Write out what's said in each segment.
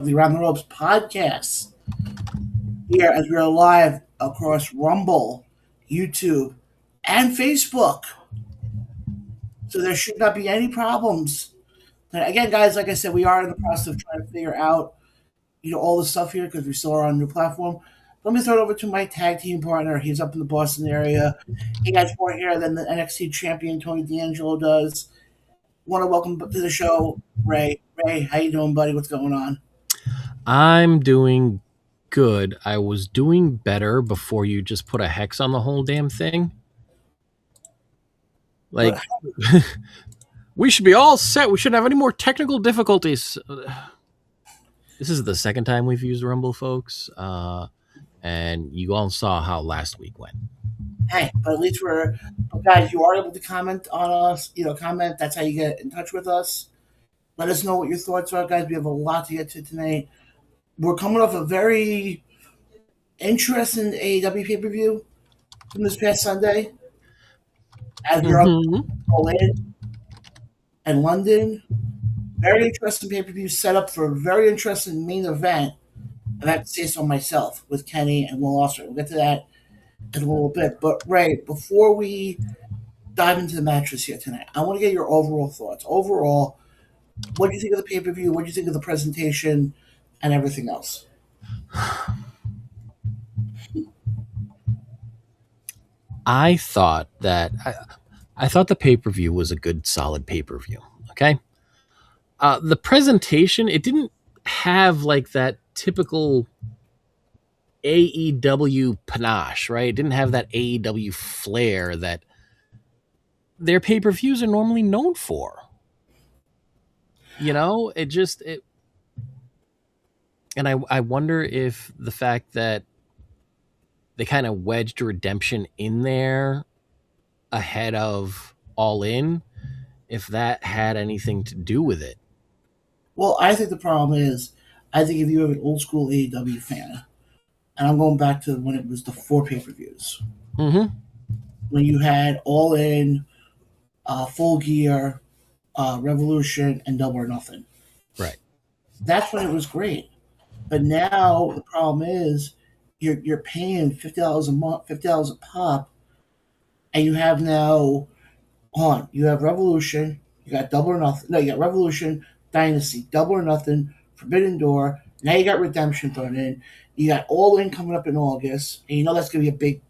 the Around the Ropes podcast here as we're live across Rumble, YouTube, and Facebook. So there should not be any problems. And again, guys, like I said, we are in the process of trying to figure out, all the stuff here because we still are on a new platform. Let me throw it over to my tag team partner. He's up in the Boston area. He has more hair than the NXT champion Tony D'Angelo does. Want to welcome to the show, Ray. Ray, how you doing, buddy? What's going on? I'm doing good. I was doing better before you just put a hex on the whole damn thing. Like, we should be all set. We shouldn't have any more technical difficulties. This is the second time we've used Rumble, folks. And you all saw how last week went. Hey, but at least guys, you are able to comment on us. Comment. That's how you get in touch with us. Let us know what your thoughts are, guys. We have a lot to get to tonight. We're coming off a very interesting AEW pay-per-view from this past Sunday. As we're up in and London. Very interesting pay-per-view set up for a very interesting main event. And I have to say so myself with Kenny and Will Ospreay. We'll get to that in a little bit. But Ray, before we dive into the matches here tonight, I want to get your overall thoughts. Overall, what do you think of the pay-per-view? What do you think of the presentation and everything else? I thought the pay-per-view was a good, solid pay-per-view. Okay. The presentation, it didn't have like that typical AEW panache, right? It didn't have that AEW flair that their pay-per-views are normally known for. And I wonder if the fact that they kind of wedged Redemption in there ahead of All In, if that had anything to do with it. Well, I think the problem is, I think if you have an old school AEW fan, and I'm going back to when it was the 4 pay-per-views, when you had All In, Full Gear, Revolution, and Double or Nothing. Right. That's when it was great. But now the problem is you're paying $50 a month, $50 a pop, and you have now you have Revolution, you got Double or Nothing. No, you got Revolution, Dynasty, Double or Nothing, Forbidden Door. Now you got Redemption thrown in. You got All In coming up in August, and that's going to be a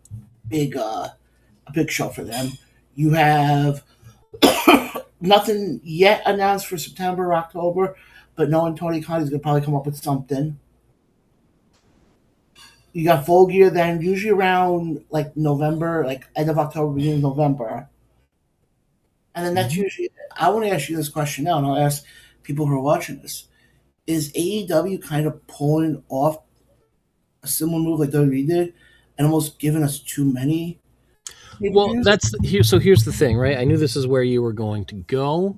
big show for them. You have nothing yet announced for September or October, but knowing Tony Khan is going to probably come up with something. You got Full Gear then, usually around like November, like end of October, beginning of November. And then that's usually, I want to ask you this question now, and I'll ask people who are watching this. Is AEW kind of pulling off a similar move like WWE did and almost giving us too many? Well, here's the thing, right? I knew this is where you were going to go,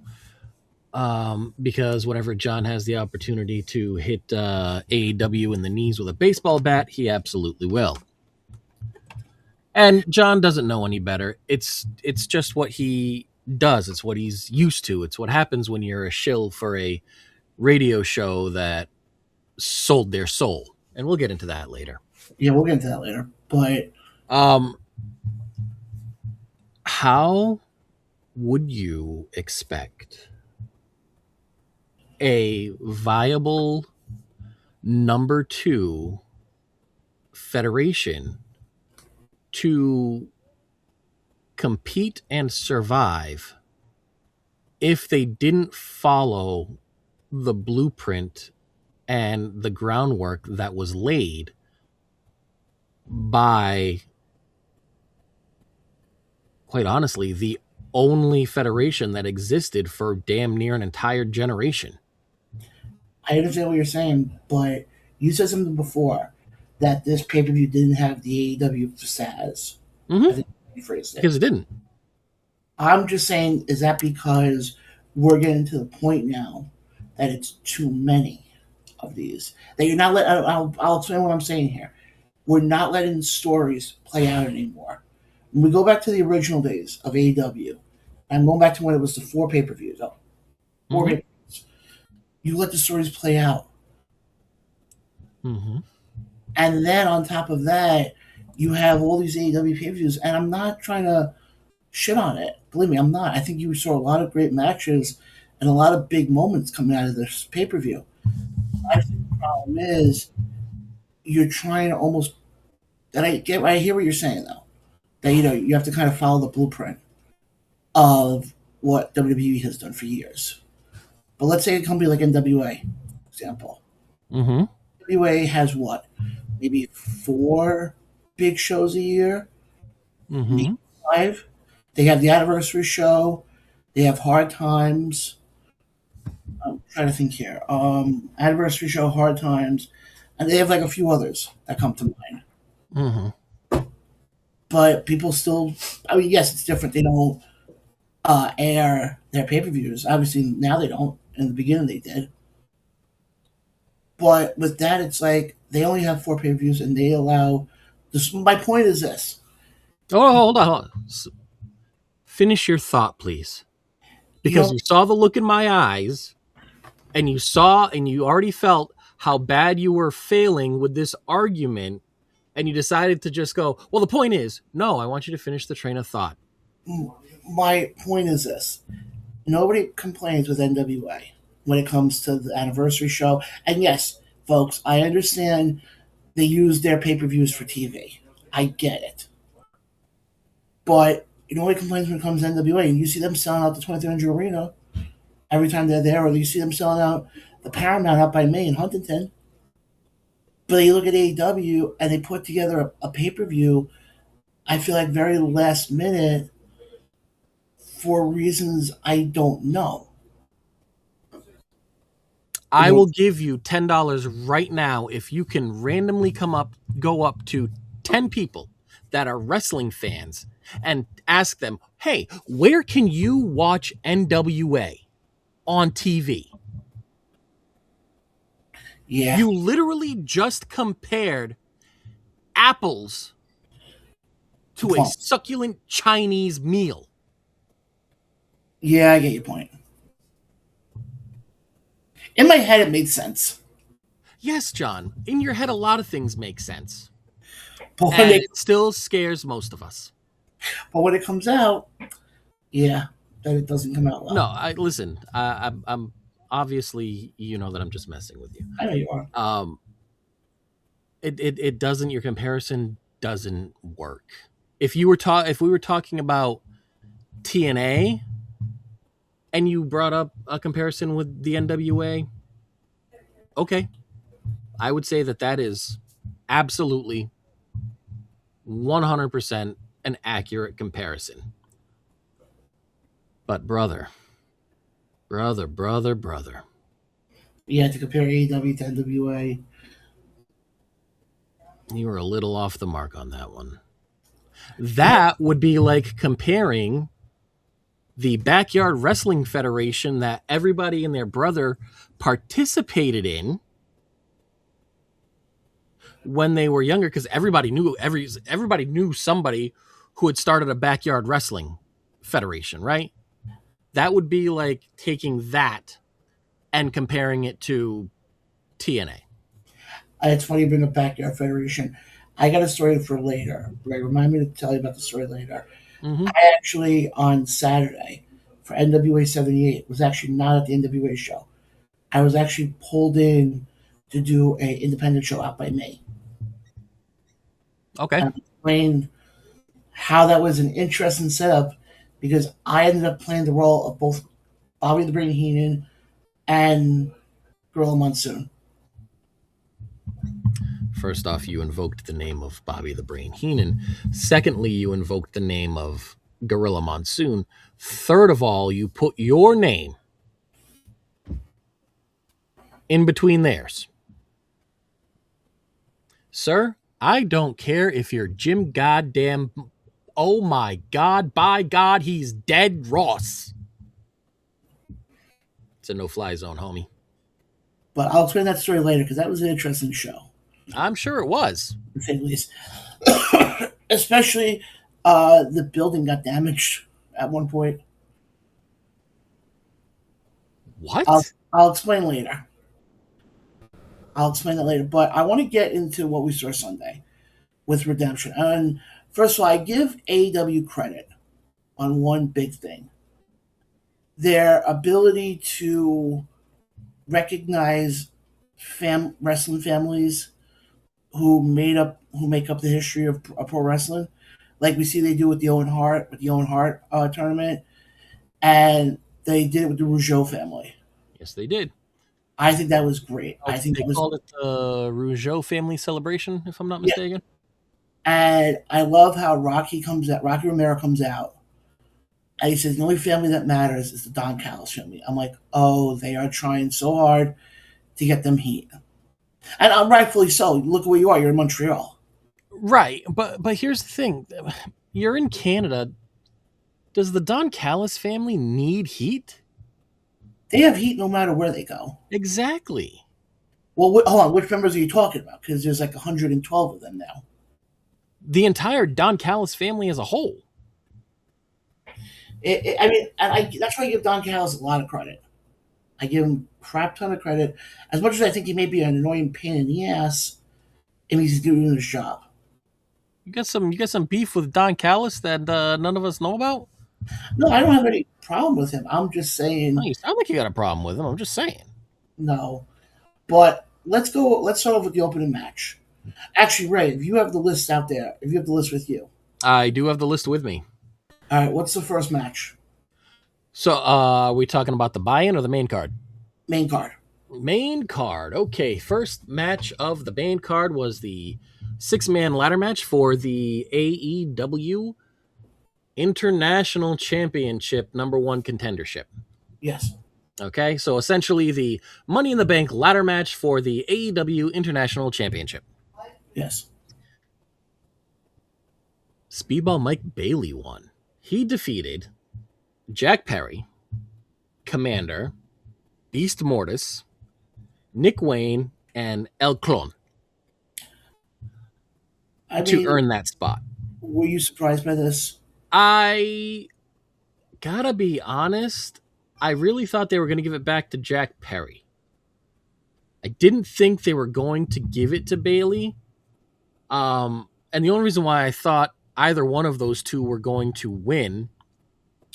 because whenever John has the opportunity to hit AEW in the knees with a baseball bat, he absolutely will. And John doesn't know any better. It's just what he does. It's what he's used to. It's what happens when you're a shill for a radio show that sold their soul. And we'll get into that later. Yeah, we'll get into that later. But how would you expect a viable number 2 federation to compete and survive if they didn't follow the blueprint and the groundwork that was laid by, quite honestly, the only federation that existed for damn near an entire generation? I understand what you're saying, but you said something before that this pay-per-view didn't have the AEW facades. I think you phrased it. Because it didn't. I'm just saying, is that because we're getting to the point now that it's too many of these? That you're not letting, I'll explain what I'm saying here. We're not letting stories play out anymore. When we go back to the original days of AEW, I'm going back to when it was the 4 pay-per-views. Pay-per-views. You let the stories play out. Mm-hmm. And then on top of that, you have all these AEW pay-per-views, and I'm not trying to shit on it. Believe me, I'm not. I think you saw a lot of great matches and a lot of big moments coming out of this pay-per-view. I think the problem is you're trying to almost, and I hear what you're saying though, that you have to kind of follow the blueprint of what WWE has done for years. But let's say a company like NWA, for example. Mm-hmm. NWA has what? Maybe 4 big shows a year, maybe Mm-hmm. 5. They have the anniversary show. They have Hard Times. I'm trying to think here. Anniversary show, Hard Times, and they have like a few others that come to mind. Mm-hmm. But people still, I mean, yes, it's different. They don't air their pay per views. Obviously, now they don't. In the beginning, they did. But with that, it's like they only have 4 pay per views, and they allow. This, my point is this: Oh, hold on. Finish your thought, please. you Because know, you saw the look in my eyes, and you already felt how bad you were failing with this argument, and you decided to just go, well, the point is, no, I want you to finish the train of thought. my point is this: nobody complains with NWA when it comes to the anniversary show. And yes, folks, I understand they use their pay per views for TV. I get it. But nobody complains when it comes to NWA. And you see them selling out the 2300 Arena every time they're there, or you see them selling out the Paramount out by me in Huntington. But you look at AEW and they put together a pay per view, I feel like very last minute for reasons I don't know. You I know, will give you $10 right now if you can randomly go up to 10 people that are wrestling fans and ask them, hey, where can you watch NWA on TV? yeah, You literally just compared apples to a plums. succulent Chinese meal. Yeah, I get your point. In my head, it made sense. Yes, John, in your head, a lot of things make sense. But when And it it still scares most of us. but when it comes out, yeah, that it doesn't come out No, well. I listen. I'm obviously, you know that I'm just messing with you. I know you are. Um, it doesn't. Your comparison doesn't work. If we were talking about TNA, and you brought up a comparison with the NWA, okay, I would say that is absolutely 100% an accurate comparison. But brother, Yeah, to compare AEW to NWA. you were a little off the mark on that one. Yeah, That would be like comparing the Backyard Wrestling Federation that everybody and their brother participated in when they were younger, because everybody knew somebody who had started a backyard wrestling federation, right? That would be like taking that and comparing it to TNA. it's funny you bring up Backyard Federation. I got a story for later. Right, remind me to tell you about the story later. Mm-hmm. I actually on Saturday for NWA 78 was actually not at the NWA show. I was actually pulled in to do a independent show out by me. Okay. And I explained how that was an interesting setup because I ended up playing the role of both Bobby the Brain Heenan and Gorilla Monsoon. First off, you invoked the name of Bobby the Brain Heenan. Secondly, you invoked the name of Gorilla Monsoon. Third of all, you put your name in between theirs. Sir, I don't care if you're Jim Goddamn, oh my God, by God, he's dead Ross. It's a no-fly zone, homie. But I'll explain that story later because that was an interesting show, I'm sure it was. to say the least. Especially the building got damaged at one point. What? I'll explain later. I'll explain that later. But I want to get into what we saw Sunday with Redemption. And first of all, I give AEW credit on one big thing: their ability to recognize wrestling families who make up the history of pro wrestling, like we see they do with the Owen Hart tournament, and they did it with the Rougeau family. Yes, they did. I think that was great. I think They it was, called it the Rougeau family celebration, if I'm not yeah. mistaken. And I love how Rocky Romero comes out, and he says the only family that matters is the Don Callis family. I'm like, oh, they are trying so hard to get them heat, and rightfully so. Look at where you are. You're in Montreal. Right, but here's the thing: you're in Canada. Does the Don Callis family need heat? They have heat no matter where they go. Exactly. Well, hold on. Which members are you talking about? Because there's like 112 of them now. The entire Don Callis family as a whole. I mean, that's why I give Don Callis a lot of credit. I give him a crap ton of credit. As much as I think he may be an annoying pain in the ass, and he's doing his job. You got some beef with Don Callis that none of us know about? No, I don't have any problem with him. I'm just No, saying you sound like you got a problem with him. I'm just saying. no. But let's go. Let's start off with the opening match. Actually, Ray, if you have the list out there, if you have the list with you, I do have the list with me. all right. What's the first match? So, are we talking about the buy-in or the main card? Main card. Main card. Okay, first match of the main card was the six-man ladder match for the AEW International Championship #1 contendership. Yes. Okay, so essentially the Money in the Bank ladder match for the AEW International Championship. Yes. Speedball Mike Bailey won. He defeated Jack Perry, Commander, Beast Mortis, Nick Wayne, and El Clon to earn that spot. Were you surprised by this? I gotta be honest, I really thought they were going to give it back to Jack Perry. I didn't think they were going to give it to Bailey. And the only reason why I thought either one of those two were going to win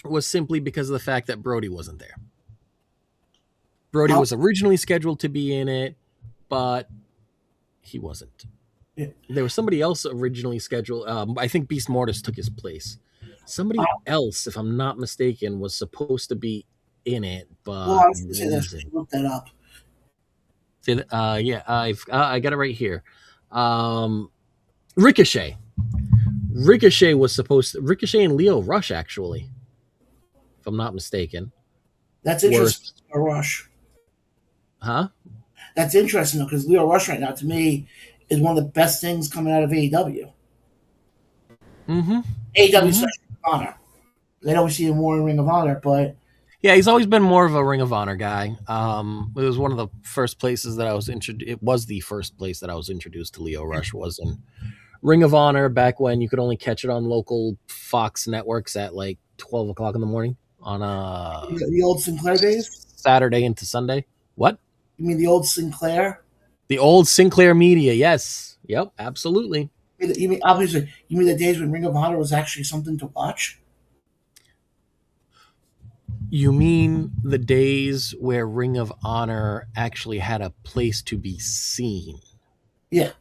was simply because of the fact that Brody wasn't there. Brody was originally scheduled to be in it, but he wasn't. Yeah. There was somebody else originally scheduled. I think Beast Mortis took his place. Somebody else, if I'm not mistaken, was supposed to be in it, but well, I was going to say this. Look that up. Yeah, I got it right here. Ricochet. Ricochet was supposed to. Ricochet and Leo Rush, actually, if I'm not mistaken. That's interesting. Leo Rush. Huh? That's interesting, though, because Leo Rush right now, to me, is one of the best things coming out of AEW. Mm-hmm. AEW Ring of Honor. I know we see him more in Ring of Honor, but yeah, he's always been more of a Ring of Honor guy. It was one of the first places that I was introduced. It was the first place that I was introduced to Leo Rush was in Ring of Honor back when you could only catch it on local Fox networks at like 12 o'clock in the morning on the old Sinclair days, Saturday into Sunday. What? You mean the old Sinclair? The old Sinclair Media, yes. Yep, absolutely. You mean obviously? You mean the days when Ring of Honor was actually something to watch? You mean the days where Ring of Honor actually had a place to be seen? Yeah.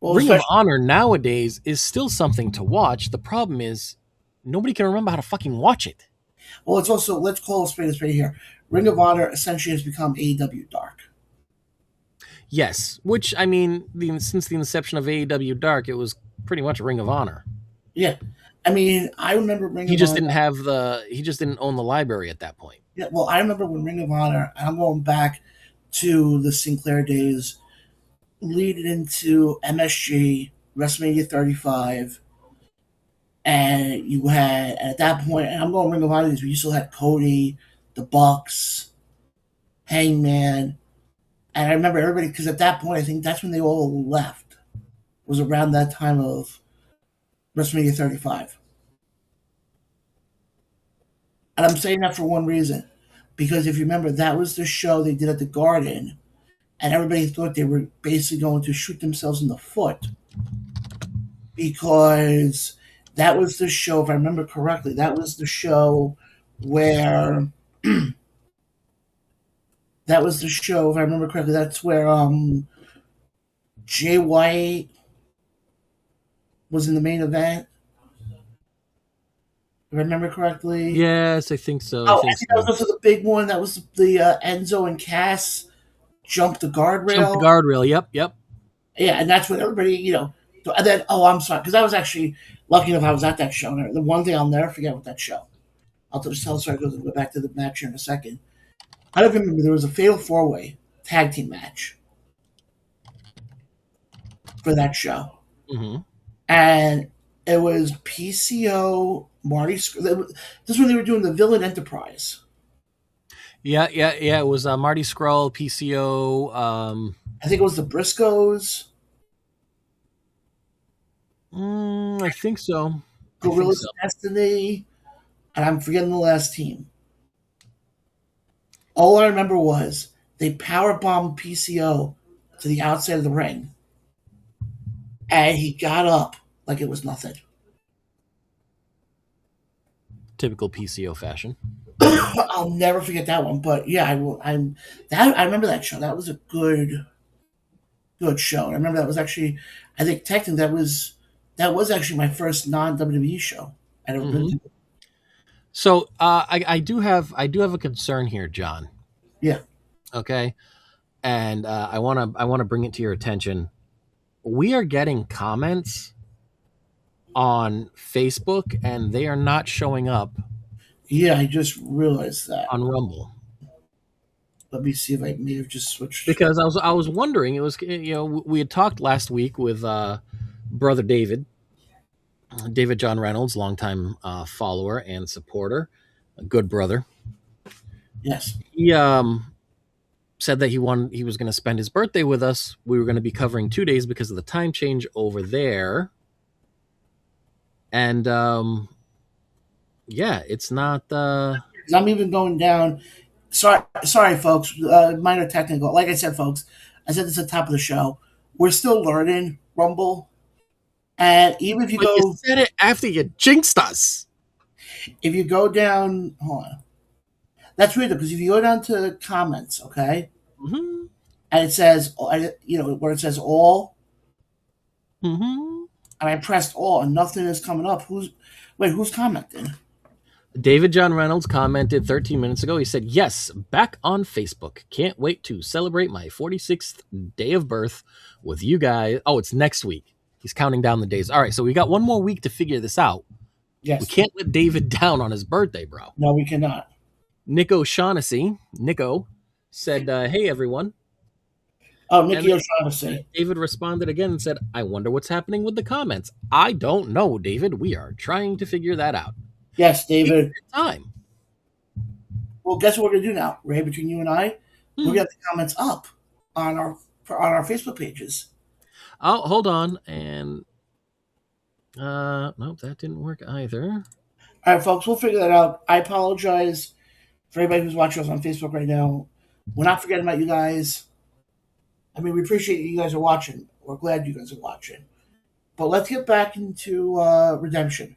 Well, Ring of Honor nowadays is still something to watch. The problem is nobody can remember how to fucking watch it. Well, it's also, let's call a spade here. Ring of Honor essentially has become AEW Dark. Yes, which, I mean, since the inception of AEW Dark, it was pretty much Ring of Honor. Yeah. I mean, I remember Ring of Honor. He just didn't own the library at that point. Yeah, well, I remember when Ring of Honor, and I'm going back to the Sinclair days, leading into MSG, WrestleMania 35, and you had, at that point, and I'm going Ring of Honor, you still had Cody, the Bucks, Hangman, and I remember everybody, because at that point, I think that's when they all left, was around that time of WrestleMania 35. And I'm saying that for one reason, because if you remember, that was the show they did at the Garden, and everybody thought they were basically going to shoot themselves in the foot because that was the show, if I remember correctly, that was the show where that was the show, if I remember correctly, that's where Jay White was in the main event. If I remember correctly. Yes, I think so. Oh, I think that was also the big one. That was the Enzo and Cass jumped the Jump the guardrail. guardrail. Yep, yep. Yeah, and that's when everybody, and then, oh, I'm sorry, because I was actually lucky enough I was at that show. And the one thing I'll never forget with that show, I'll just tell the story, go back to the match here in a second. I don't remember, there was a fatal four-way tag team match for that show. Mm-hmm. And it was PCO, Marty. This is when they were doing the Villain Enterprise. Yeah. It was Marty Scurll, PCO. I think it was the Briscoes. I think so. Gorillas Destiny. And I'm forgetting the last team. All I remember was they powerbombed PCO to the outside of the ring. And he got up like it was nothing. Typical PCO fashion. I'll never forget that one. But yeah, I will. I remember that show. That was a good show. And I remember that was actually, I think technically that was actually my first non WWE show I'd ever been to. So I do have a concern here, John. Yeah. Okay. And I wanna bring it to your attention. We are getting comments on Facebook, and they are not showing up. Yeah, I just realized that on Rumble. Let me see if I may have just switched. Because I was wondering, it was, we had talked last week with brother David John Reynolds, longtime follower and supporter, a good brother. Yes. He said that he was going to spend his birthday with us. We were going to be covering 2 days because of the time change over there. And yeah, it's not. I'm even going down. Sorry, folks. Minor technical. Like I said, folks, I said this at the top of the show. We're still learning Rumble, and even if you said it after you jinxed us. If you go down, hold on. That's weird though, because if you go down to comments, okay, and it says, where it says all, and I pressed all, and nothing is coming up. Who's commenting? David John Reynolds commented 13 minutes ago. He said, yes, back on Facebook. Can't wait to celebrate my 46th day of birth with you guys. Oh, it's next week. He's counting down the days. All right, so we got one more week to figure this out. Yes. We can't let David down on his birthday, bro. No, we cannot. Nico said, hey, everyone. Oh, Nicky O'Shaughnessy. David responded again and said, I wonder what's happening with the comments. I don't know, David. We are trying to figure that out. Yes, David. Time. Well, guess what we're gonna do now, Ray? Between you and I, we're gonna have the comments up on our Facebook pages. Oh, hold on, and nope, that didn't work either. All right, folks, we'll figure that out. I apologize for anybody who's watching us on Facebook right now. We're not forgetting about you guys. I mean, we appreciate you guys are watching. We're glad you guys are watching. But let's get back into Redemption.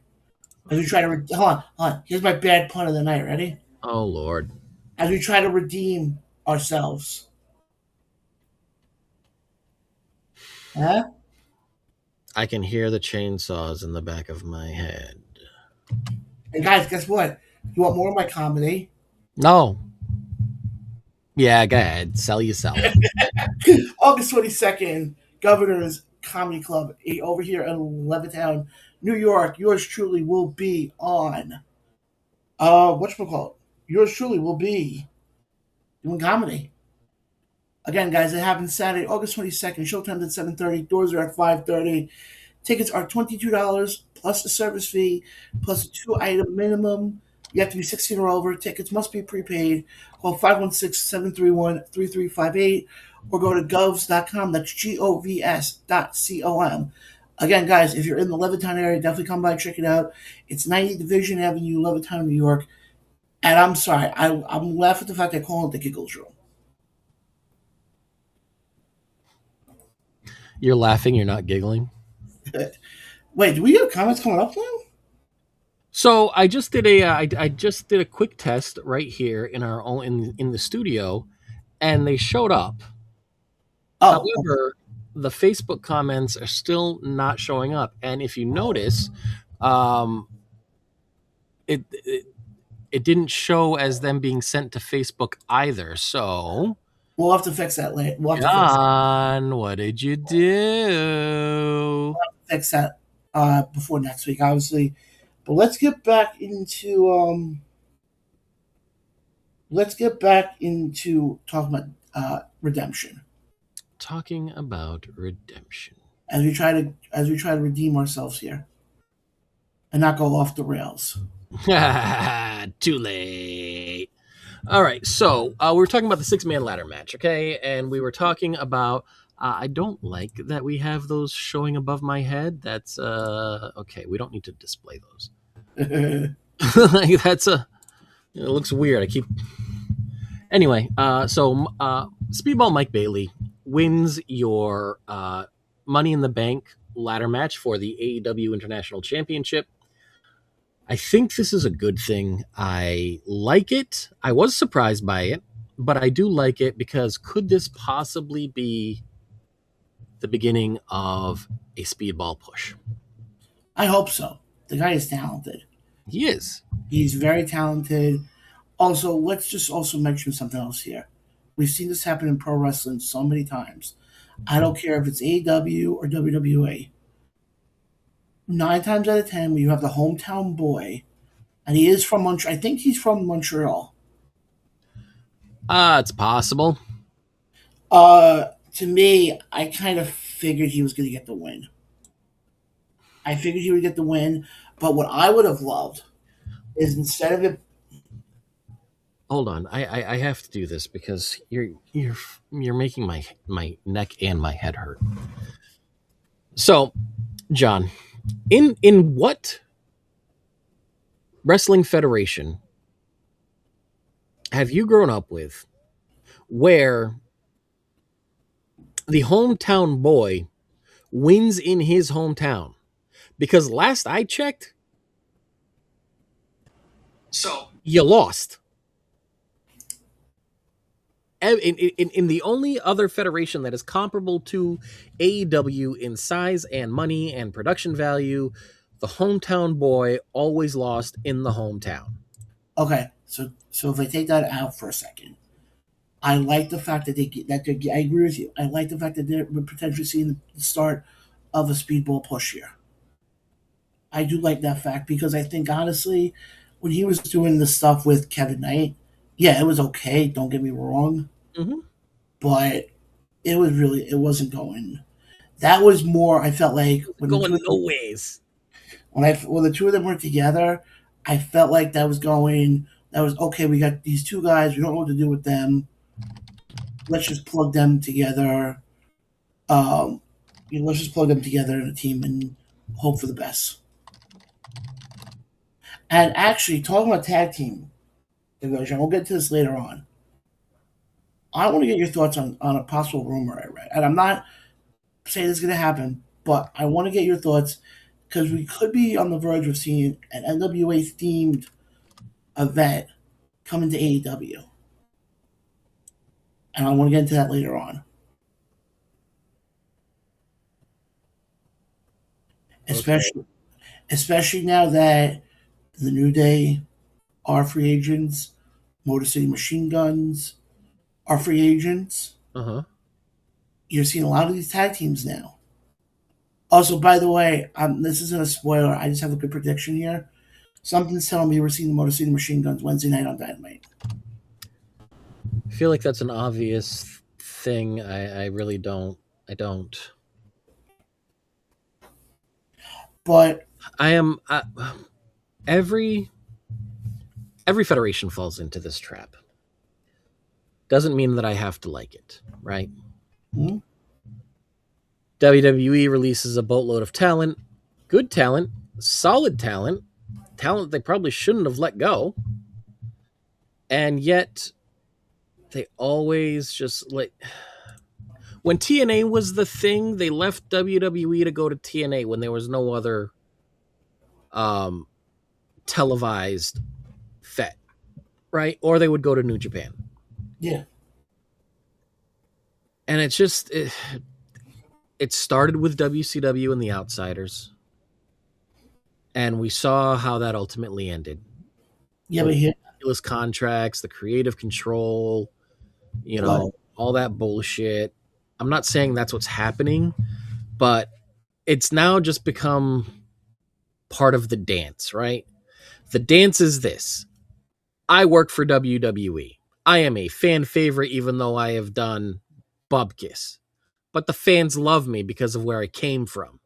As we try to hold on. Here's my bad pun of the night. Ready? Oh Lord! As we try to redeem ourselves. Huh? I can hear the chainsaws in the back of my head. And guys, guess what? You want more of my comedy? No. Yeah, go ahead. Sell yourself. August 22nd, Governor's Comedy Club over here in Levittown, New York. Yours truly will be on. Whatchamacallit? Yours truly will be doing comedy. Again, guys, it happens Saturday, August 22nd. Showtime's at 7:30. Doors are at 5:30. Tickets are $22 plus a service fee plus a 2-item minimum. You have to be 16 or over. Tickets must be prepaid. Call 516-731-3358 or go to govs.com. That's govs.com. Again, guys, if you're in the Levittown area, definitely come by and check it out. It's 90 Division Avenue, Levittown, New York. And I'm sorry, I'm laughing at the fact they call it the Giggles Room. You're laughing. You're not giggling. Wait, do we have comments coming up now? So I just did a I just did a quick test right here in our own in the studio, and they showed up. Oh, However, the Facebook comments are still not showing up, and if you notice, um, it it didn't show as them being sent to Facebook either. So, we'll have to fix that later. We'll have to John, what did you do? fix that before next week, obviously. But let's get back into talking about redemption Talking about redemption. as we try to redeem ourselves here and not go off the rails. Too late. All right, so we were talking about the 6-man ladder match, okay? And we were talking about I don't like that we have those showing above my head. That's okay. We don't need to display those. Like, that's a it looks weird. I keep anyway. So Speedball Mike Bailey wins your Money in the Bank ladder match for the AEW International Championship. I think this is a good thing. I like it. I was surprised by it, but I do like it because could this possibly be the beginning of a Speedball push? I hope so. The guy is talented. He is. He's very talented. Also, let's just also mention something else here. We've seen this happen in pro wrestling so many times. I don't care if it's AEW or WWE. 9 times out of 10, when you have the hometown boy, and he is from Montreal, I think he's from Montreal. It's possible. To me, I kind of figured he was going to get the win. I figured he would get the win, but what I would have loved is instead of it. Hold on. I have to do this because you're making my neck and my head hurt. So, John, in what wrestling federation have you grown up with where the hometown boy wins in his hometown? Because last I checked, So you lost. In the only other federation that is comparable to AEW in size and money and production value, the hometown boy always lost in the hometown. Okay, so if I take that out for a second, I like the fact that I agree with you. I like the fact that they're potentially seeing the start of a speedball push here. I do like that fact because I think honestly, when he was doing the stuff with Kevin Knight, yeah, it was okay. Don't get me wrong, Mm-hmm. but it wasn't going. That was more. I felt like Going no ways. when the two of them were together, I felt like that was going. That was okay. We got these two guys. We don't know what to do with them. Let's just plug them together. Um, let's just plug them together in a team and hope for the best. And actually, talking about tag team division, we'll get to this later on. I want to get your thoughts on a possible rumor I read. And I'm not saying this is going to happen, but I want to get your thoughts because we could be on the verge of seeing an NWA themed event coming to AEW. And I want to get into that later on. Especially, Okay. especially now that the New Day are free agents, Motor City Machine Guns are free agents. Uh-huh. You're seeing a lot of these tag teams now. Also, by the way, this isn't a spoiler. I just have a good prediction here. Something's telling me we're seeing the Motor City Machine Guns Wednesday night on Dynamite. I feel like that's an obvious thing. I really don't. I don't. But I am every federation falls into this trap. Doesn't mean that I have to like it, right? hmm, WWE releases a boatload of talent, good talent, solid talent, talent they probably shouldn't have let go. And yet they always just like when TNA was the thing, they left WWE to go to TNA when there was no other televised Fet, right? Or they would go to New Japan. Yeah. And it's just it started with WCW and the Outsiders, and we saw how that ultimately ended. Yeah, but here, Ridiculous contracts, the creative control, you know, all that bullshit. I'm not saying that's what's happening, but it's now just become part of the dance, right? The dance is this. I work for WWE. I am a fan favorite, even though I have done Bubkiss. But the fans love me because of where I came from.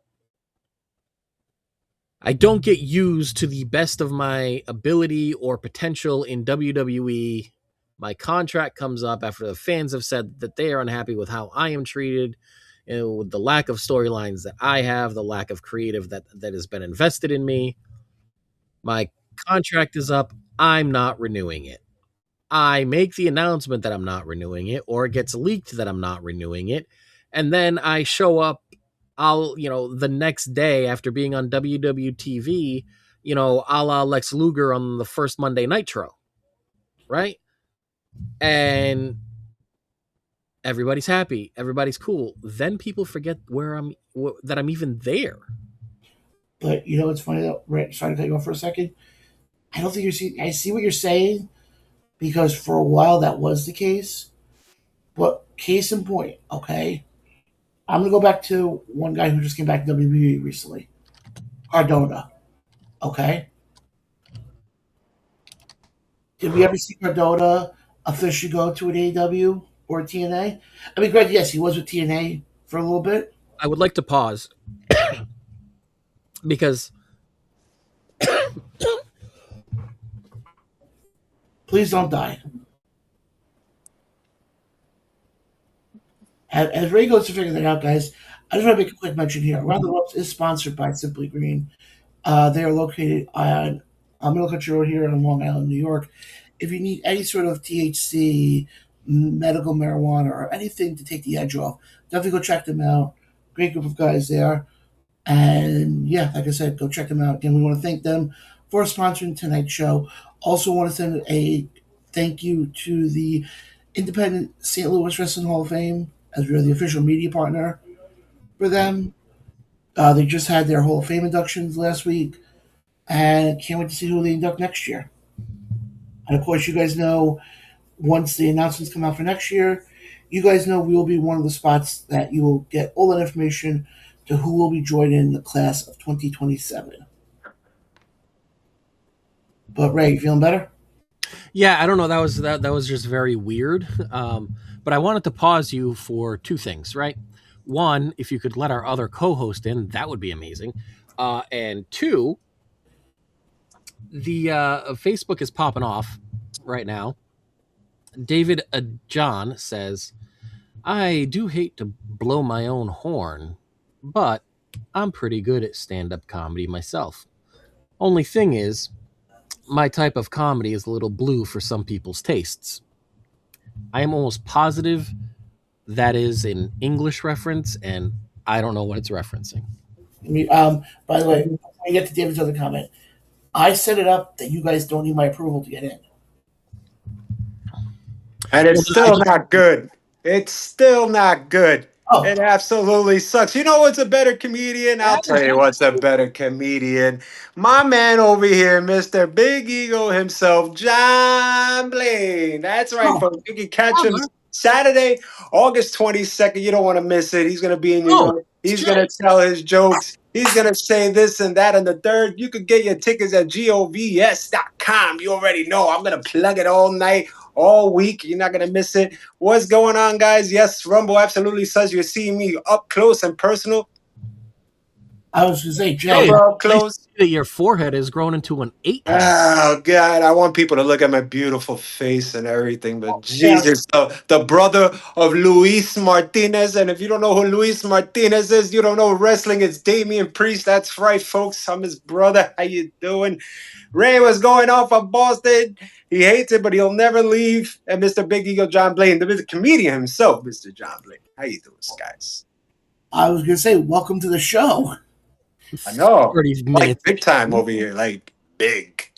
I don't get used to the best of my ability or potential in WWE. My contract comes up after the fans have said that they are unhappy with how I am treated, with the lack of storylines that I have, the lack of creative that has been invested in me. My contract is up. I'm not renewing it. I make the announcement that I'm not renewing it, or it gets leaked that I'm not renewing it, and then I show up, the next day after being on WWTV, a la Lex Luger on the first Monday Nitro, right? And everybody's happy, everybody's cool. Then people forget that I'm even there. but you know, it's funny though. Right, sorry to cut you off for a second. I don't think you're seeing. I see what you're saying because for a while that was the case. But case in point, okay. I'm gonna go back to one guy who just came back to WWE recently, Cardona. Okay, did we ever see Cardona officially go to an AEW or a TNA? I mean, granted, yes, he was with TNA for a little bit. I would like to pause because Please don't die. As Ray goes to figure that out, guys, I just want to make a quick mention here. Around the Ropes is sponsored by Simply Green. They are located on Middle Country Road here in Long Island, New York. If you need any sort of THC, medical marijuana, or anything to take the edge off, definitely go check them out. Great group of guys there. And yeah, like I said, go check them out. Again, we want to thank them for sponsoring tonight's show. Also, want to send a thank you to the Independent St. Louis Wrestling Hall of Fame as we're the official media partner for them. They just had their Hall of Fame inductions last week, and can't wait to see who they induct next year. And of course, you guys know once the announcements come out for next year, you guys know we will be one of the spots that you will get all that information to who will be joining the class of 2027. But Ray, you feeling better? Yeah, I don't know. That was just very weird. But I wanted to pause you for two things, right? One, if you could let our other co-host in, that would be amazing. And two, the Facebook is popping off right now. David John says, "I do hate to blow my own horn, but I'm pretty good at stand-up comedy myself. Only thing is, my type of comedy is a little blue for some people's tastes. I am almost positive that is an English reference, and I don't know what it's referencing." By the way, before I get to David's other comment, I set it up that you guys don't need my approval to get in. And it's still not good. It's still not good. Oh, It absolutely sucks. You know what's a better comedian? I'll tell you what's a better comedian. My man over here, Mr. Big Ego himself, John Blaine. That's right, folks. You can catch him Saturday, August 22nd. You don't want to miss it. He's going to be in New York. He's going to tell his jokes. He's going to say this and that and the third. You could get your tickets at govs.com. You already know. I'm going to plug it all night, all week. You're not going to miss it. What's going on, guys? Yes, Rumble absolutely says you're seeing me up close and personal. I was going to say, Jay. Up close. that your forehead has grown into an 8 head. Oh God, I want people to look at my beautiful face and everything, but Yeah. Jesus, the brother of Luis Martinez, and if you don't know who Luis Martinez is, you don't know wrestling. It's Damian Priest. That's right, folks. I'm his brother. How you doing? Ray was going off of Boston. He hates it, but he'll never leave. And Mr. Big Ego John Blaine, the comedian himself, Mr. John Blaine. How you doing, guys? I was gonna say, welcome to the show. I know, 30 like minutes. big time over here, like big.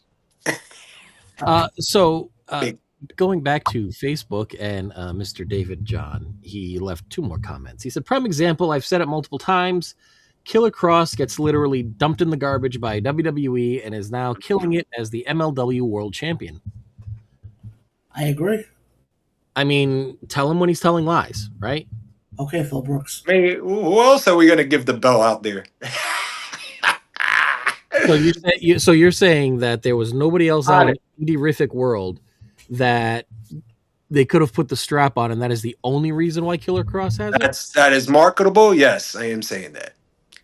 So Big. going back to Facebook and Mr. David John, he left 2 more comments. He said, prime example, I've said it multiple times. Killer Cross gets literally dumped in the garbage by WWE and is now killing it as the MLW World Champion. I agree. I mean, tell him when he's telling lies, right? Okay, Phil Brooks. I mean, who else are we gonna give the bell out there? So you're saying that there was nobody else out in the indie-rific world that they could have put the strap on, and that is the only reason why Killer Cross has it? That is marketable. Yes, I am saying that.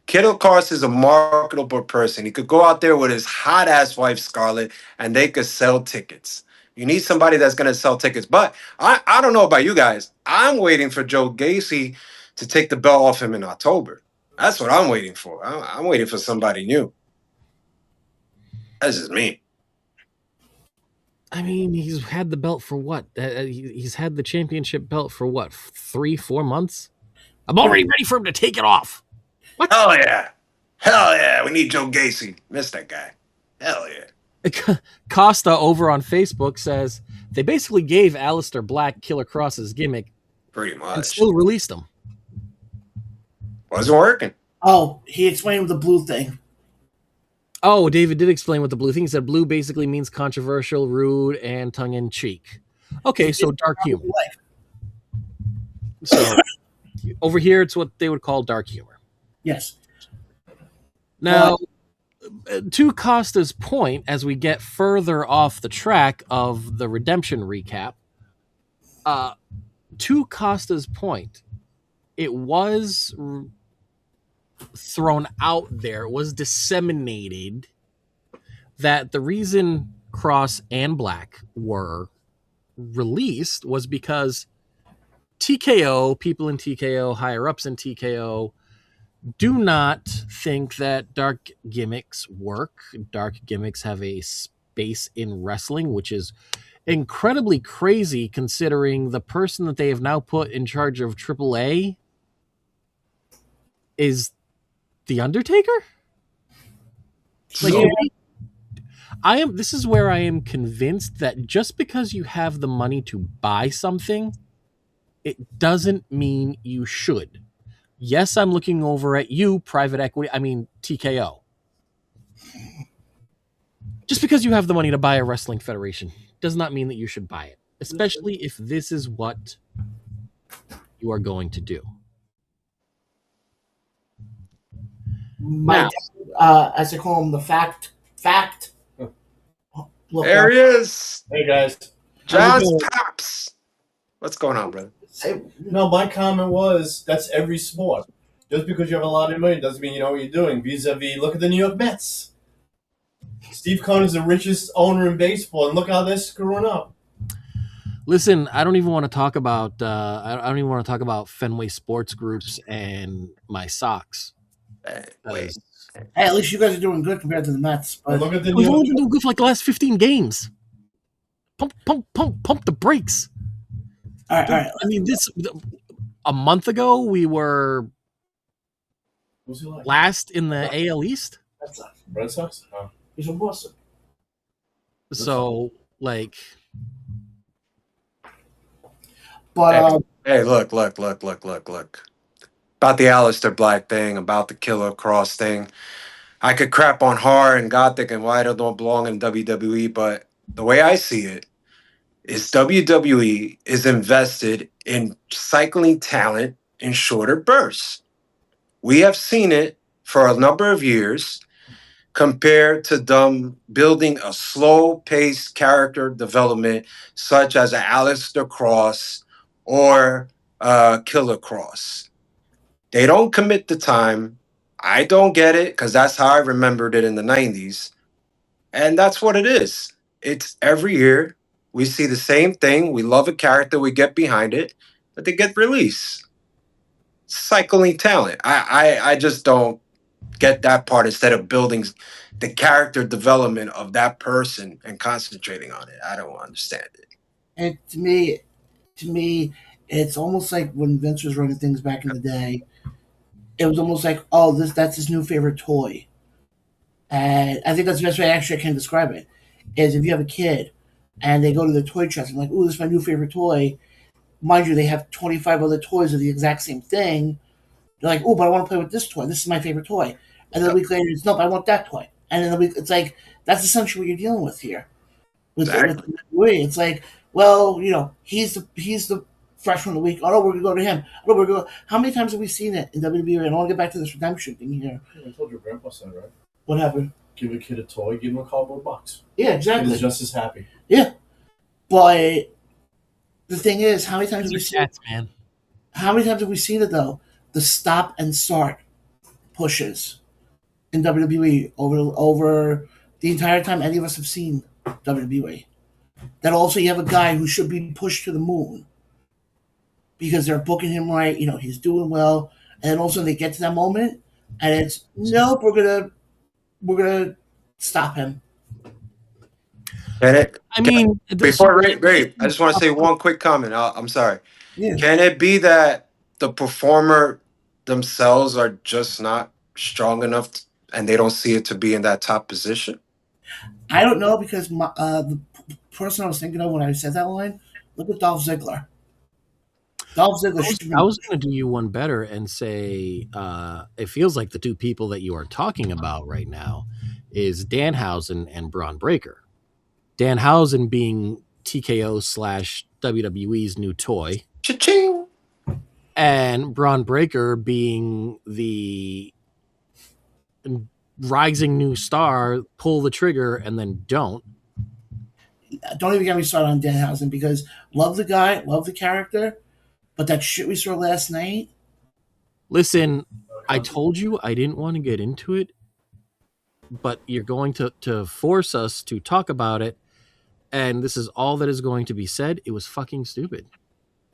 Killer Cross is a marketable person. He could go out there with his hot ass wife Scarlett, and they could sell tickets. You need somebody that's gonna sell tickets. But I don't know about you guys. I'm waiting for Joe Gacy to take the belt off him in October. That's what I'm waiting for. I'm waiting for somebody new. That's just me. I mean, he's had the belt for what? He's had the championship belt for what? 3-4 months? I'm already ready for him to take it off. What? Hell yeah. Hell yeah. We need Joe Gacy. Miss that guy. Hell yeah. Costa over on Facebook says they basically gave Aleister Black Killer Cross's gimmick Pretty much. and still released him. Wasn't working. Oh, he explained the blue thing. Oh, David did explain what the blue thing. He said blue basically means controversial, rude, and tongue-in-cheek. Okay, so dark humor. So over here, it's what they would call dark humor. Yes. Now, to Costa's point, as we get further off the track of the Redemption recap, to Costa's point, it was thrown out there, it was disseminated that the reason Cross and Black were released was because TKO, people in TKO, higher ups in TKO, do not think that dark gimmicks work. Dark gimmicks have a space in wrestling, which is incredibly crazy considering the person that they have now put in charge of AAA is The Undertaker? Like, this is where I am convinced that just because you have the money to buy something, it doesn't mean you should. Yes, I'm looking over at you, private equity. I mean, TKO. Just because you have the money to buy a wrestling federation does not mean that you should buy it, especially if this is what you are going to do. My dad, as I call him, the fact. Look, There he is. Hey guys. John's Pops. What's going on, brother? No, my comment was that's every sport. Just because you have a lot of money doesn't mean you know what you're doing. Vis-a-vis, look at the New York Mets. Steve Connor's the richest owner in baseball, and look how they're screwing up. Listen, I don't even want to talk about. I don't even want to talk about Fenway Sports Groups and my socks. Wait. Hey, at least you guys are doing good compared to the Mets. But Look at the We've New only York been doing good for like the last 15 games. Pump the brakes. all right. I mean, a month ago we were Who's he like? last in the AL East. That sucks. Red Sox? Oh. He's from Boston. So, like, But Hey, look. About the Aleister Black thing, about the Killer Cross thing. I could crap on Hart and Gothic and why they don't belong in WWE, but the way I see it is WWE is invested in cycling talent in shorter bursts. We have seen it for a number of years compared to them building a slow-paced character development such as an Aleister Cross or Killer Cross. They don't commit the time I don't get it because that's how I remembered it in the 90s. And that's what it is. It's every year we see the same thing. We love a character, we get behind it, but they get released. Cycling talent. I just don't get that part instead of building the character development of that person and concentrating on it. I don't understand it. And to me, it's almost like when Vince was running things back in the day. It was almost like, oh, that's his new favorite toy. And I think that's the best way actually I can describe it. Is if you have a kid and they go to the toy chest and like, oh, this is my new favorite toy. Mind you, they have 25 other toys of the exact same thing. They're like, oh, but I want to play with this toy. This is my favorite toy. And then a week later, it's no, but I want that toy. And then it's like that's essentially what you're dealing with here. Exactly. With it's like, well, he's the freshman of the week. Oh no, we're gonna go to him. Oh, no, we're going. How many times have we seen it in WWE? And I want to get back to this redemption thing here. I told your grandpa said, right? What happened? Give a kid a toy, give him a cardboard box. Yeah, exactly. He's just as happy. Yeah, but the thing is, how many times have we seen it? Man. How many times have we seen it though? The stop and start pushes in WWE over the entire time any of us have seen WWE. That also you have a guy who should be pushed to the moon because they're booking him right. He's doing well, and then also they get to that moment, and it's nope. We're gonna stop him. Before Ray, I just want to say one quick comment. I'm sorry. Yeah. Can it be that the performer themselves are just not strong enough and they don't see it to be in that top position? I don't know because the person I was thinking of when I said that line, look at Dolph Ziggler. Dolph Ziggler. I was going to do you one better and say it feels like the two people that you are talking about right now is Danhausen and Braun Breaker. Danhausen being TKO / WWE's new toy. Cha-ching! And Braun Breaker being the rising new star, pull the trigger and then don't. Don't even get me started on Danhausen because love the guy, love the character, but that shit we saw last night. Listen, I told you I didn't want to get into it, but you're going to force us to talk about it, and this is all that is going to be said. It was fucking stupid.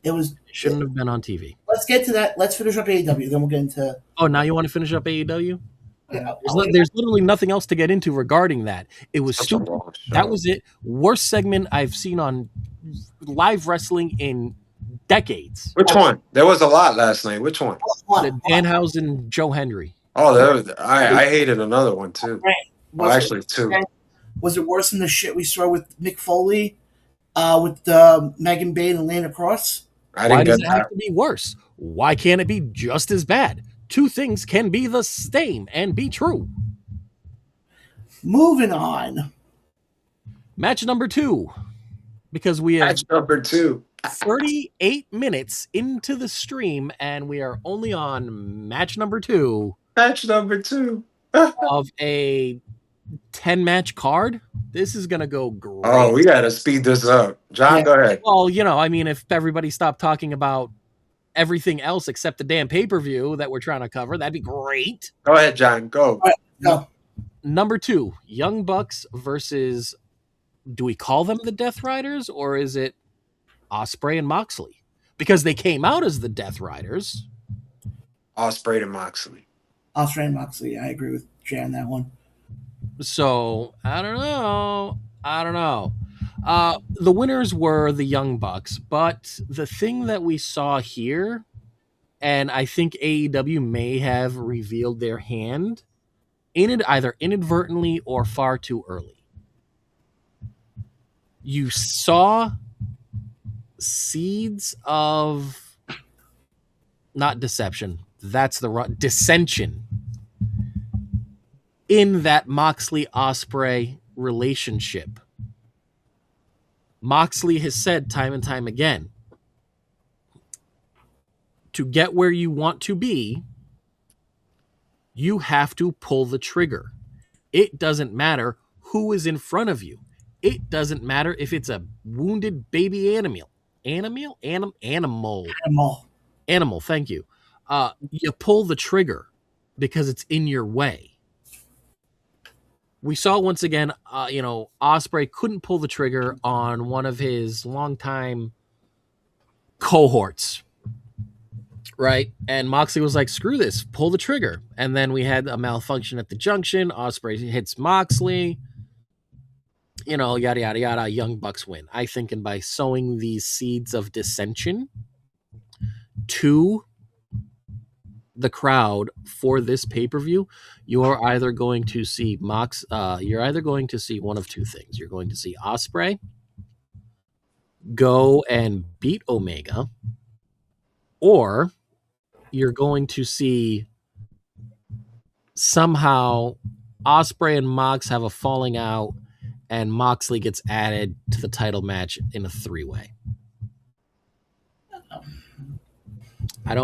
It shouldn't have been on TV. Let's get to that. Let's finish up AEW, then we'll get into... Oh, now you want to finish up AEW? Yeah, there's literally nothing else to get into regarding that. It was stupid. That was it. Worst segment I've seen on live wrestling in decades. Which one? There was a lot last night. Which one? The Danhausen, Joe Henry. Oh, I hated another one too. Right. Well, actually, two. Was it worse than the shit we saw with Mick Foley, with Megan Bain and Lana Cross? Why does it have to be worse? Why can't it be just as bad? Two things can be the same and be true. Moving on. Match number 2. Because we have match number 2. 38 minutes into the stream, and we are only on match number 2. Match number 2. Of a 10-match card. This is going to go great. Oh, we got to speed this up. John, go ahead. Well, if everybody stopped talking about everything else except the damn pay-per-view that we're trying to cover, that'd be great. Go ahead, John. Go. All right, go. Number 2, Young Bucks versus, do we call them the Death Riders, or is it Ospreay and Moxley? Because they came out as the Death Riders. Ospreay and Moxley. Ospreay and Moxley. I agree with Jay on that one. So, I don't know. The winners were the Young Bucks, but the thing that we saw here, and I think AEW may have revealed their hand in it either inadvertently or far too early. You saw seeds of not deception. That's the wrong dissension in that Moxley Ospreay relationship. Moxley has said time and time again, to get where you want to be, you have to pull the trigger. It doesn't matter who is in front of you. It doesn't matter if it's a wounded baby animal. Animal. Thank you. You pull the trigger. because it's in your way. We saw once again, Ospreay couldn't pull the trigger on one of his longtime cohorts, right? And Moxley was like, screw this, pull the trigger. And then we had a malfunction at the junction. Ospreay hits Moxley, yada, yada, yada. Young Bucks win. I think, and by sowing these seeds of dissension to the crowd for this pay-per-view, you are either going to see you're either going to see one of two things. You're going to see Ospreay go and beat Omega, or you're going to see somehow Ospreay and Mox have a falling out and Moxley gets added to the title match in a 3-way. I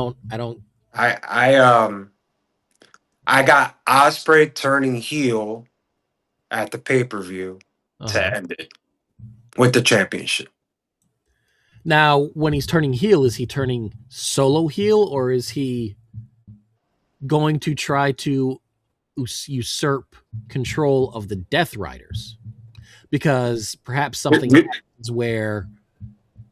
got Ospreay turning heel at the pay-per-view to end it with the championship. Now, when he's turning heel, is he turning solo heel, or is he going to try to usurp control of the Death Riders? Because perhaps something happens where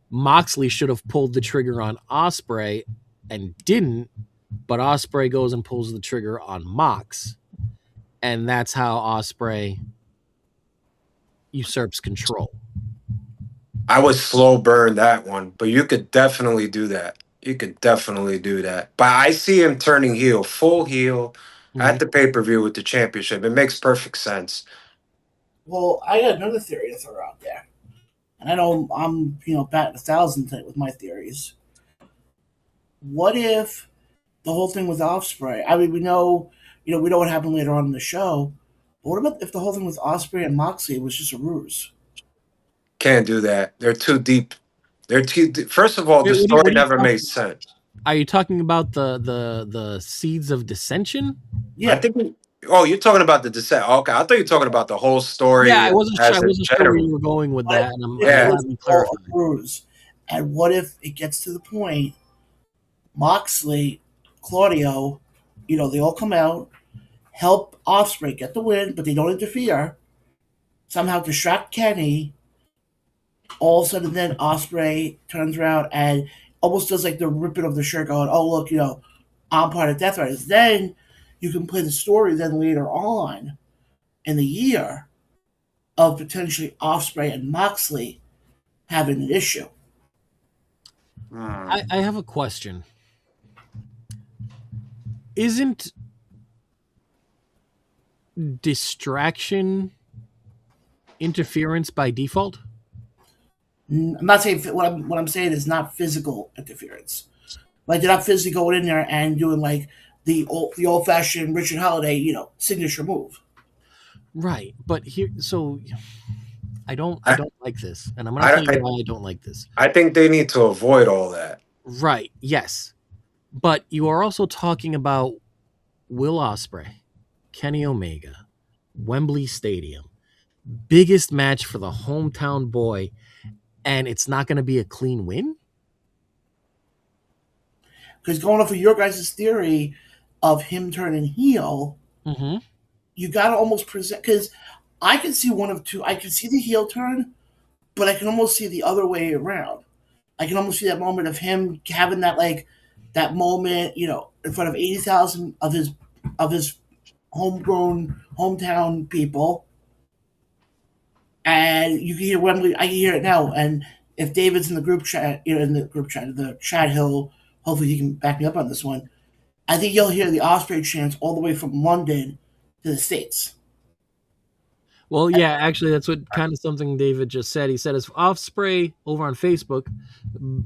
Moxley should have pulled the trigger on Ospreay and didn't, but Ospreay goes and pulls the trigger on Mox, and that's how Ospreay usurps control. I would slow burn that one, but you could definitely do that. But I see him turning heel, full heel, at the pay-per-view with the championship. It makes perfect sense. Well, I got another theory to throw out there. And I know I'm, batting 1,000 with my theories. What if the whole thing with Ospreay? I mean, we know what happened later on in the show. But what about if the whole thing with Ospreay and Moxley was just a ruse? Can't do that. They're too deep. First of all, the story never made sense. Are you talking about the seeds of dissension? Yeah. I think. You're talking about the dissent. Okay, I thought you were talking about the whole story. Yeah, I wasn't sure where you were going with that. And I'm glad we clarified. And what if it gets to the point, Moxley, Claudio, they all come out, help Ospreay get the win, but they don't interfere. Somehow distract Kenny. All of a sudden, then Ospreay turns around and almost does like the ripping of the shirt, going, "Oh look, I'm part of Death Riders." Then you can play the story then later on in the year of potentially Ospreay and Moxley having an issue. I have a question. Isn't distraction interference by default? I'm not saying what I'm saying is not physical interference. Like they're not physically going in there and doing like the old fashioned Richard Holiday, signature move. Right, but I don't like this, and I'm going to tell you why I don't like this. I think they need to avoid all that. Right. Yes, but you are also talking about Will Ospreay, Kenny Omega, Wembley Stadium, biggest match for the hometown boy, and it's not going to be a clean win? Because going off of your guys' theory of him turning heel, you got to almost present, because I can see one of two. I can see the heel turn, but I can almost see the other way around. I can almost see that moment of him having that moment, in front of 80,000 of his homegrown hometown people. And you can hear Wembley. I can hear it now. And if David's in the group chat, the chat, hopefully he can back me up on this one. I think you'll hear the Ospreay chants all the way from London to the States. Well, yeah, actually, that's what kind of something David just said. He said, if Ospreay over on Facebook,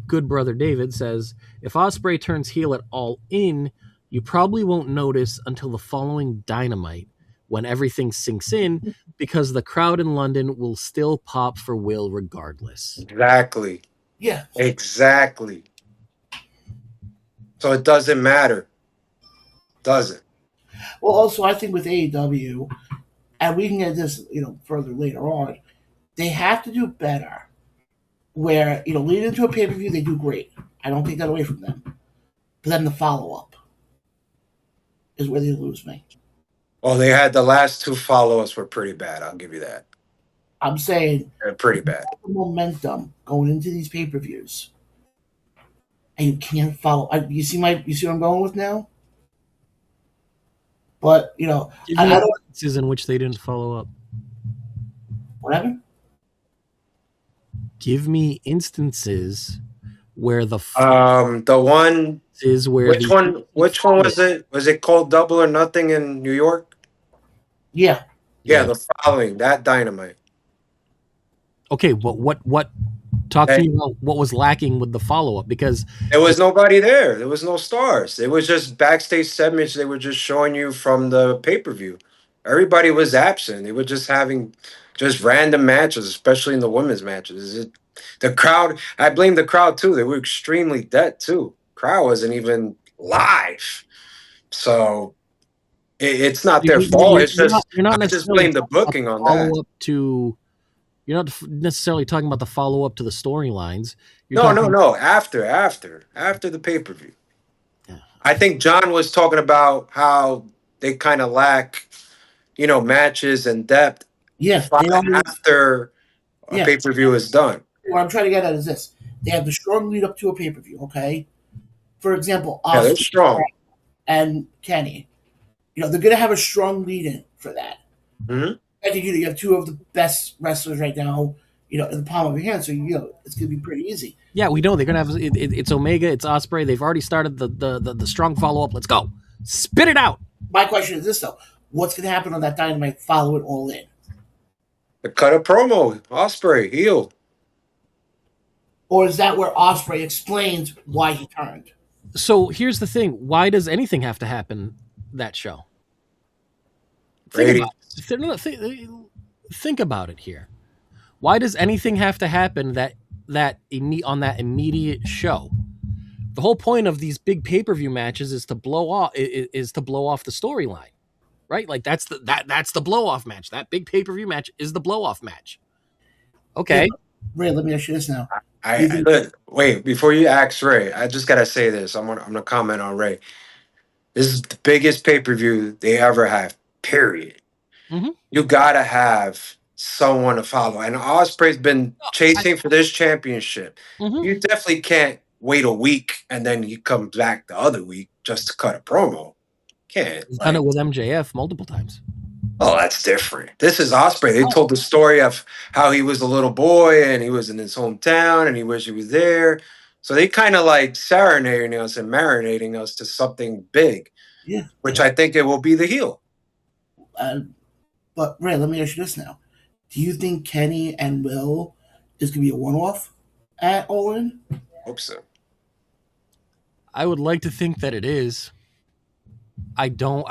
good brother David says, if Ospreay turns heel at All In, you probably won't notice until the following Dynamite when everything sinks in, because the crowd in London will still pop for Will regardless. Exactly. Yeah. Exactly. So it doesn't matter. Does it? Well, also, I think with AEW, and we can get this, further later on, they have to do better. Where, leading into a pay-per-view, they do great. I don't take that away from them. But then the follow-up is where they lose me. Well, they had the last two follow-ups were pretty bad. I'll give you that. I'm saying They're pretty bad. the momentum going into these pay-per-views, and you can't follow. You see what I'm going with now? But Give me I don't. instances in which they didn't follow up. Whatever. Give me instances where the one is where which one was it? Was it called Double or Nothing in New York? Yeah. Yeah, the following that Dynamite. Okay, but what talk to me about what was lacking with the follow-up, because there was nobody there. There was no stars. It was just backstage segments they were just showing you from the pay-per-view. Everybody was absent. They were just having just random matches, especially in the women's matches. The crowd, I blame the crowd too. They were extremely dead too. Crowd wasn't even live. So it's not their fault. It's just you're not I just blame the booking on that. You're not necessarily talking about the follow-up to the storylines. No. After the pay-per-view. Yeah. I think John was talking about how they kind of lack, matches and depth. Yeah. After a pay-per-view is done. What I'm trying to get at is this: they have the strong lead up to a pay-per-view. Okay, for example, they're strong. And Kenny, they're going to have a strong lead in for that. Mm-hmm. I think you have two of the best wrestlers right now, in the palm of your hand. So it's going to be pretty easy. Yeah, we know they're going to have it's Omega, it's Ospreay. They've already started the strong follow up. Let's go, spit it out. My question is this though: what's going to happen on that Dynamite? Follow it all in. The cut a promo, Ospreay heel. Or is that where Ospreay explains why he turned? So here's the thing: why does anything have to happen that show? Think about it here. Why does anything have to happen on that immediate show? The whole point of these big pay-per-view matches is to blow off the storyline, right? Like that's the blow-off match. That big pay-per-view match is the blow-off match. Okay. Ray, let me ask you this now. Wait, before you ask Ray, I just gotta say this. I'm gonna comment on Ray. This is the biggest pay-per-view they ever have, period. Mm-hmm. You gotta have someone to follow. And Ospreay's been chasing for this championship. Mm-hmm. You definitely can't wait a week and then he comes back the other week just to cut a promo. Can't. He's done it with MJF multiple times. Oh, that's different. This is Ospreay. They told the story of how he was a little boy and he was in his hometown and he wished he was there. So they kind of like serenading us and marinating us to something big. Yeah. Which I think it will be the heel. But Ray, let me ask you this now. Do you think Kenny and Will is going to be a one-off at All In? Hope so. I would like to think that it is. I don't.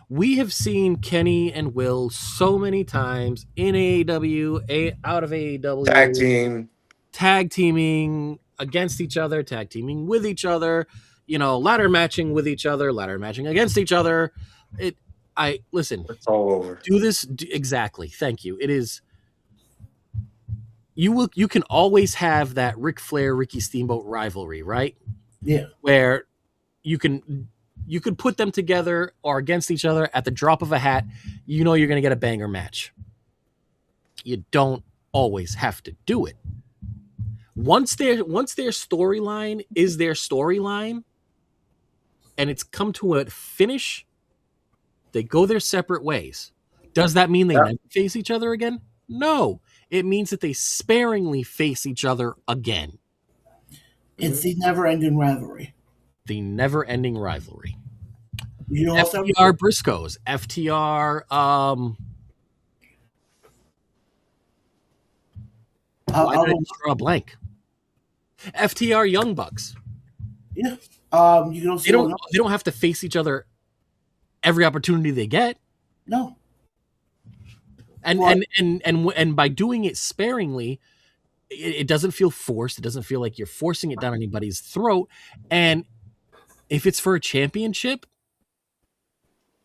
We have seen Kenny and Will so many times in AEW, out of AEW. Tag teaming against each other, tag teaming with each other, ladder matching with each other, ladder matching against each other. Listen. It's all over. Do this exactly. Thank you. It is. You can always have that Ric Flair, Ricky Steamboat rivalry, right? Yeah. Where you could put them together or against each other at the drop of a hat. You're going to get a banger match. You don't always have to do it. Once their storyline is their storyline and it's come to a finish, they go their separate ways. Does that mean they never face each other again? No. It means that they sparingly face each other again. It's the never-ending rivalry. The never-ending rivalry. FTR Briscoes. FTR why did I just draw a blank? FTR Young Bucks. Yeah. They don't have to face each other every opportunity they get. No. And by doing it sparingly, it doesn't feel forced. It doesn't feel like you're forcing it down anybody's throat. And if it's for a championship,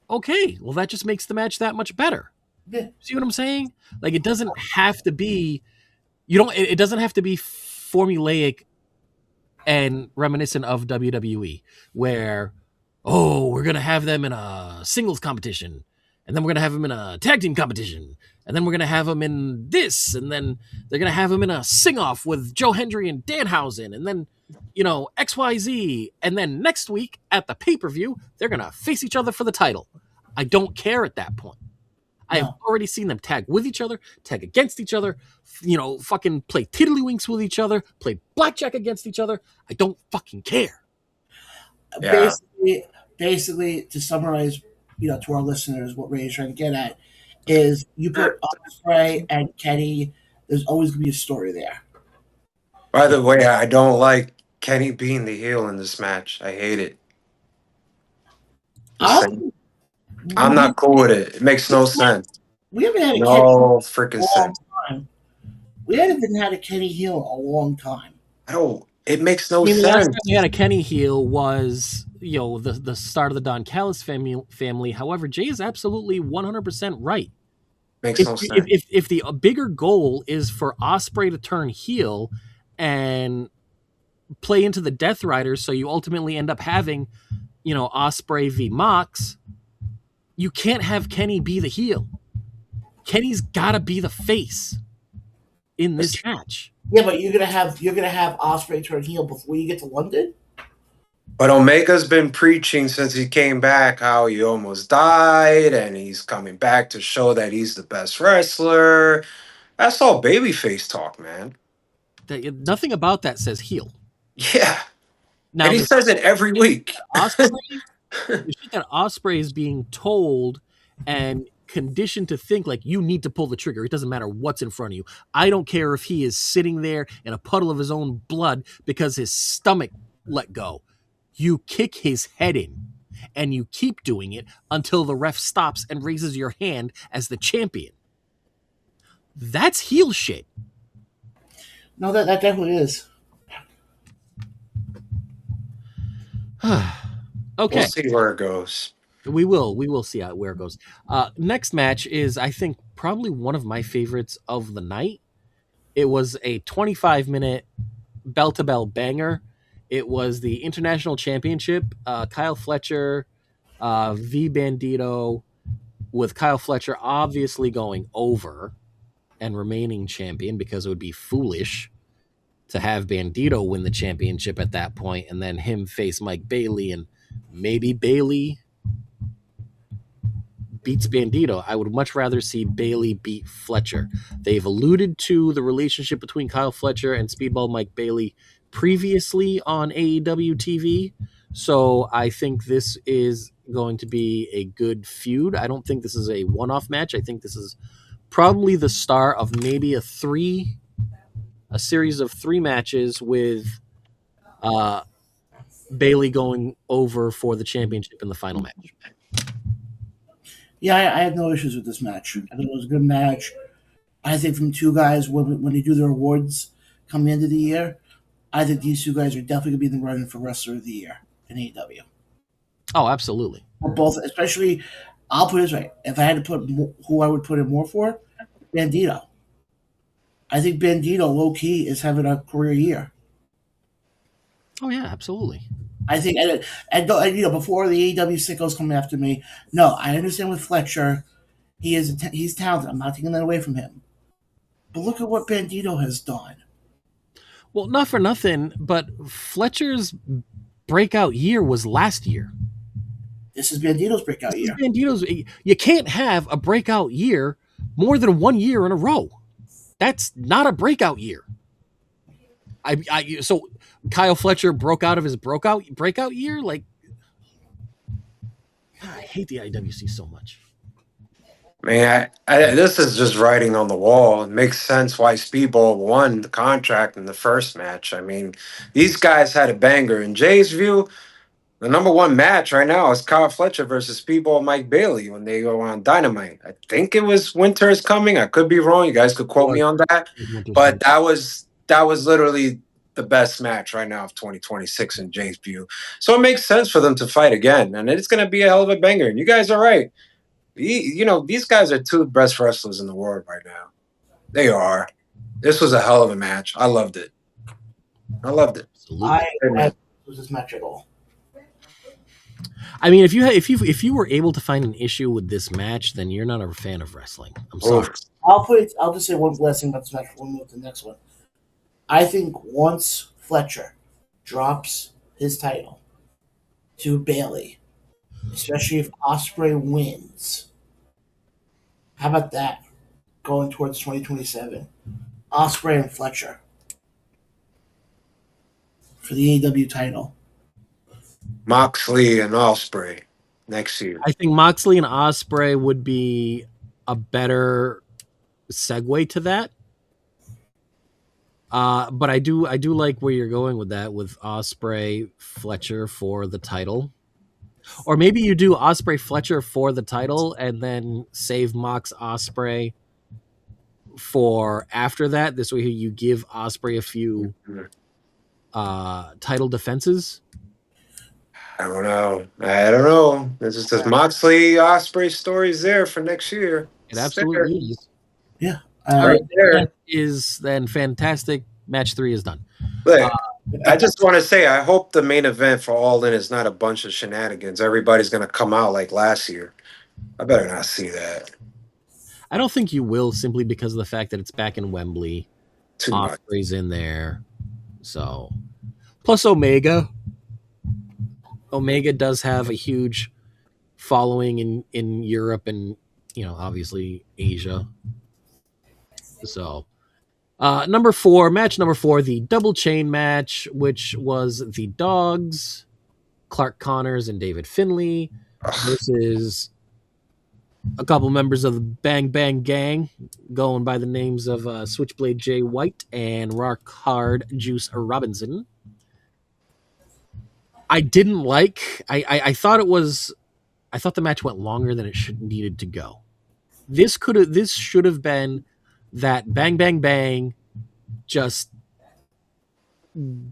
okay, well, that just makes the match that much better. Yeah. See what I'm saying? Like, it doesn't have to be, it doesn't have to be formulaic and reminiscent of WWE, where oh, we're going to have them in a singles competition. And then we're going to have them in a tag team competition. And then we're going to have them in this. And then they're going to have them in a sing-off with Joe Hendry and Danhausen. And then, XYZ. And then next week at the pay-per-view, they're going to face each other for the title. I don't care at that point. I have already seen them tag with each other, tag against each other, fucking play tiddlywinks with each other, play blackjack against each other. I don't fucking care. Yeah. Basically, to summarize, to our listeners, what Ray is trying to get at is you put Ospreay and Kenny, there's always going to be a story there. By the way, I don't like Kenny being the heel in this match. I hate it. I'm not cool with it. It makes no sense. We haven't had a no freaking sense. Time. We haven't had a Kenny heel in a long time. It makes no sense. The last time we had a Kenny heel was, the start of the Don Callis family. However, Jay is absolutely 100% right. Makes no sense. If the bigger goal is for Ospreay to turn heel and play into the Death Riders, so you ultimately end up having, Ospreay v. Mox, you can't have Kenny be the heel. Kenny's got to be the face in this match. Yeah, but you're gonna have Ospreay turn heel before you get to London. But Omega's been preaching since he came back how he almost died, and he's coming back to show that he's the best wrestler. That's all babyface talk, man. Nothing about that says heel. Yeah, now, and he says it every week. Ospreay, the shit that Ospreay is being told and conditioned to think like you need to pull the trigger. It doesn't matter what's in front of you. I don't care if he is sitting there in a puddle of his own blood because his stomach let go. You kick his head in and you keep doing it until the ref stops and raises your hand as the champion. That's heel shit. No, that definitely is. Okay. We'll see where it goes. We will see where it goes. Next match is, I think, probably one of my favorites of the night. It was a 25-minute bell-to-bell banger. It was the International Championship. Kyle Fletcher v. Bandito, with Kyle Fletcher obviously going over and remaining champion because it would be foolish to have Bandito win the championship at that point and then him face Mike Bailey, and maybe Bailey beats Bandito. I would much rather see Bailey beat Fletcher. They've alluded to the relationship between Kyle Fletcher and Speedball Mike Bailey previously on AEW TV, so I think this is going to be a good feud. I don't think this is a one-off match. I think this is probably the start of maybe a series of 3 matches with Bailey going over for the championship in the final match. Yeah, I have no issues with this match. I think it was a good match. I think from 2 guys, when they do their awards come the end of the year, I think these 2 guys are definitely going to be in the running for Wrestler of the Year in AEW. Oh, absolutely. Both, especially, I'll put it this way. If I had to put who I would put it more for, Bandito. I think Bandito, low-key, is having a career year. Oh, yeah, absolutely. I think, and before the AEW sickos come after me, no, I understand with Fletcher, he's talented. I'm not taking that away from him. But look at what Bandito has done. Well, not for nothing, but Fletcher's breakout year was last year. This is Bandito's breakout year. You can't have a breakout year more than 1 year in a row. That's not a breakout year. So Kyle Fletcher broke out of his breakout year. Like, I hate the IWC so much. Man, this is just writing on the wall. It makes sense why Speedball won the contract in the first match. I mean, these guys had a banger. In Jay's view, the number 1 match right now is Kyle Fletcher versus Speedball Mike Bailey when they go on Dynamite. I think it was Winter is Coming. I could be wrong. You guys could quote me on that. But that was literally the best match right now of 2026 in Jay's view. So it makes sense for them to fight again. And it's going to be a hell of a banger. And you guys are right. These guys are 2 best wrestlers in the world right now. They are. This was a hell of a match. I loved it. I was this match at all. I mean, if you were able to find an issue with this match, then you're not a fan of wrestling. I'm sorry. Oof. I'll just say one last thing about this match. We'll move to the next one. I think once Fletcher drops his title to Bailey, especially if Ospreay wins, how about that? Going towards 2027, Ospreay and Fletcher for the AEW title. Moxley and Osprey next year. I think Moxley and Ospreay would be a better segue to that. But I do like where you're going with that, with Ospreay Fletcher for the title. Or maybe you do Ospreay Fletcher for the title and then save Mox Ospreay for after that. This way you give Ospreay a few title defenses. I don't know. It's just this Moxley Osprey story's there for next year. It absolutely is. Yeah. Right there. That is then fantastic. Match 3 is done. Look, I just want to say, I hope the main event for All In is not a bunch of shenanigans. Everybody's going to come out like last year. I better not see that. I don't think you will, simply because of the fact that it's back in Wembley. Too much. Ospreay's in there. So, plus Omega. Omega does have a huge following in Europe and, obviously Asia. So, match number 4, the double chain match, which was the Dogs, Clark Connors and David Finlay versus a couple members of the Bang Bang Gang, going by the names of Switchblade Jay White and Rock Hard Juice Robinson. I didn't like. I thought the match went longer than it needed to go. This should have been that bang bang bang, just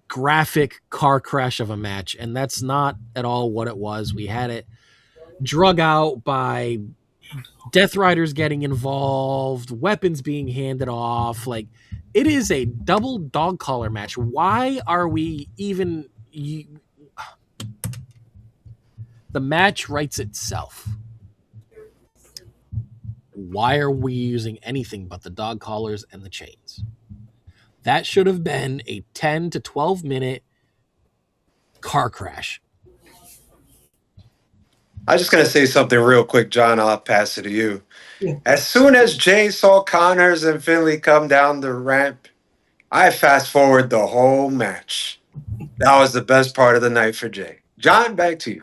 graphic car crash of a match, and that's not at all what it was. We had it drug out by Death Riders getting involved, weapons being handed off. Like, it is a double dog collar match. Why are we even? The match writes itself. Why are we using anything but the dog collars and the chains? That should have been a 10 to 12 minute car crash. I'm just going to say something real quick, John. I'll pass it to you. Yeah. As soon as Jay saw Connors and Finlay come down the ramp, I fast forward the whole match. That was the best part of the night for Jay. John, back to you.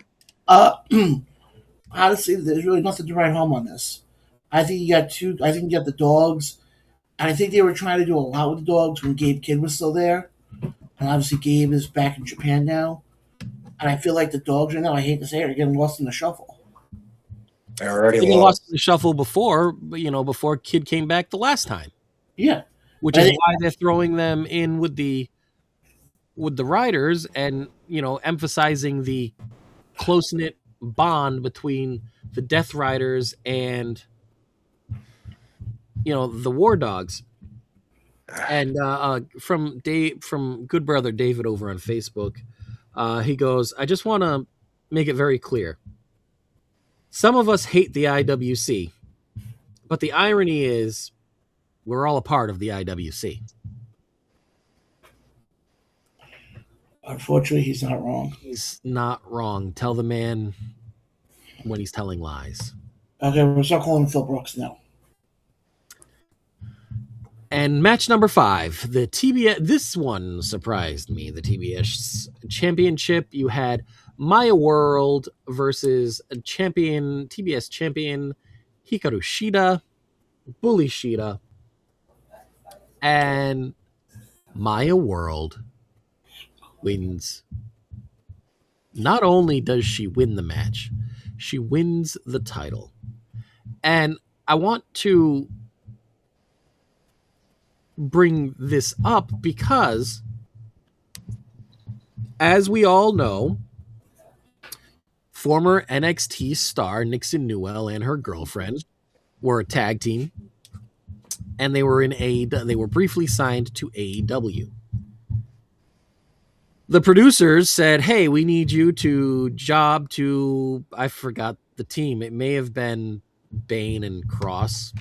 Honestly, there's really nothing to write home on this. I think you got the Dogs, and I think they were trying to do a lot with the Dogs when Gabe Kidd was still there, and obviously Gabe is back in Japan now, and I feel like the Dogs right now, I hate to say it, are getting lost in the shuffle. They already lost in the shuffle before, before Kidd came back the last time. Yeah, which is why they're throwing them in with the Riders and emphasizing the close-knit bond between the Death Riders and the War Dogs. And from Good Brother David over on Facebook, he goes, I just want to make it very clear. Some of us hate the IWC, but the irony is we're all a part of the IWC. Unfortunately, he's not wrong. He's not wrong. Tell the man when he's telling lies. Okay, we'll start calling him Phil Brooks now. And match number 5, the TBS. This one surprised me. The TBS Championship. You had Maya World versus TBS champion Hikaru Shida, Bully Shida, and Maya World wins. Not only does she win the match, she wins the title. And I want to bring this up because, as we all know, former NXT star Nixon Newell and her girlfriend were a tag team, and they were briefly signed to AEW. The producers said, hey, we need you to job to, I forgot the team. It may have been Bane and Cross.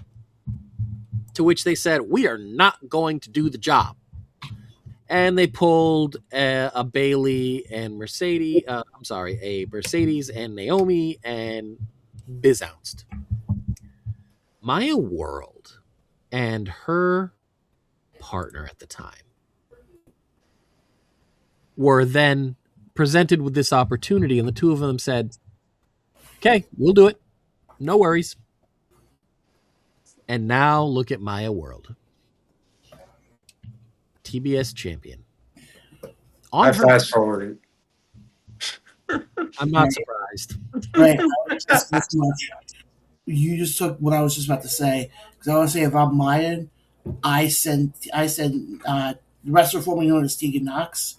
To which they said, we are not going to do the job. And they pulled a Bailey and Mercedes. A Mercedes and Naomi and Bizounced. Maya World and her partner at the time were then presented with this opportunity, and the two of them said, okay, we'll do it. No worries. And now look at Maya World. TBS champion. I fast forwarded. I'm not surprised. Right. You just took what I was just about to say. Because I want to say, if I'm Mayan, I sent the wrestler formerly known as Tegan Knox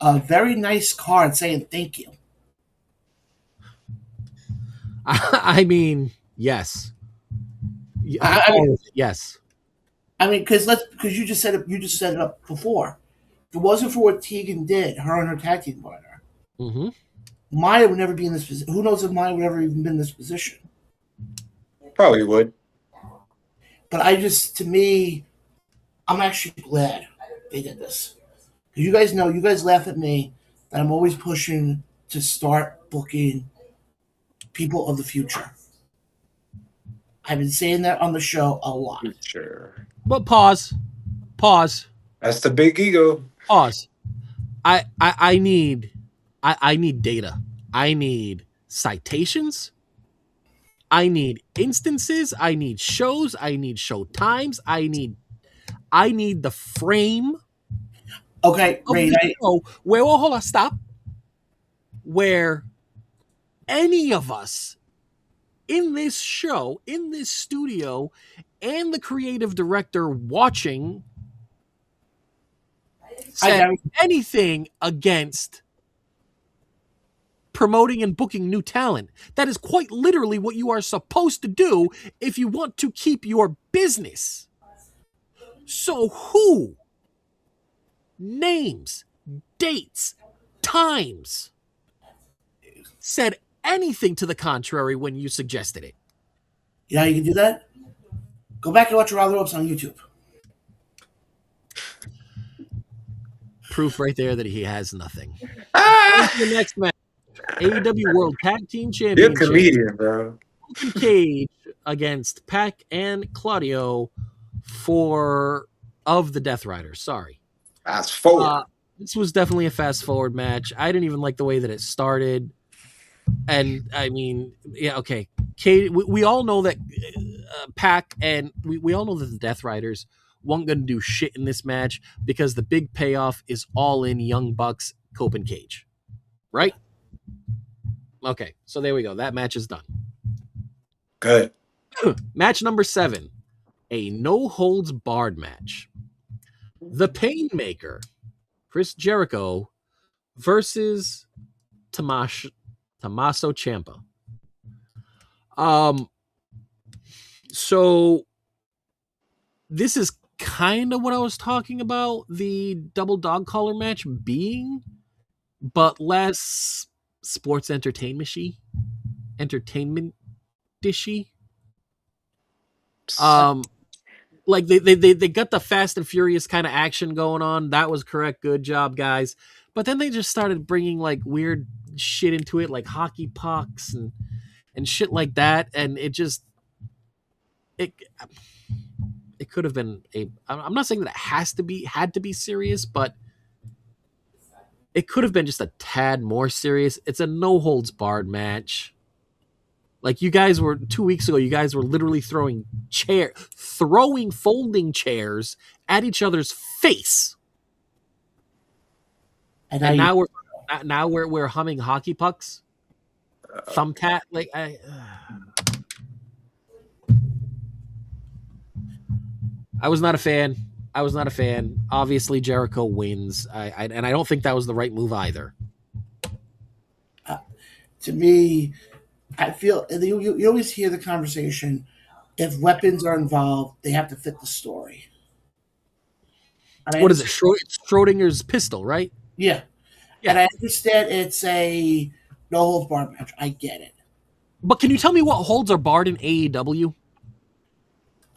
a very nice card saying thank you. I mean, yes. Yes. I mean, because you just set it up before. If it wasn't for what Tegan did, her and her tag team partner, mm-hmm. Maya would never be in this position. Who knows if Maya would ever even been in this position? Probably would. But to me, I'm actually glad they did this. Because you guys laugh at me that I'm always pushing to start booking people of the future. I've been saying that on the show a lot. Sure. But pause. That's the big ego. Pause. I need data. I need citations. I need instances. I need shows. I need show times. I need the frame. Okay, great. Hold on, stop. Where any of us in this show, in this studio, and the creative director watching said anything against promoting and booking new talent. That is quite literally what you are supposed to do if you want to keep your business. So who? Names, dates, times said anything to the contrary when you suggested it? You know how you can do that? Go back and watch your other ups on YouTube. Proof right there that he has nothing. The next match. AEW World Tag Team Championship. You're a comedian, bro. Open cage against Pac and Claudio of the Death Riders. Sorry. Fast forward. This was definitely a fast forward match. I didn't even like the way that it started. And I mean, yeah, okay. We all know that Pac and we all know that the Death Riders weren't going to do shit in this match because the big payoff is all in Young Bucks, Cope and Cage. Right? Okay, so there we go. That match is done. Good. Match number 7. A no-holds-barred match. The Painmaker, Chris Jericho, versus Tommaso Ciampa. So this is kind of what I was talking about the double dog collar match being, but less sports entertainment-y. Like they got the Fast and Furious kind of action going on. That was correct. Good job, guys. But then they just started bringing like weird shit into it, like hockey pucks and shit like that. And it could have been I'm not saying that it had to be serious, but it could have been just a tad more serious. It's a no holds barred match. Like you guys were 2 weeks ago, you guys were literally throwing folding chairs at each other's face. And now we're humming hockey pucks. Thumbtat, like I was not a fan. Obviously, Jericho wins. And I don't think that was the right move either. To me, I feel you always hear the conversation. If weapons are involved, they have to fit the story. What is it? Schrodinger's pistol, right? Yeah. And I understand it's a no holds barred match. I get it. But can you tell me what holds are barred in AEW?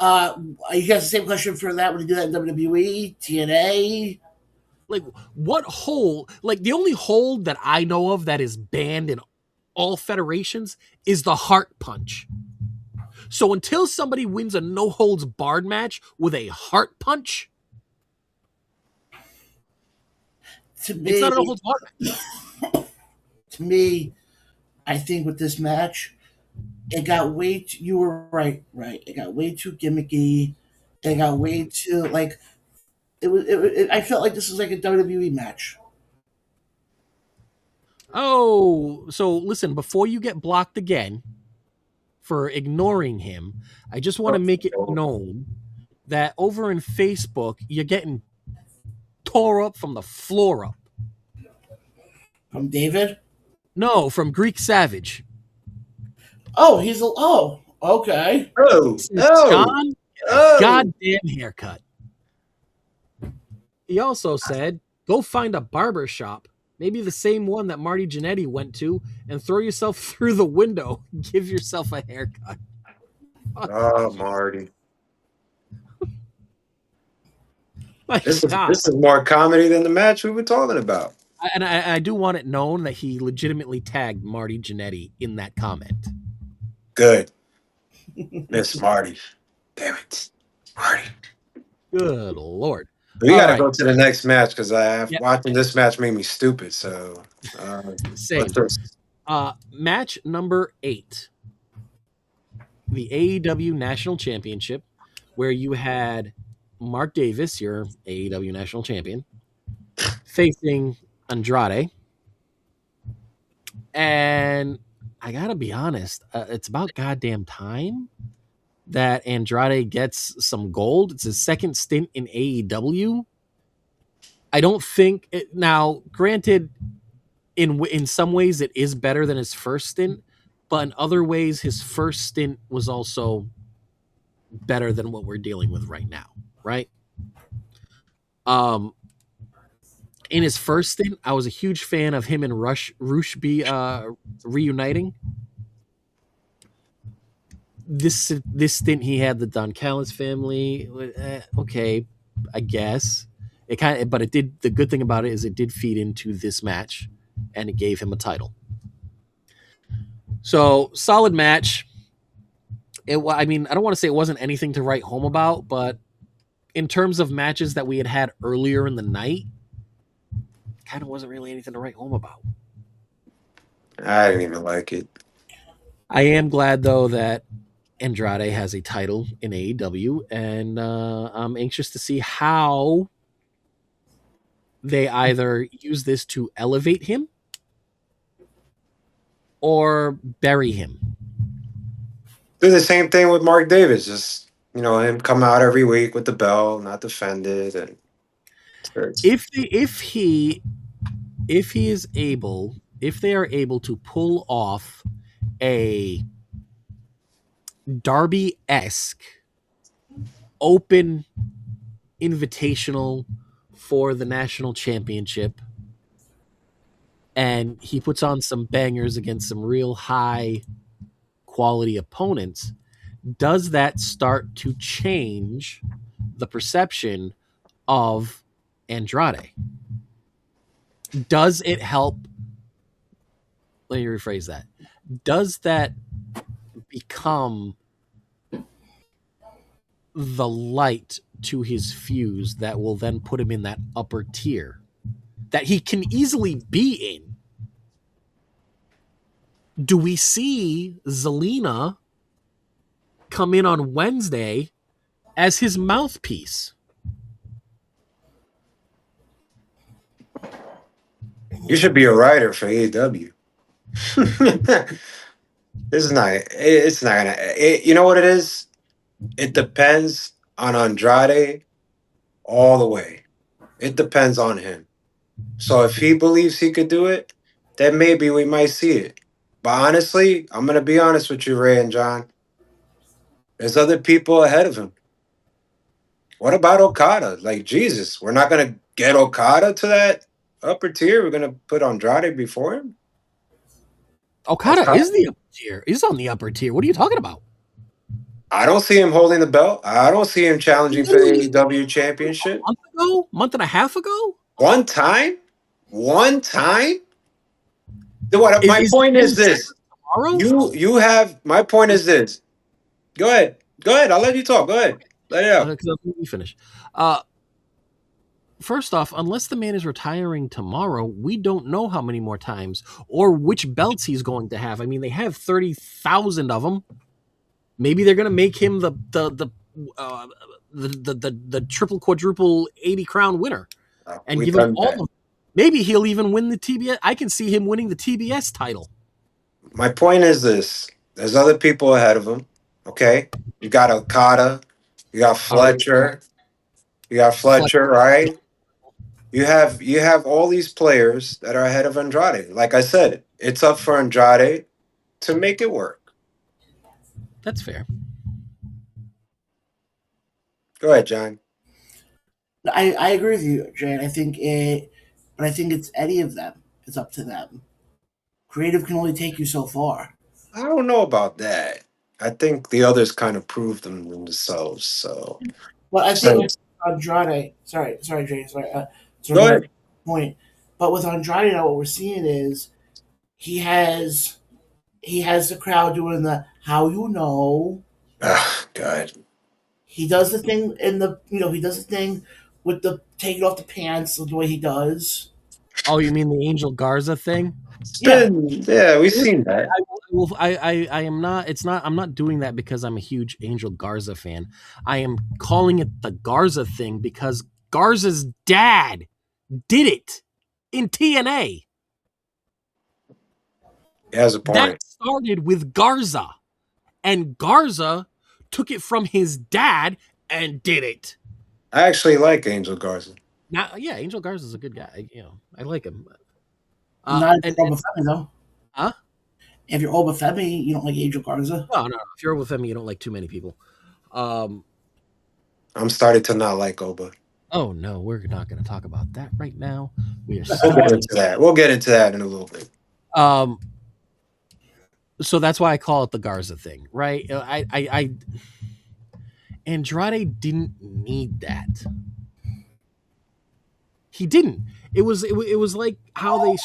You guys the same question for that when you do that in WWE, TNA. Like, what hold? Like, the only hold that I know of that is banned in all federations is the heart punch. So until somebody wins a no holds barred match with a heart punch, To me, it's not a no holds barred match. To me, I think with this match, it got way too, you were right. It got way too gimmicky. It got way too, like, I felt like this was like a WWE match. Oh, so listen, before you get blocked again for ignoring him, I just want to make it known that over in Facebook, you're getting tore up from the floor up. From David? No, from Greek Savage. Oh, okay. John, goddamn haircut. He also said, go find a barber shop, maybe the same one that Marty Jannetty went to, and throw yourself through the window. Give yourself a haircut. Oh, Marty. This is more comedy than the match we were talking about. And I do want it known that he legitimately tagged Marty Jannetty in that comment. Good. Miss Marty. Damn it. Marty. Good Lord. We got to go to the next match because watching this match made me stupid. So, same. Match number 8. The AEW National Championship, where you had Mark Davis, your AEW National Champion, facing Andrade. And I gotta be honest, it's about goddamn time that Andrade gets some gold. It's his second stint in AEW. I don't think it, now, granted, in some ways it is better than his first stint, but in other ways his first stint was also better than what we're dealing with right now, right? In his first stint, I was a huge fan of him and Rush B reuniting. This stint, he had the Don Callis family. Okay, I guess but it did. The good thing about it is it did feed into this match, and it gave him a title. So solid match. I don't want to say it wasn't anything to write home about, but in terms of matches that we had earlier in the night, kind of wasn't really anything to write home about. I didn't even like it. I am glad though that Andrade has a title in AEW, and I'm anxious to see how they either use this to elevate him or bury him. Do the same thing with Mark Davis. Just, him come out every week with the belt, not defend it. And if they are able to pull off a Darby-esque open invitational for the national championship, and he puts on some bangers against some real high quality opponents, does that start to change the perception of Andrade? Does it help? Let me rephrase that. Does that become the light to his fuse that will then put him in that upper tier that he can easily be in? Do we see Zelina come in on Wednesday as his mouthpiece? You should be a writer for AEW. It's not gonna, you know what it is? It depends on Andrade all the way. It depends on him. So if he believes he could do it, then maybe we might see it. But honestly, I'm going to be honest with you, Ray and John. There's other people ahead of him. What about Okada? Like, Jesus, we're not going to get Okada to that upper tier. We're gonna put Andrade before him. Okada is the upper tier. He's on the upper tier. What are you talking about? I don't see him holding the belt. I don't see him challenging for the AEW championship. Month and a half ago? One time? My point is this. Tomorrow? You have my point is this. Go ahead. I'll let you talk. Go ahead. Let it out. Let me finish. First off, unless the man is retiring tomorrow, we don't know how many more times or which belts he's going to have. I mean, they have 30,000 of them. Maybe they're going to make him the triple quadruple 80 crown winner and give him all of them. Maybe he'll even win the TBS. I can see him winning the TBS title. My point is this. There's other people ahead of him. Okay? You got Okada. You got Fletcher. Right? You have all these players that are ahead of Andrade. Like I said, it's up for Andrade to make it work. That's fair. Go ahead, John. I agree with you, Jay. I think it's any of them. It's up to them. Creative can only take you so far. I don't know about that. I think the others kind of proved them themselves. So, well, I think Andrade. Sorry, Jay. Go ahead. Point. But with Andrade, now what we're seeing is he has the crowd doing the how you know. God. He does the thing he does the thing with the taking off the pants the way he does. Oh, you mean the Angel Garza thing? Yeah, we've seen that. I am not. It's not. I'm not doing that because I'm a huge Angel Garza fan. I am calling it the Garza thing because Garza's dad did it in TNA. He has a point. That started with Garza, and Garza took it from his dad and did it. I actually like Angel Garza. Now, yeah, Angel Garza's a good guy. I like him. Not if you're Obafemi, though. Huh? If you're Obafemi, you don't like Angel Garza. No. If you're Obafemi, you don't like too many people. I'm starting to not like Oba. Oh no, we're not going to talk about that right now. We'll get into that. We'll get into that in a little bit. So that's why I call it the Garza thing, right? Andrade didn't need that. He didn't. It was like how they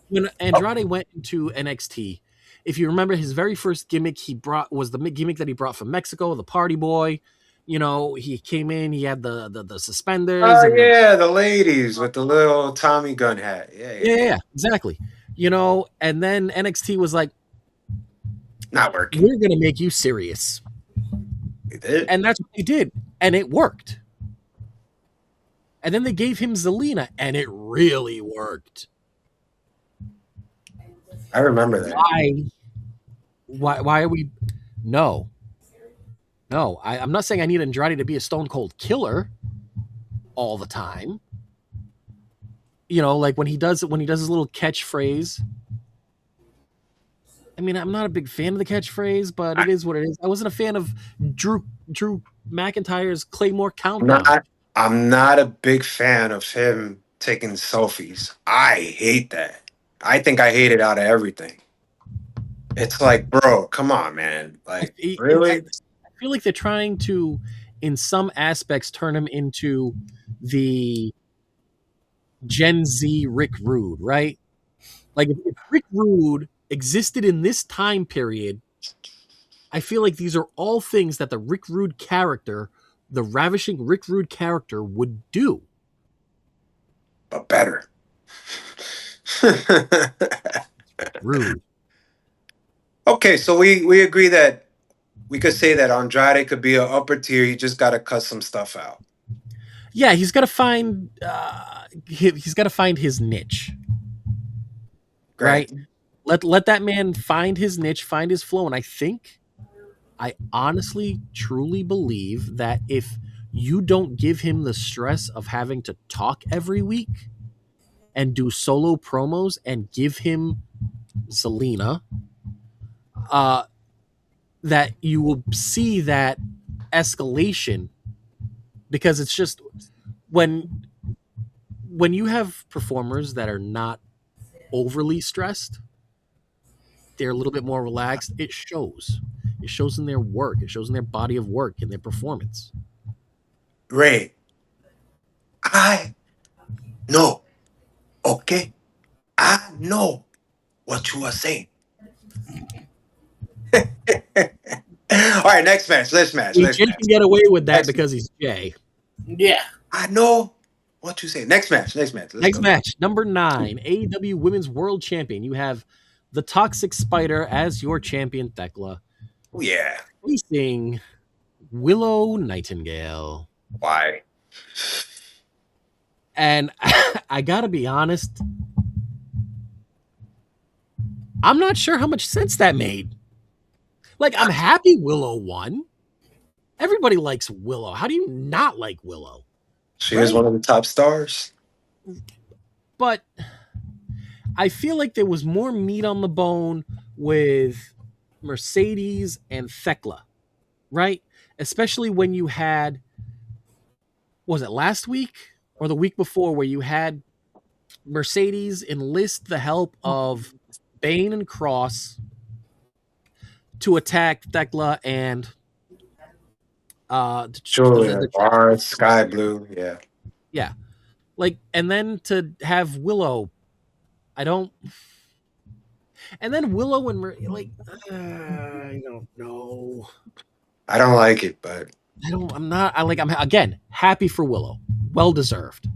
when Andrade went into NXT. If you remember, his very first gimmick he brought was the gimmick that he brought from Mexico, the Party Boy. He came in. He had the suspenders. Oh yeah, the ladies with the little Tommy gun hat. Yeah, exactly. And then NXT was like, not working. We're gonna make you serious. They did, and that's what they did, and it worked. And then they gave him Zelina, and it really worked. I remember that. Why are we? No. I'm not saying I need Andrade to be a stone cold killer all the time. Like when he does his little catchphrase. I mean, I'm not a big fan of the catchphrase, but it is what it is. I wasn't a fan of Drew McIntyre's Claymore countdown. I'm not a big fan of him taking selfies. I hate that. I think I hate it out of everything. It's like, bro, come on, man. Like, really? I feel like they're trying to, in some aspects, turn him into the Gen Z Rick Rude, right? Like, if Rick Rude existed in this time period, I feel like these are all things that the Rick Rude character, the ravishing Rick Rude character, would do. But better. Rude. Okay, so we agree that we could say that Andrade could be an upper tier. You just got to cut some stuff out. Yeah, he's got to find his niche. Great. Right? Let that man find his niche, find his flow, and I honestly, truly believe that if you don't give him the stress of having to talk every week and do solo promos and give him Zelina, that you will see that escalation, because it's just when when you have performers that are not overly stressed, they're a little bit more relaxed. It shows. It shows in their work. It shows in their body of work and their performance. Ray, I know. Okay, I know what you are saying. All right, next match. Let's match. Jay Let's can match. get away with that Next because he's Jay. Yeah. I know what you say. Next match. Next match. Let's Next go. match, number 9, AEW Women's World Champion. You have the Toxic Spider as your champion, Thekla, Oh, yeah. facing Willow Nightingale. Why? And I gotta be honest, I'm not sure how much sense that made. Like, I'm happy Willow won. Everybody likes Willow. How do you not like Willow? She is one of the top stars. But I feel like there was more meat on the bone with Mercedes and Thekla, right? Especially when you had, was it last week or the week before, where you had Mercedes enlist the help of Bane and Cross to attack Thekla and Julia, Barnes, Sky Blue, yeah, like, and then to have Willow, and then Willow and like, I don't know. I don't like it, but I'm again happy for Willow, well deserved.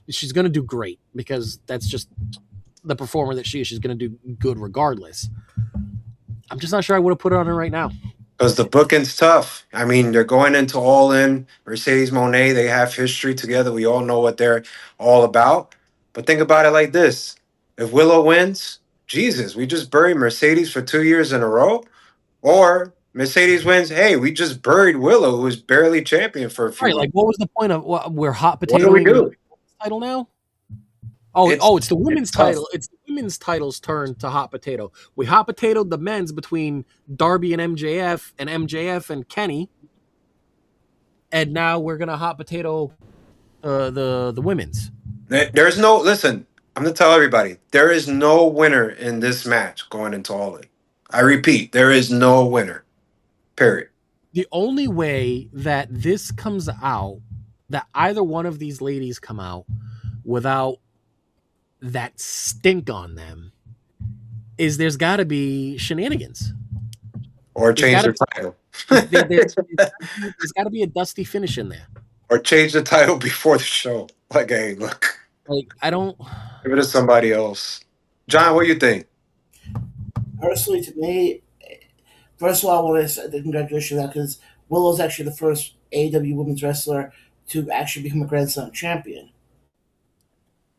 She's gonna do great because that's just the performer that she is. She's gonna do good regardless. I'm just not sure I would have put it on her right now. because the booking's tough. I mean, they're going into All In. Mercedes Moné, they have history together. We all know what they're all about. But think about it like this. If Willow wins, Jesus, we just buried Mercedes for 2 years in a row. Or Mercedes wins, hey, we just buried Willow, who was barely champion for a few Right, like, what was the point of we're hot What potato? do we do? Title now? Oh, it's the women's title. It's the women's title's turn to hot potato. We hot potatoed the men's between Darby and MJF and Kenny, and now we're gonna hot potato the women's. There's no, listen, I'm going to tell everybody, there is no winner in this match going into All In. I repeat, there is no winner. Period. The only way that this comes out, that either one of these ladies come out without that stink on them, is there's got to be shenanigans. Or change the title. There's got to be a dusty finish in there. Or change the title before the show. Like, hey, look. Like, I don't... Give it to somebody else. John, what do you think? Personally, to me, first of all, I want to say congratulations on that, because Willow's actually the first AEW women's wrestler to actually become a Grand Slam champion.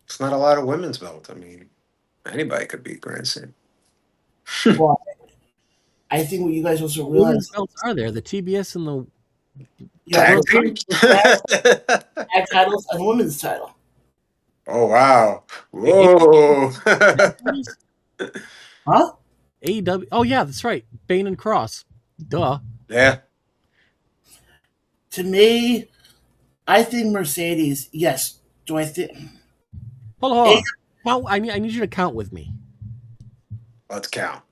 It's not a lot of women's belt. I mean, anybody could be Grand Slam. Well, I think what you guys also What realize, women's belts are there? The TBS and the... Tag team? tag titles and women's title. Oh, wow. Whoa. Huh? AEW... Oh, yeah, that's right. Bane and Cross. Duh. Yeah. To me, I think Mercedes, yes. Do I think... Hold on. Well, I need you to count with me. Let's count.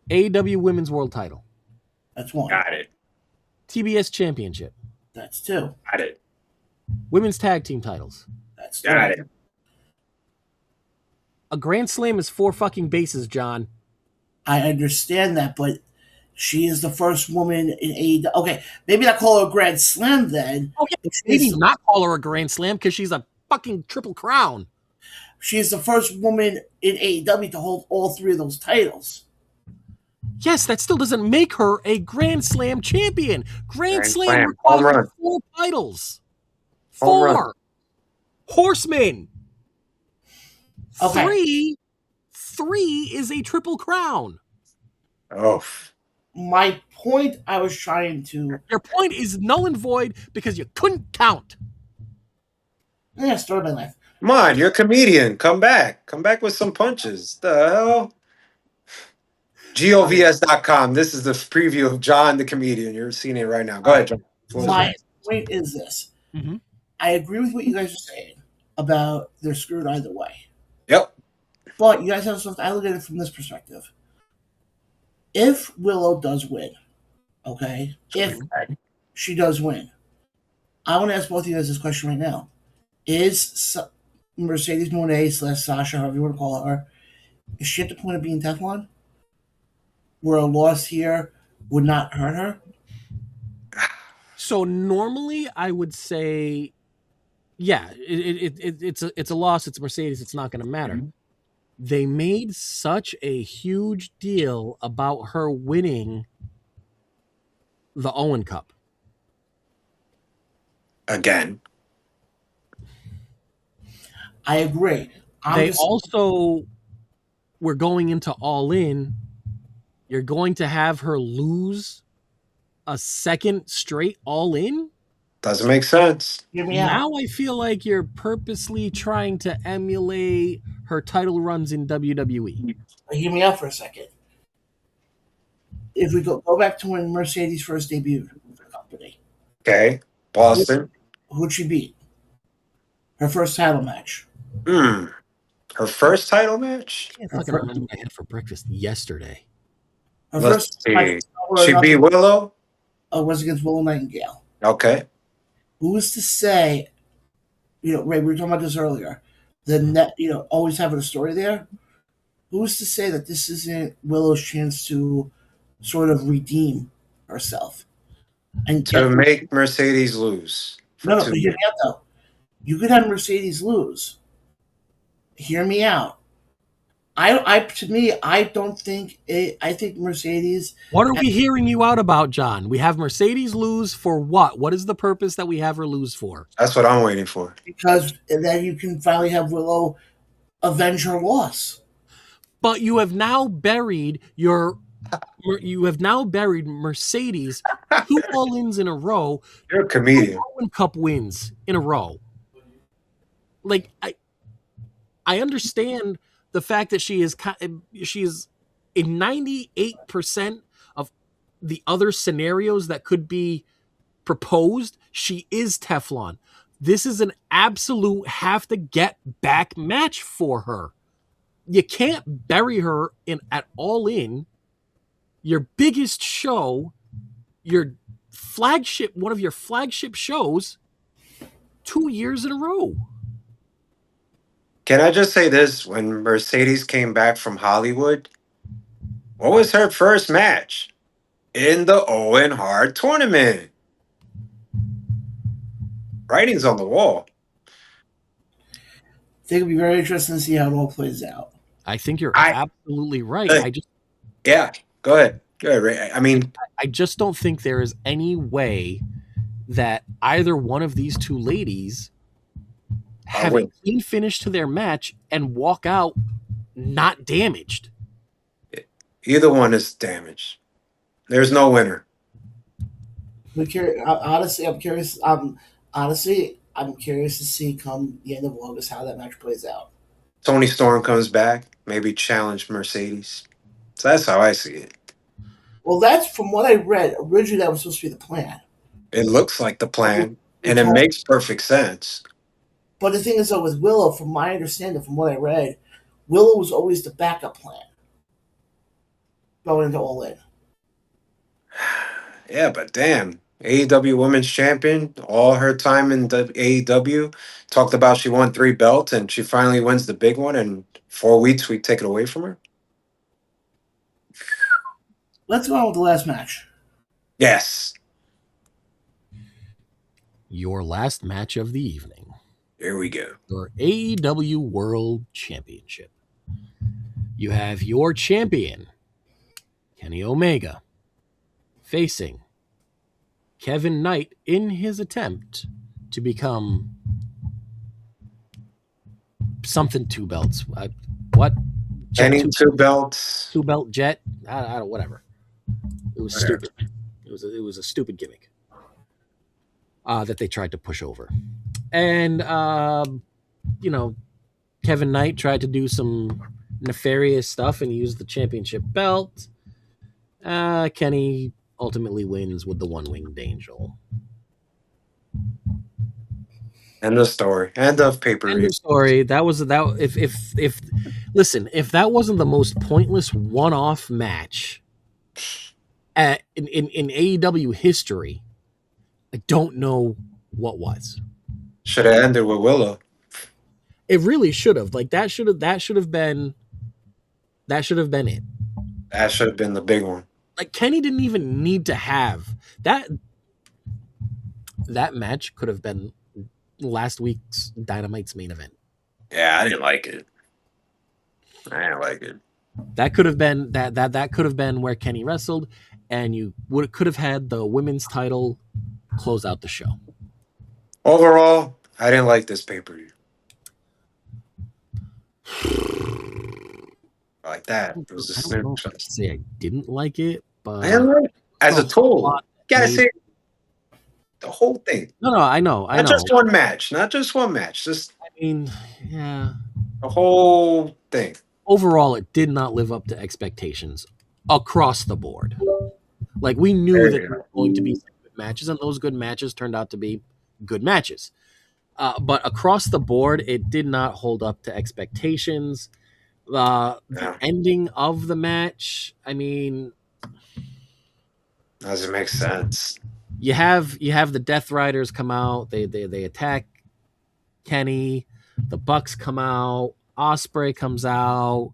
AEW Women's World Title. That's one. Got it. TBS Championship. That's two. Got it. Women's Tag Team titles. That's Got three. it. A Grand Slam is 4 fucking bases, John. I understand that, but she is the first woman in AEW. Okay, maybe not call her a Grand Slam then. Okay, maybe not call her a Grand Slam because she's a fucking Triple Crown. She is the first woman in AEW to hold all three of those titles. Yes, that still doesn't make her a Grand Slam champion. Grand Slam Home requires run. 4 titles. Home run. 4. Horsemen. Okay. 3 is a Triple Crown. Oh. My point I was trying to... Your point is null and void because you couldn't count. Yeah, story of my life. Come on, you're a comedian. Come back. Come back with some punches. The hell? GOVS.com. This is the preview of John the comedian. You're seeing it right now. Go ahead, John. My point is this. Mm-hmm. I agree with what you guys are saying. about they're screwed either way. Yep. But you guys have something. I look at it from this perspective. If Willow does win, okay, if she does win, I want to ask both of you guys this question right now: Is Mercedes Moné / Sasha, however you want to call her, is she at the point of being Teflon, where a loss here would not hurt her? So normally I would say, yeah, it's a loss. It's Mercedes. It's not going to matter. Mm-hmm. They made such a huge deal about her winning the Owen Cup. Again. I agree. Also were going into All In. You're going to have her lose a second straight All In? Doesn't make sense. Now I feel like you're purposely trying to emulate her title runs in WWE. Hear me out for a second. If we go back to when Mercedes first debuted with the company. Okay. Boston. Who'd she beat? Her first title match. Her first title match? I can't remember what I had for breakfast yesterday. Let's see. She beat Willow? It was against Willow Nightingale. Okay. Who's to say, Ray, we were talking about this earlier, always having a story there. Who's to say that this isn't Willow's chance to sort of redeem herself? And to make Mercedes lose. No, hear me out though. You could have Mercedes lose. Hear me out. I don't think I think Mercedes. What are we hearing you out about, John? We have Mercedes lose for what? What is the purpose that we have her lose for? That's what I'm waiting for. Because then you can finally have Willow avenge her loss. But you have now buried Mercedes 2 All-Ins in a row. You're a comedian. 2 Owen Cup wins in a row. Like I understand the fact that she is in 98% of the other scenarios that could be proposed, she is Teflon. This is an absolute have to get back match for her. You can't bury her at All In, your biggest show, one of your flagship shows, 2 years in a row. Can I just say this? When Mercedes came back from Hollywood, what was her first match? In the Owen Hart tournament. Writing's on the wall. I think it'll be very interesting to see how it all plays out. I think you're absolutely right. Go ahead, Ray. I just don't think there is any way that either one of these two ladies have a clean finish to their match and walk out not damaged. Either one is damaged. There's no winner. Honestly, I'm curious. I'm curious to see come the end of August how that match plays out. Tony Storm comes back, maybe challenge Mercedes. So that's how I see it. Well, that's from what I read. Originally, that was supposed to be the plan. It looks like the plan, and it makes perfect sense. But the thing is, though, with Willow, from my understanding, from what I read, Willow was always the backup plan going into All In. Yeah, but damn. AEW Women's Champion, all her time in the AEW, talked about she won 3 belts, and she finally wins the big one, and 4 weeks we take it away from her? Let's go on with the last match. Yes. Your last match of the evening. Here we go. Your AEW World Championship. You have your champion, Kenny Omega, facing Kevin Knight in his attempt to become something 2 belts. What? Kenny 2 belts. 2 belt jet. I don't. Whatever. It was stupid. It was a stupid gimmick that they tried to push over. And, Kevin Knight tried to do some nefarious stuff and use the championship belt. Kenny ultimately wins with the 1-winged angel. End of story. End of pay per End view. of story. That was that. If listen, if that wasn't the most pointless one-off match in AEW history, I don't know what was. Should have ended with Willow. It really should have. Like that should have been it. That That should have been the big one. Like Kenny didn't even need to have that. That match could have been last week's Dynamite's main event. Yeah, I didn't like it. I didn't like it. That could have been that could have been where Kenny wrestled, and you could have had the women's title close out the show. Overall, I didn't like this pay per view. Like that. It was a I don't know snooze if I'd fest. say I didn't like it, but I didn't like it. As a the total. plot Gotta made- say the whole thing. No, I know. Not just one match. Not just one match. Just I mean, yeah. the whole thing. Overall, it did not live up to expectations across the board. Like we knew There that you there go. were going to be some good matches, and those good matches turned out to be good matches. But across the board, it did not hold up to expectations. The Yeah. ending of the match, I mean, Doesn't make sense. you have the Death Riders come out, they attack Kenny, the Bucks come out, Ospreay comes out,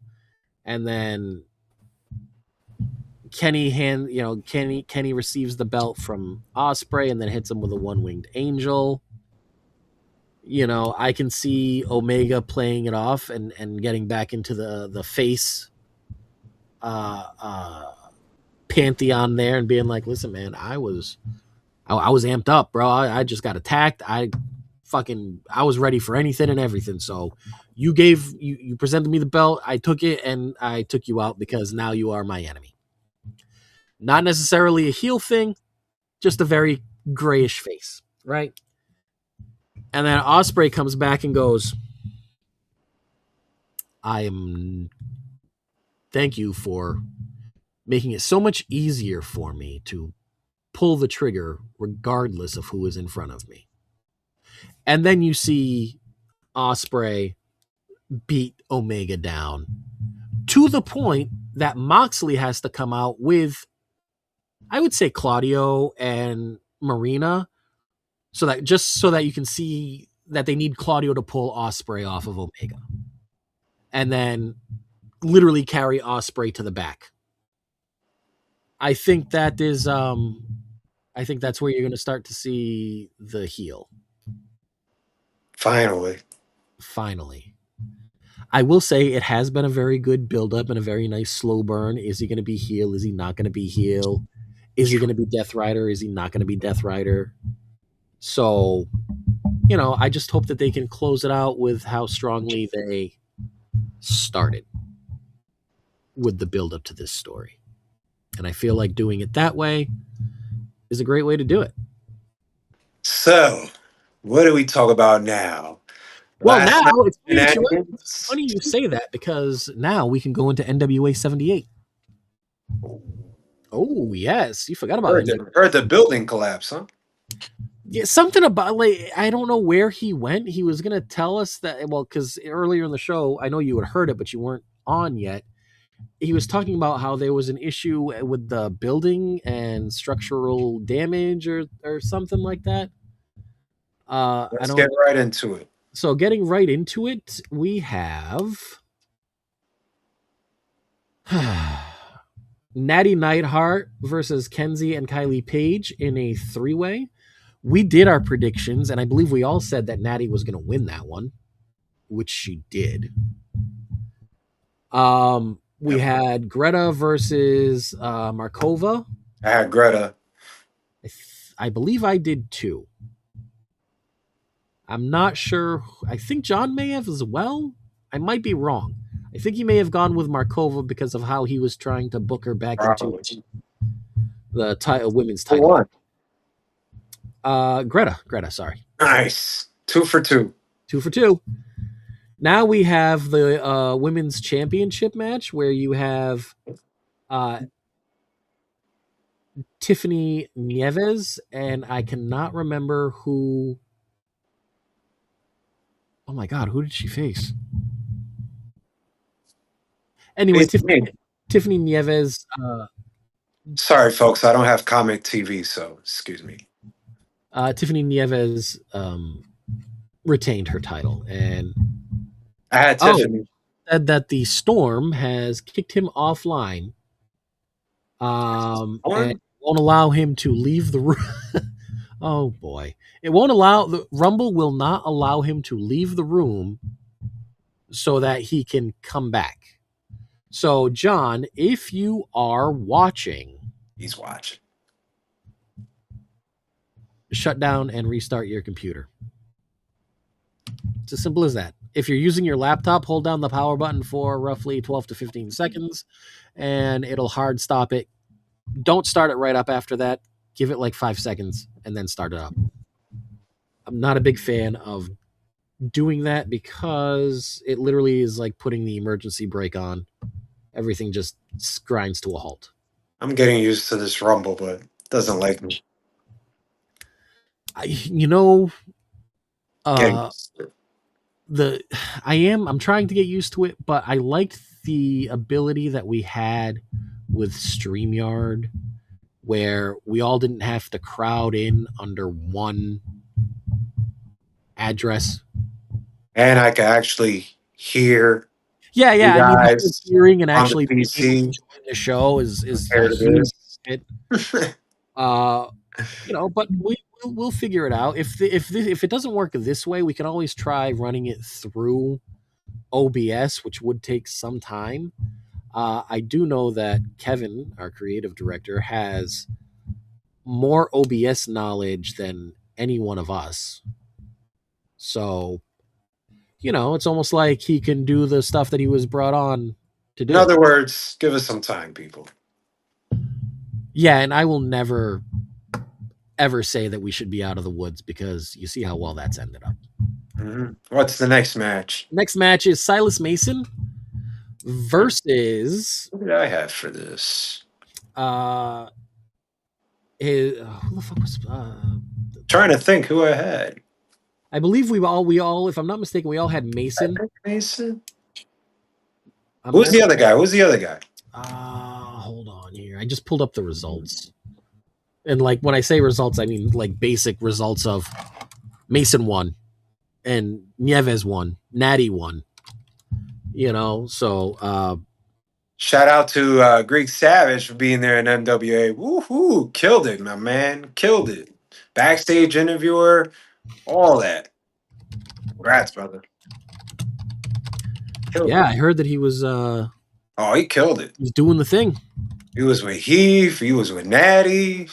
and then Kenny receives the belt from Ospreay and then hits him with a one-winged angel. You know, I can see Omega playing it off and getting back into the face pantheon there and being like, listen, man, I was amped up, bro. I just got attacked. I was ready for anything and everything. So you presented me the belt. I took it and I took you out because now you are my enemy. Not necessarily a heel thing, just a very grayish face, right? And then Ospreay comes back and goes, thank you for making it so much easier for me to pull the trigger regardless of who is in front of me. And then you see Ospreay beat Omega down to the point that Moxley has to come out with, I would say, Claudio and Marina, so that you can see that they need Claudio to pull Ospreay off of Omega, and then literally carry Ospreay to the back. I think that is, I think that's where you're going to start to see the heel. Finally. I will say it has been a very good build-up and a very nice slow burn. Is he going to be heel? Is he not going to be heel? Is he going to be Death Rider? Is he not going to be Death Rider? So, I just hope that they can close it out with how strongly they started with the build-up to this story. And I feel like doing it that way is a great way to do it. So, what do we talk about now? Well, Last now night it's funny you say that because now we can go into NWA 78. Oh, yes. You forgot about it. Heard the building collapse, huh? Yeah, something about, like, I don't know where he went. He was going to tell us that, well, because earlier in the show, I know you had heard it, but you weren't on yet. He was talking about how there was an issue with the building and structural damage or something like that. Let's get right into it. So getting right into it, we have Natty Neidhart versus Kenzie and Kylie Page in a three-way. We did our predictions, and I believe we all said that Natty was going to win that one, which she did. We had Greta versus Markova. I had Greta. I believe I did too. I'm not sure. I think John may have as well. I might be wrong. I think he may have gone with Markova because of how he was trying to book her back into the women's title. Greta, sorry. Nice. 2 for 2. 2 for 2. Now we have the women's championship match where you have Tiffany Nieves, and I cannot remember who Oh my God, who did she face? Anyway, It's me. Tiffany Nieves. Sorry, folks. I don't have comic TV, so excuse me. Tiffany Nieves retained her title, and I had Tiffany. said that the Storm has kicked him offline, and won't allow him to leave the room. Oh boy, it won't allow the Rumble will not allow him to leave the room so that he can come back. So, John, if you are watching, He's watching. Shut down and restart your computer. It's as simple as that. If you're using your laptop, hold down the power button for roughly 12 to 15 seconds, and it'll hard stop it. Don't start it right up after that. Give it like 5 seconds, and then start it up. I'm not a big fan of doing that because it literally is like putting the emergency brake on. Everything just grinds to a halt. I'm getting used to this Rumble, but it doesn't like me. I'm trying to get used to it, but I liked the ability that we had with StreamYard where we all didn't have to crowd in under one address. And I can actually hear. Yeah. I mean, hearing and actually being able to join the show is a huge hit. But we'll figure it out. If it doesn't work this way, we can always try running it through OBS, which would take some time. I do know that Kevin, our creative director, has more OBS knowledge than any one of us. So, it's almost like he can do the stuff that he was brought on to do. In other words, give us some time, people. Yeah, and I will never, ever say that we should be out of the woods because you see how well that's ended up. Mm-hmm. What's the next match? Next match is Silas Mason versus. What did I have for this? Who the fuck was? Trying to think who I had. I believe we all, if I'm not mistaken, we all had Mason. Mason. Who's the other guy? Hold on here. I just pulled up the results. And like when I say results, I mean like basic results of Mason won and Nieves won, Natty won. So shout out to Greek Savage for being there in MWA. Woohoo! Killed it, my man. Killed it. Backstage interviewer, all that. Congrats, brother. I heard that he was he killed it. He's doing the thing. He was with Heath, he was with Natty,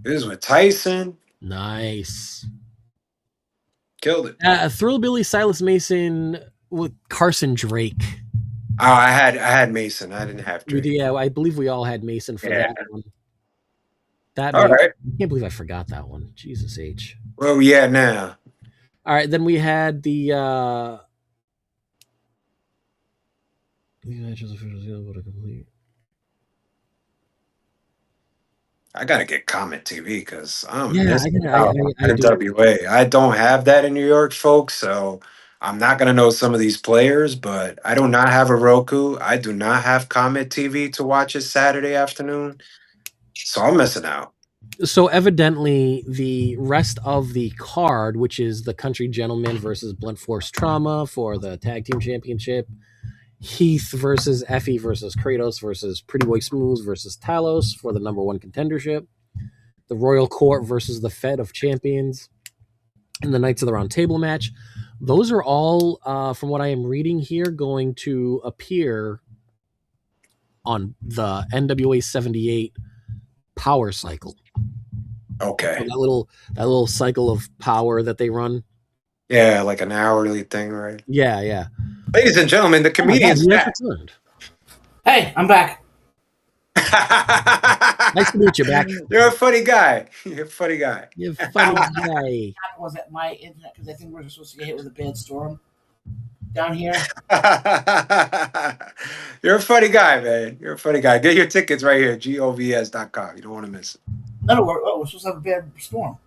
he was with Tyson. Nice. Killed it. Thrillbilly Silas Mason with Carson Drake. Oh, I had Mason. I didn't have Drake. Yeah, I believe we all had Mason for that one. All right. I can't believe I forgot that one. Jesus H. Where we at now? All right, then we had the I gotta get Comet TV because I'm NWA. I don't have that in New York, folks, so I'm not gonna know some of these players, but I do not have a Roku. I do not have Comet TV to watch it Saturday afternoon, so I'm missing out. So evidently, the rest of the card, which is the Country Gentleman versus Blunt Force Trauma for the Tag Team Championship, Heath versus Effie versus Kratos versus Pretty Boy Smooth versus Talos for the #1 contendership, the Royal Court versus the Fed of Champions, and the Knights of the Round Table match. Those are all, from what I am reading here, going to appear on the NWA 78 Power Cycle. Okay. So that little cycle of power that they run. Yeah, like an hourly thing, right? Yeah. Ladies and gentlemen, the comedian's back. Hey, I'm back. Nice to meet you, back. You're a funny guy. You're a funny guy. That was at my internet because I think we're supposed to get hit with a bad storm down here. You're a funny guy, man. You're a funny guy. Get your tickets right here, govs.com. You don't want to miss it. No, we're supposed to have a bad storm.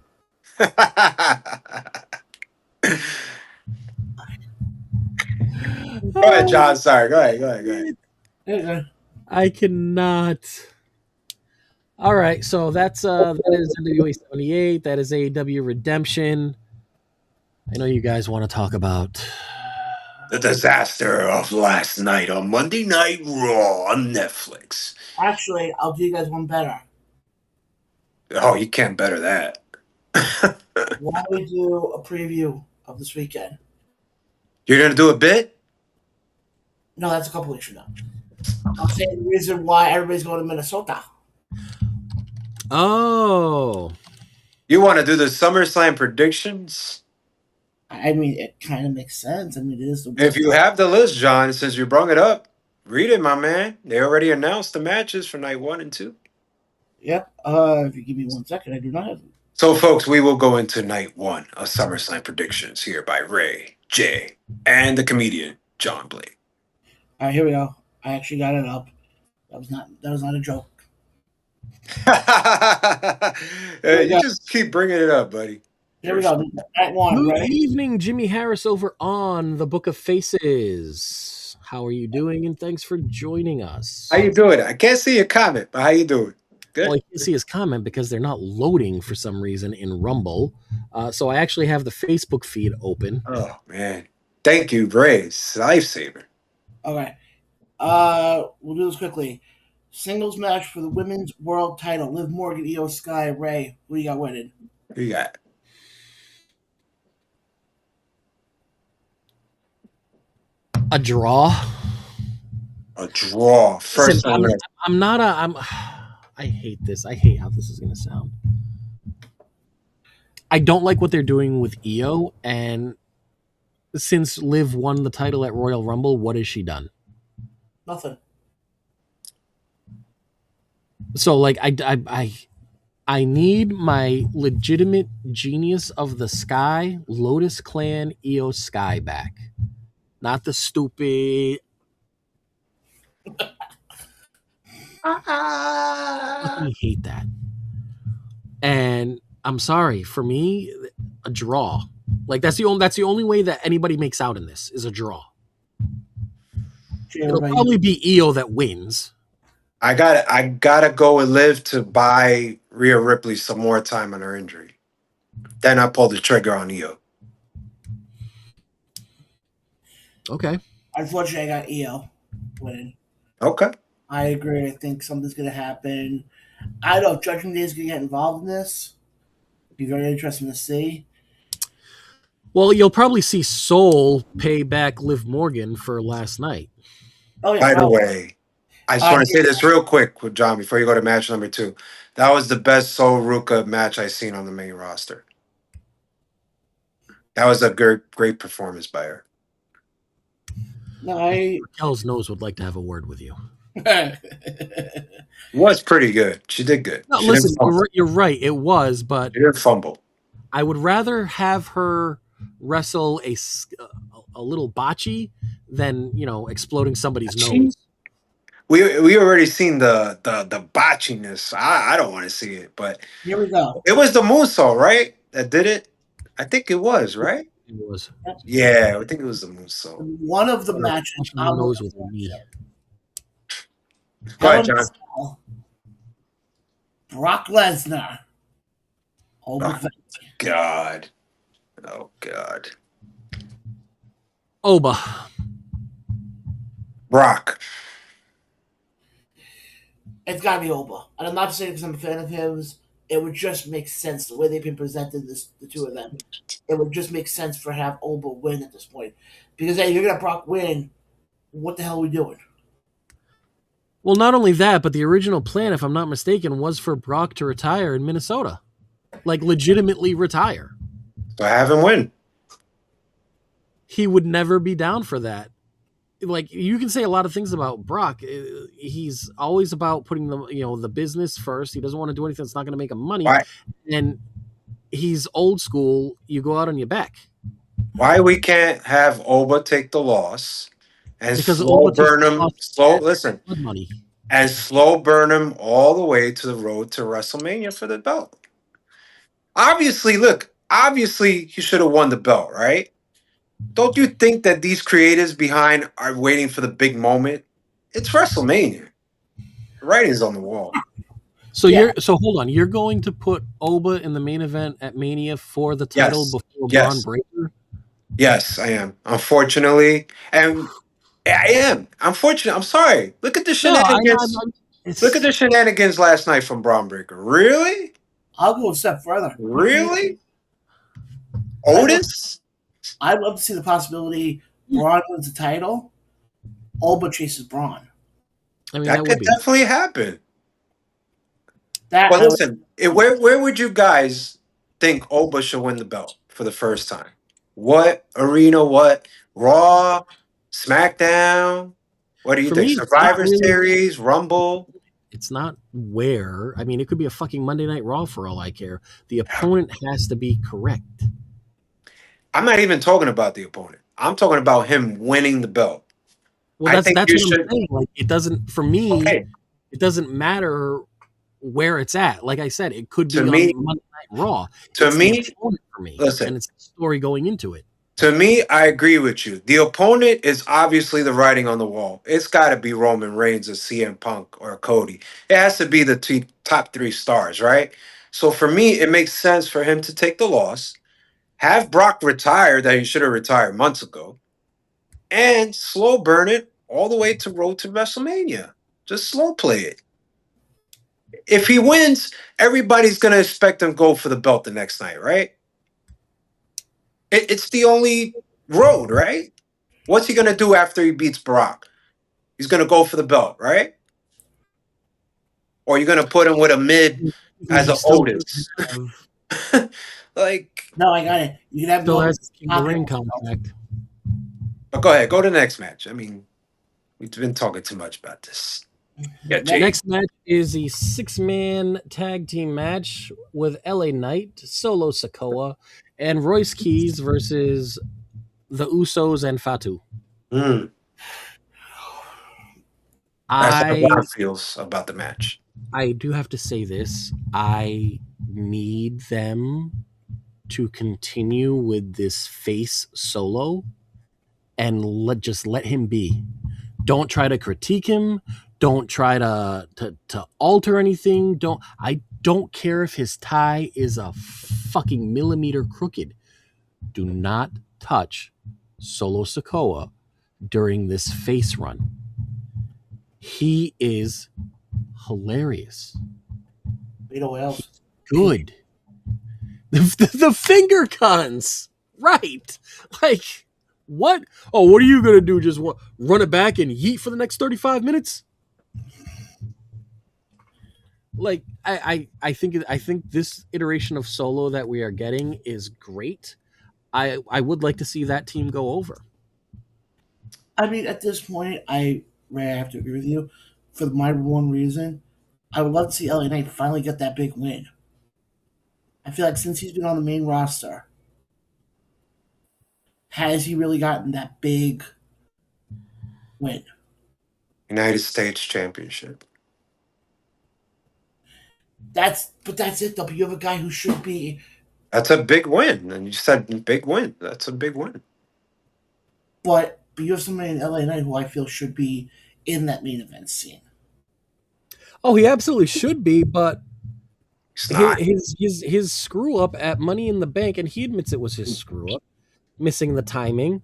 Go ahead, John. Sorry. Go ahead. There you go. I cannot. All right, so that is NWA 78. That is AEW Redemption. I know you guys want to talk about The disaster of last night on Monday Night Raw on Netflix. Actually, I'll do you guys one better. Oh, you can't better that. Why don't we do a preview of this weekend? You're gonna do a bit? No, that's a couple weeks from now. I'm saying the reason why everybody's going to Minnesota. Oh. You want to do the SummerSlam predictions? I mean, it kind of makes sense. I mean, it is the If you have the list, John, since you brought it up, read it, my man. They already announced the matches for night 1 and 2. Yep. If you give me 1 second, I do not have it. So, folks, we will go into night 1 of SummerSlam predictions here by Ray, Jay, and the comedian John Blake. All right, here we go. I actually got it up. That was not a joke. You just keep bringing it up, buddy. Here we go. Night 1, Good ready? evening, Jimmy Harris over on the Book of Faces. How are you doing? And thanks for joining us. How you doing? I can't see your comment, but how you doing? Good. Well, I can't see his comment because they're not loading for some reason in Rumble. So I actually have the Facebook feed open. Oh, man. Thank you, Ray. Lifesaver. Okay. We'll do this quickly. Singles match for the women's world title. Liv Morgan, Io Sky, Ray. Who you got winning? Who you got? A draw. A draw. First Listen, time. I'm not a. I hate this. I hate how this is going to sound. I don't like what they're doing with Io, and since Liv won the title at Royal Rumble, what has she done? Nothing. So, like, I need my legitimate genius of the sky, Lotus Clan Io Sky back, not the stupid. I hate that. And I'm sorry, for me, a draw. Like that's the only way that anybody makes out in this is a draw. It'll probably be Io that wins. I gotta go with Liv to buy Rhea Ripley some more time on her injury. Then I pull the trigger on Io. Okay. Unfortunately, I got Io winning. Okay. I agree. I think something's going to happen. I don't know if Judgment Day is going to get involved in this. It'd be very interesting to see. Well, you'll probably see Soul pay back Liv Morgan for last night. Oh yeah. By the way, I just want to say this real quick with John before you go to match number 2. That was the best Soul Ruka match I've seen on the main roster. That was a great performance by her. No, Raquel's nose would like to have a word with you. Was pretty good. She did good. No, listen, you're right. It was, but she didn't fumble. I would rather have her wrestle a little botchy than exploding somebody's nose. We already seen the botchiness. I don't want to see it, but here we go. It was the moonsault, right? That did it. I think it was, right? It was. Yeah, I think it was the moonsault. One of the matches. Nose with me. Go ahead, John. Brock Lesnar. Oh God. Oh God. Oba. Brock. It's got to be Oba. And I'm not saying because I'm a fan of his. It would just make sense the way they've been presented, the two of them. It would just make sense for have Oba win at this point. Because, hey, you're going to Brock win. What the hell are we doing? Well, not only that, but the original plan, if I'm not mistaken, was for Brock to retire in Minnesota. Like, legitimately retire. So have him win. He would never be down for that. Like, you can say a lot of things about Brock. He's always about putting the business first. He doesn't want to do anything that's not going to make him money. Why? And he's old school. You go out on your back. Why we can't have Oba take the loss and because slow burn him? Listen, money. And slow burn him all the way to the road to WrestleMania for the belt. Obviously, he should have won the belt, right? Don't you think that these creators behind are waiting for the big moment? It's WrestleMania. The writing's on the wall. So Yeah. so hold on. You're going to put Oba in the main event at Mania for the title Yes. before Braun Yes. Breaker? Yes, I am. Unfortunately. And I am. Unfortunately. I'm sorry. Look at the No, shenanigans. Look at it's the shenanigans last night from Braun Breaker. Really? I'll go a step further. Really? I'd love, Otis? I'd love to see the possibility Braun wins the title, Oba chases Braun. I mean That that would could be definitely happen. That Well, I would. listen, where would you guys think Oba should win the belt for the first time? What arena? What Raw, SmackDown? What do you for think? me. It's not Survivor really. Series, Rumble? It's not where. I mean, it could be a fucking Monday Night Raw for all I care. The opponent has to be correct. I'm not even talking about the opponent. I'm talking about him winning the belt. Well, I think that's you what I'm should. saying. Like, it doesn't for me. Okay, It doesn't matter where it's at. Like I said, it could to be on me, Monday Night Raw. to It's the me, opponent for me, listen. and it's the story going into it. To me, I agree with you. The opponent is obviously the writing on the wall. It's got to be Roman Reigns or CM Punk or Cody. It has to be the top three stars, right? So for me, it makes sense for him to take the loss, have Brock retire that he should have retired months ago, and slow burn it all the way to Road to WrestleMania. Just slow play it. If he wins, everybody's going to expect him to go for the belt the next night, right? It's the only road, right? What's he going to do after he beats Brock? He's going to go for the belt, right? Or you're going to put him with a mid as He an still Otis. have, Like, No, I got it. You can have still no has King of the Ring contract. but go ahead. Go to the next match. I mean, we've been talking too much about this. Yeah, Jay. Next match is a 6-man tag team match with LA Knight, Solo Sikoa, and Royce Keys versus the Usos and Fatu. Mm, that's how I God feels about the match. I do have to say this. I need them to continue with this face Solo and just let him be. Don't try to critique him. Don't try to alter anything. I don't care if his tie is a fucking millimeter crooked. Do not touch Solo Sikoa during this face run. He is hilarious. You know what else? Good. The finger guns. Right. Like, what? Oh, what are you going to do? Just run it back and yeet for the next 35 minutes? Like, I think this iteration of Solo that we are getting is great. I would like to see that team go over. I mean, at this point, Ray, I have to agree with you. For my one reason, I would love to see LA Knight finally get that big win. I feel like since he's been on the main roster, has he really gotten that big win? United States Championship. That's it though. But you have a guy who should be. That's a big win. And you said big win. That's a big win. But you have somebody in LA Knight who I feel should be in that main event scene. Oh, he absolutely should be, but He's not. his screw up at Money in the Bank, and he admits it was his screw up, missing the timing.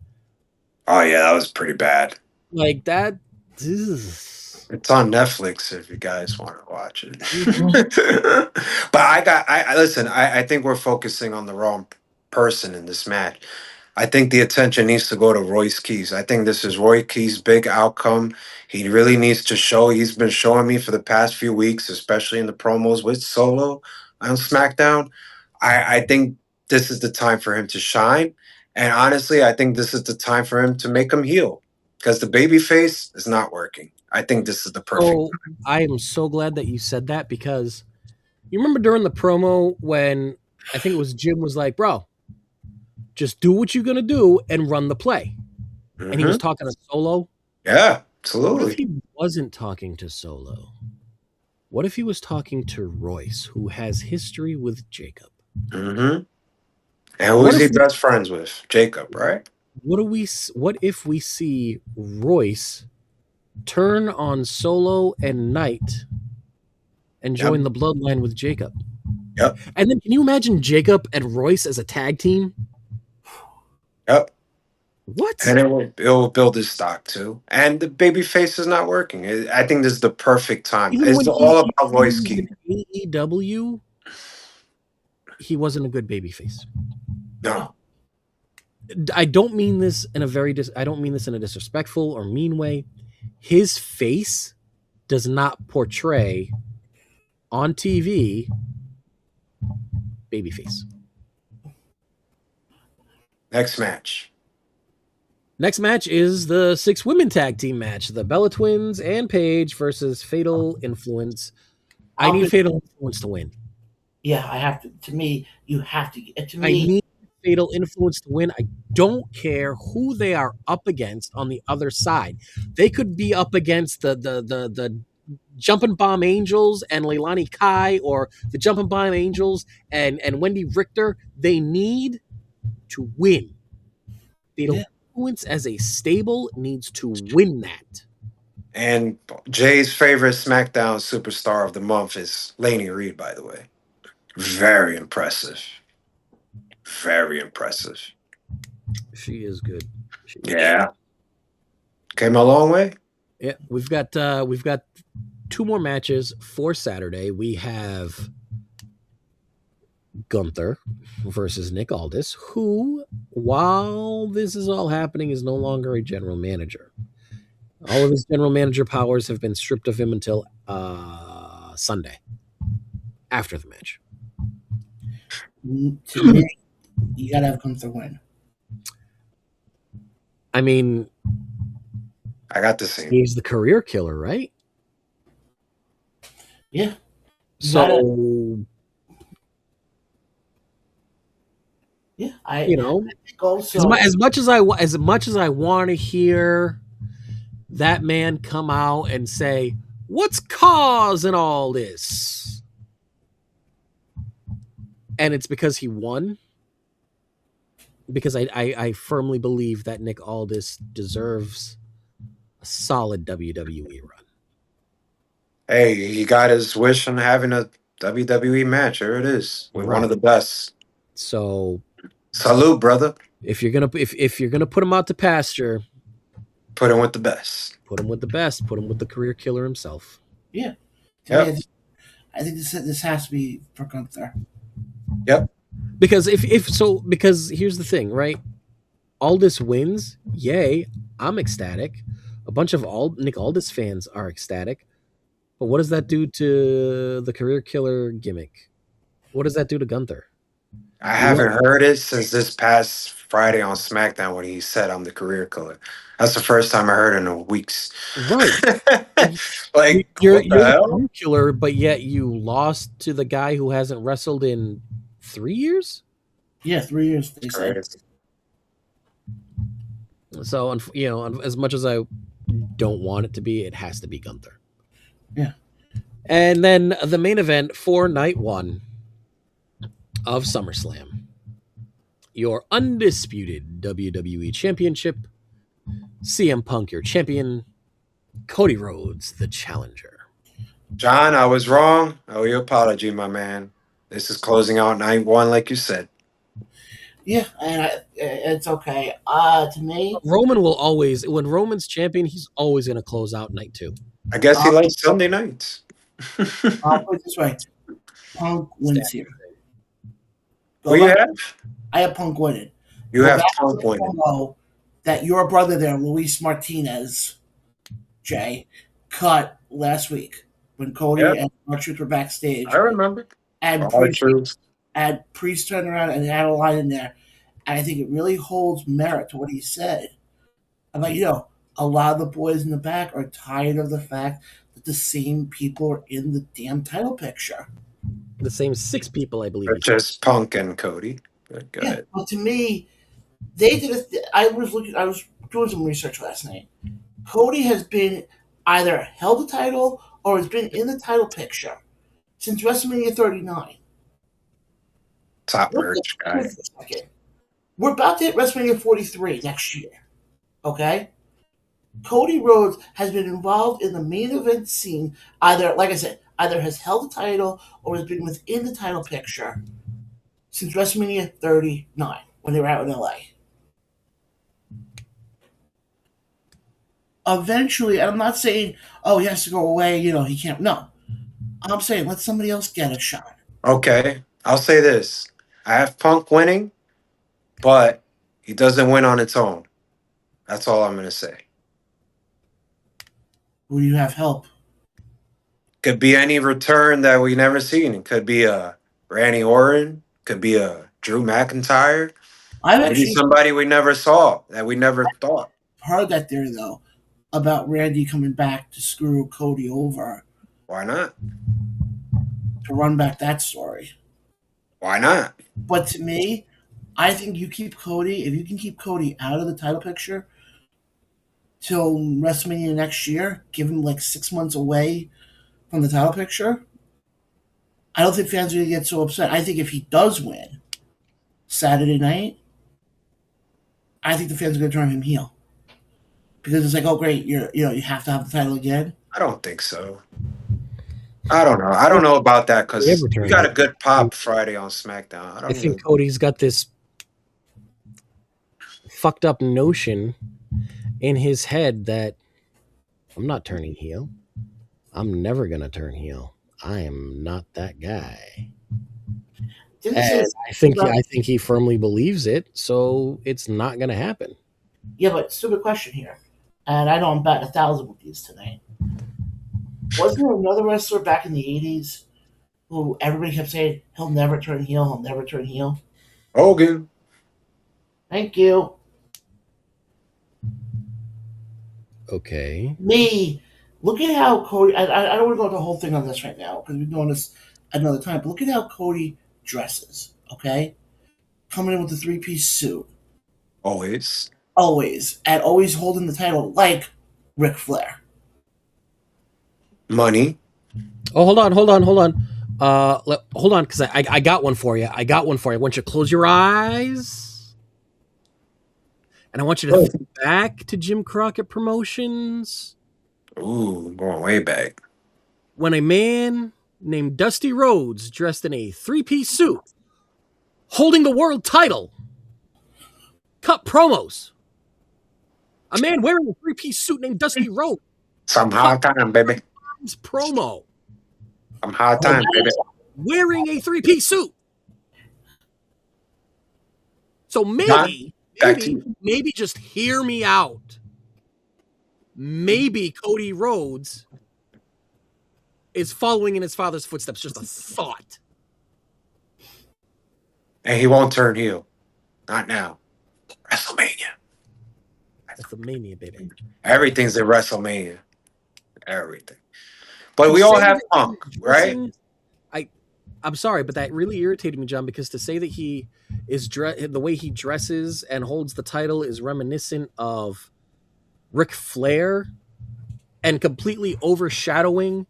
Oh, yeah, that was pretty bad. Like that. It's on Netflix if you guys want to watch it. But I listen, I think we're focusing on the wrong person in this match. I think the attention needs to go to Royce Keys. I think this is Roy Keys' big outcome. He really needs to show. He's been showing me for the past few weeks, especially in the promos with Solo on SmackDown. I think this is the time for him to shine. And honestly, I think this is the time for him to make him heel because the baby face is not working. I think this is the perfect. Oh, I am so glad that you said that because you remember during the promo when I think it was Jim was like, bro, just do what you're going to do and run the play. And he was talking to Solo. Yeah, What if absolutely. he wasn't talking to Solo? What if he was talking to Royce, who has history with Jacob? And who is he best friends with? Jacob, right? What if we see Royce turn on Solo and Knight and join the bloodline with Jacob? Yep. And then can you imagine Jacob and Royce as a tag team? Yep. What? And it will build his stock too. And the baby face is not working. I think this is the perfect time. Even It's when all he about voice was key. in AEW, he wasn't a good babyface. No. I don't mean this in a disrespectful or mean way. His face does not portray on TV babyface. Next match. Next match is the 6 women tag team match. The Bella Twins and Paige versus Fatal Influence. I need Fatal Influence to win. Yeah, I have to. To me, you have to. To I me, need Fatal Influence to win. I don't care who they are up against on the other side. They could be up against the Jumping Bomb Angels and Leilani Kai, or the Jumping Bomb Angels and Wendy Richter. They need to win. Fatal Influence as a stable needs to win that. And Jay's favorite SmackDown superstar of the month is Lainey Reed, by the way. Very impressive. Very impressive. She is good. Yeah. Came a long way. Yeah, we've got 2 more matches for Saturday. We have Gunther versus Nick Aldis, who, while this is all happening, is no longer a general manager. All of his general manager powers have been stripped of him until Sunday, after the match. to me, you gotta have Gunther win. I mean, I got the same. he's the career killer, right? Yeah. So, yeah, I think also as much as I want to hear that man come out and say, "What's causing all this?" And it's because he won. Because I firmly believe that Nick Aldis deserves a solid WWE run. Hey, he got his wish on having a WWE match. Here it is. With one of the best. So salute, brother. If you're gonna put him out to pasture, put him with the best. Put him with the best. Put him with the career killer himself. Yeah. Yep. I think this has to be for Gunther. Yep. Because because here's the thing, right? Aldis wins, yay! I'm ecstatic. A bunch of Nick Aldis fans are ecstatic. But what does that do to the career killer gimmick? What does that do to Gunther? I haven't heard it since this past Friday on SmackDown when he said I'm the career killer. That's the first time I heard it in weeks. Right. Like you're the career killer, but yet you lost to the guy who hasn't wrestled in 3 years? Yeah, 3 years, they said. So, as much as I don't want it to be, it has to be Gunther. Yeah. And then the main event for night 1 of SummerSlam. Your undisputed WWE Championship. CM Punk, your champion. Cody Rhodes, the challenger. John, I was wrong. I owe you an apology, my man. This is closing out night 1, like you said. Yeah, and it's okay. To me, Roman will always, when Roman's champion, he's always going to close out night 2. I guess he likes Sunday nights. I'll put it this way: Punk wins here. I have Punk winning. You have Punk winning. That your brother there, Luis Martinez, Jay, cut last week when Cody and R-Truth were backstage. I remember. And Priest turned around and had a line in there. And I think it really holds merit to what he said. I'm like, a lot of the boys in the back are tired of the fact that the same people are in the damn title picture. The same 6 people, I believe. Just Punk and Cody. Go ahead. But to me, they did. I was doing some research last night. Cody has been either held the title or has been in the title picture since WrestleMania 39. Top merch guy. we're about to hit WrestleMania 43 next year. Okay? Cody Rhodes has been involved in the main event scene, either, like I said, either has held the title or has been within the title picture since WrestleMania 39 when they were out in LA. Eventually, and I'm not saying, oh, he has to go away, he can't. No. I'm saying let somebody else get a shot. Okay, I'll say this. I have Punk winning, but he doesn't win on its own. That's all I'm going to say. Who do you have help? Could be any return that we never seen. It could be a Randy Orton. Could be a Drew McIntyre. I've Maybe actually somebody we never saw that we never thought. heard that theory, though, about Randy coming back to screw Cody over. Why not? To run back that story. Why not? But to me, I think you keep Cody, if you can keep Cody out of the title picture till WrestleMania next year, give him like 6 months away from the title picture, I don't think fans are going to get so upset. I think if he does win Saturday night, I think the fans are going to turn him heel. Because it's like, oh great, you have to have the title again. I don't think so. I don't know. I don't know about that because we got a good pop Friday on SmackDown. I think Cody's got this fucked up notion in his head that I'm not turning heel. I'm never going to turn heel. I am not that guy. And I think he firmly believes it, so it's not going to happen. Yeah, but stupid question here. And I know I'm batting 1,000 with these tonight. Wasn't there another wrestler back in the 80s who everybody kept saying, he'll never turn heel, he'll never turn heel? Hogan. Thank you. Okay. Me. Look at how Cody... I don't want to go into the whole thing on this right now because we're doing this another time. But look at how Cody dresses, okay? Coming in with a three-piece suit. Always. And always holding the title like Ric Flair. Money. Oh, hold on. Hold on, because I got one for you. I want you to close your eyes. And I want you to think back to Jim Crockett Promotions. Ooh, going way back. When a man named Dusty Rhodes, dressed in a three-piece suit, holding the world title, cut promos. A man wearing a three-piece suit named Dusty Rhodes. Some hard time, baby. Promo. Some hard time, baby. Wearing a three-piece suit. So maybe just hear me out. Maybe Cody Rhodes is following in his father's footsteps. Just a thought. And he won't turn heel. Not now. WrestleMania, baby. Everything's in WrestleMania. Everything. But we all have Punk, right? I'm sorry, but that really irritated me, John, because to say that he is the way he dresses and holds the title is reminiscent of Ric Flair and completely overshadowing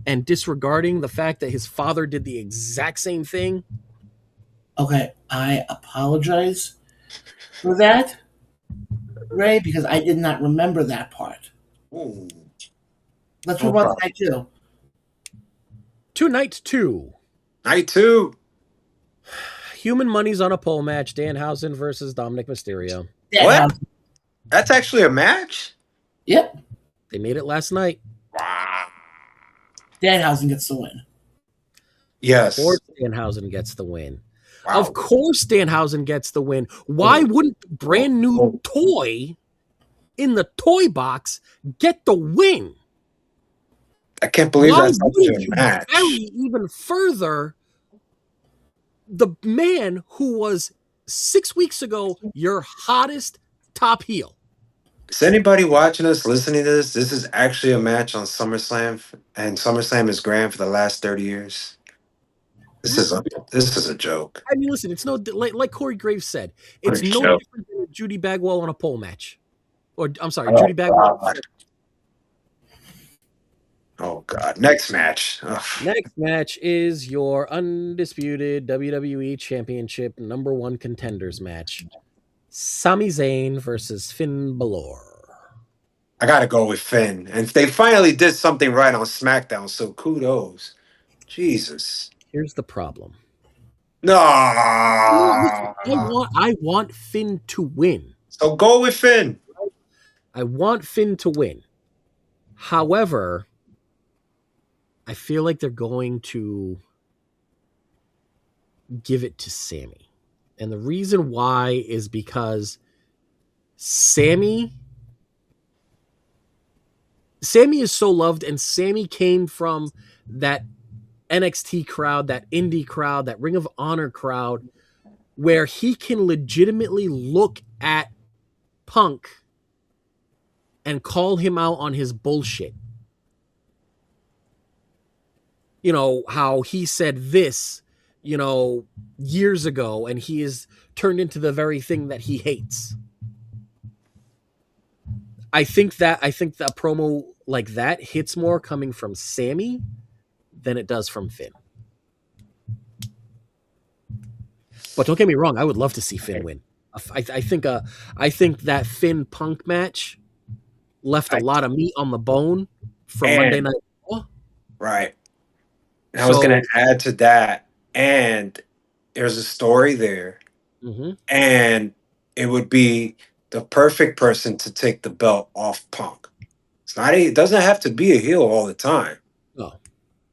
and disregarding the fact that his father did the exact same thing. Okay, I apologize for that, Ray, because I did not remember that part. Ooh. Let's move on to night 2. Night 2. Night 2. Human Money's on a pole match. Danhausen versus Dominic Mysterio. What? That's actually a match? Yep. They made it last night. Wow. Danhausen gets the win. Yes. Of course Danhausen gets the win. Wow. Of course Danhausen gets the win. Why wouldn't the brand new toy in the toy box get the win? I can't believe that's a match. Bury even further the man who was 6 weeks ago your hottest top heel. Is anybody watching us, listening to this? This is actually a match on SummerSlam, and SummerSlam is grand for the last 30 years. This is a joke. I mean, listen, it's no like Corey Graves said, it's no different than a Judy Bagwell on a pole match. Or I'm sorry, Judy Bagwell. Oh God! Next match. Ugh. Next match is your undisputed WWE Championship #1 contenders match. Sami Zayn versus Finn Balor. I gotta go with Finn. And they finally did something right on SmackDown, so kudos. Jesus. Here's the problem. No. Listen, I want Finn to win. So go with Finn. I want Finn to win. However, I feel like they're going to give it to Sammy. And the reason why is because Sammy is so loved, and Sammy came from that NXT crowd, that indie crowd, that Ring of Honor crowd, where he can legitimately look at Punk and call him out on his bullshit. You know, how he said this, you know, years ago, and he is turned into the very thing that he hates. I think that promo like that hits more coming from Sammy than it does from Finn. But don't get me wrong, I would love to see Finn win. I think that Finn Punk match left a lot of meat on the bone from Monday Night Raw. Right. And I was going to add to that, and there's a story there, and it would be the perfect person to take the belt off Punk. It doesn't have to be a heel all the time. No.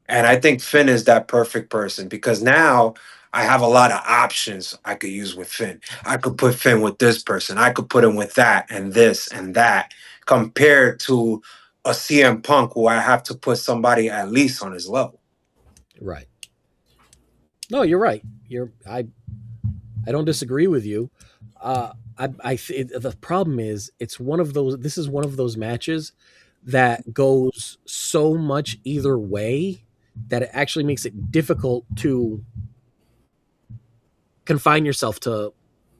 And I think Finn is that perfect person because now I have a lot of options I could use with Finn. I could put Finn with this person. I could put him with that and this and that, compared to a CM Punk who I have to put somebody at least on his level. Right. No, you're right. I don't disagree with you. The problem is this is one of those matches that goes so much either way that it actually makes it difficult to confine yourself to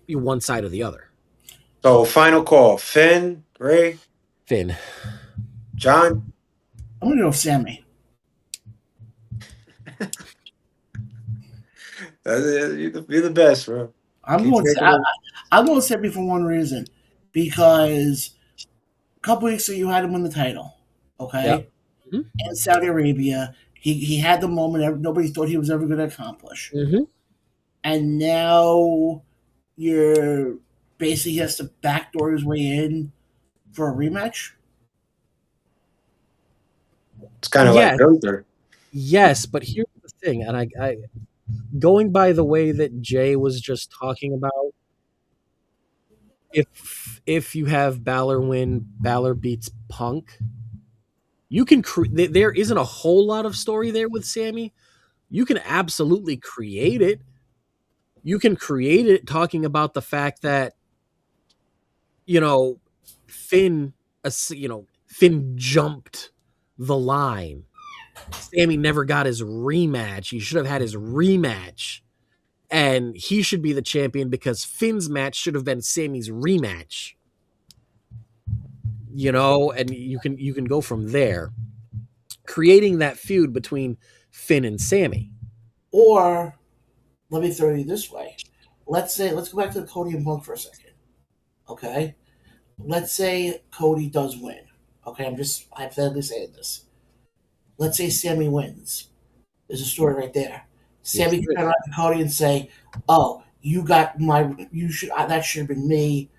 one side or the other. So final call, Finn, Ray? Finn. John? I'm going to go with Sammy. You're the best, bro. I'm going to Sammy for one reason. Because a couple weeks ago, you had him win the title. Okay? Yep. Mm-hmm. In Saudi Arabia, he had the moment nobody thought he was ever going to accomplish. Mm-hmm. And now you're basically has to backdoor his way in for a rematch. It's kind of like Gunther. Yes, but here's the thing, and I going by the way that Jay was just talking about, if you have Balor win, Balor beats Punk, you can there isn't a whole lot of story there with Sammy. You can absolutely create it. You can create it talking about the fact that, you know, Finn jumped the line. Sammy never got his rematch. He should have had his rematch. And he should be the champion because Finn's match should have been Sammy's rematch. You know, and you can go from there. Creating that feud between Finn and Sammy. Or let me throw you this way. Let's go back to the Cody and Punk for a second. Okay? Let's say Cody does win. Okay, I'm just hypothetically saying this. Let's say Sammy wins. There's a story right there. Sammy can turn around to Cody and say, "Oh, that should have been me.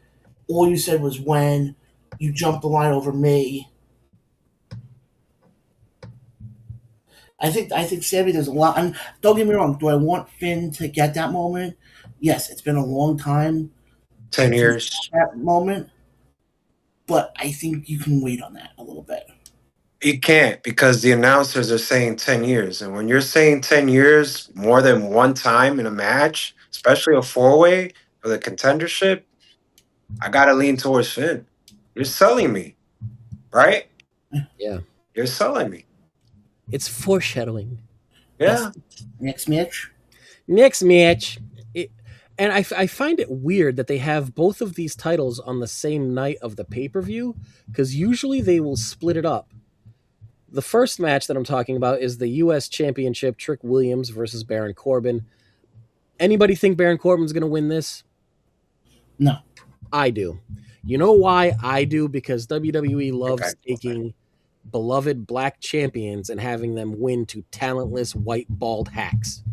All you said was when you jumped the line over me." I think Sammy does a lot. And don't get me wrong. Do I want Finn to get that moment? Yes, it's been a long time. 10 years. That moment. But I think you can wait on that a little bit. You can't because the announcers are saying 10 years. And when you're saying 10 years more than one time in a match, especially a four-way for the contendership, I got to lean towards Finn. You're selling me, right? Yeah. You're selling me. It's foreshadowing. Yeah. Next match. And I find it weird that they have both of these titles on the same night of the pay-per-view because usually they will split it up. The first match that I'm talking about is the U.S. Championship, Trick Williams versus Baron Corbin. Anybody think Baron Corbin's going to win this? No. I do. You know why I do? Because WWE loves taking beloved black champions and having them win to talentless white bald hacks.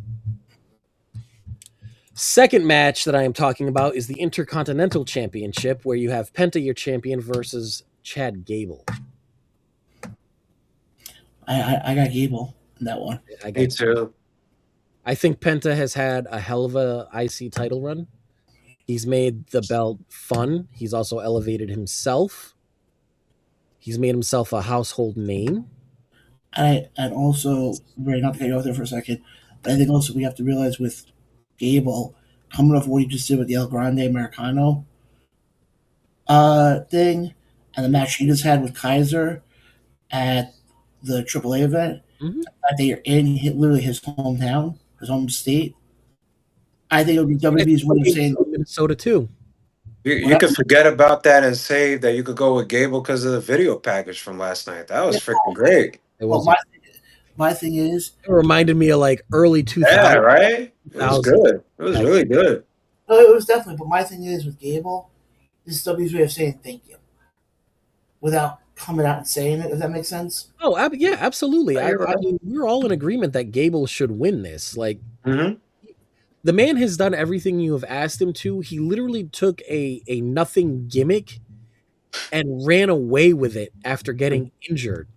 Second match that I am talking about is the Intercontinental Championship, where you have Penta, your champion, versus Chad Gable. I got Gable in that one. Me too. I think Penta has had a hell of a IC title run. He's made the belt fun. He's also elevated himself. He's made himself a household name. And also, not to get you off there for a second, but I think also we have to realize with Gable, coming off what he just did with the El Grande Americano thing, and the match he just had with Kaiser at the AAA event, that they are in literally his hometown, his home state. I think it would be WWE's way of saying Minnesota too. You could forget about that and say that you could go with Gable because of the video package from last night. That was freaking great. It was. Well, my thing is, it reminded me of like early 2000s. Yeah, right? It was good. It was really good. No, it was definitely. But my thing is with Gable, this is WWE's way of saying thank you without coming out and saying it. Does that make sense? Oh, yeah, absolutely. I mean, we're all in agreement that Gable should win this. Like, the man has done everything you have asked him to. He literally took a nothing gimmick and ran away with it after getting injured.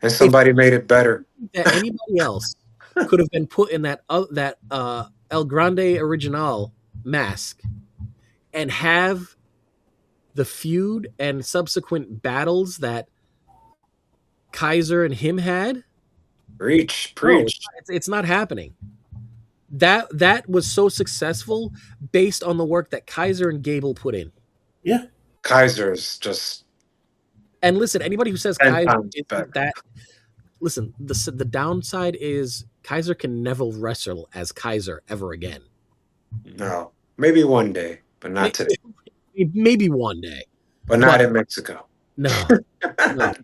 And somebody made it better. That anybody else could have been put in that El Grande Original mask and have the feud and subsequent battles that Kaiser and him had. Preach. No, it's not happening. That was so successful based on the work that Kaiser and Gable put in. Yeah. Kaiser is just. And listen, anybody who says Kaiser isn't that, listen, the downside is Kaiser can never wrestle as Kaiser ever again. No, maybe one day, but not today. Maybe one day, but not in Mexico. No,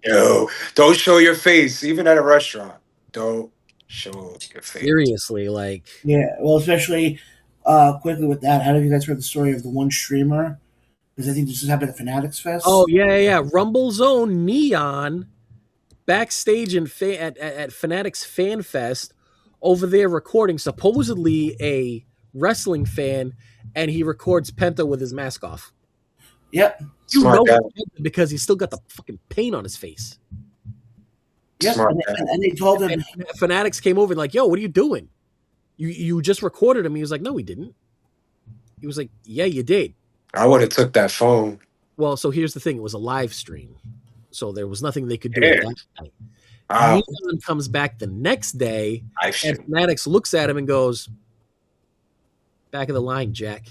no, don't show your face, even at a restaurant. Don't show your face. Seriously, like well, especially quickly with that. How have you guys heard the story of the one streamer? Because I think this has happened at Fanatics Fest. Oh yeah. Rumble Zone Neon backstage at Fanatics Fan Fest over there recording supposedly a wrestling fan, and he records Penta with his mask off. Yep. You know because he's still got the fucking paint on his face. Yep. And they told him. And Fanatics came over and like, yo, what are you doing? You just recorded him. He was like, no, we didn't. He was like, yeah, you did. I would have took that phone. Well, so here's the thing. It was a live stream. So there was nothing they could do at that night. Neon comes back the next day, and Fanatics looks at him and goes, back of the line, Jack.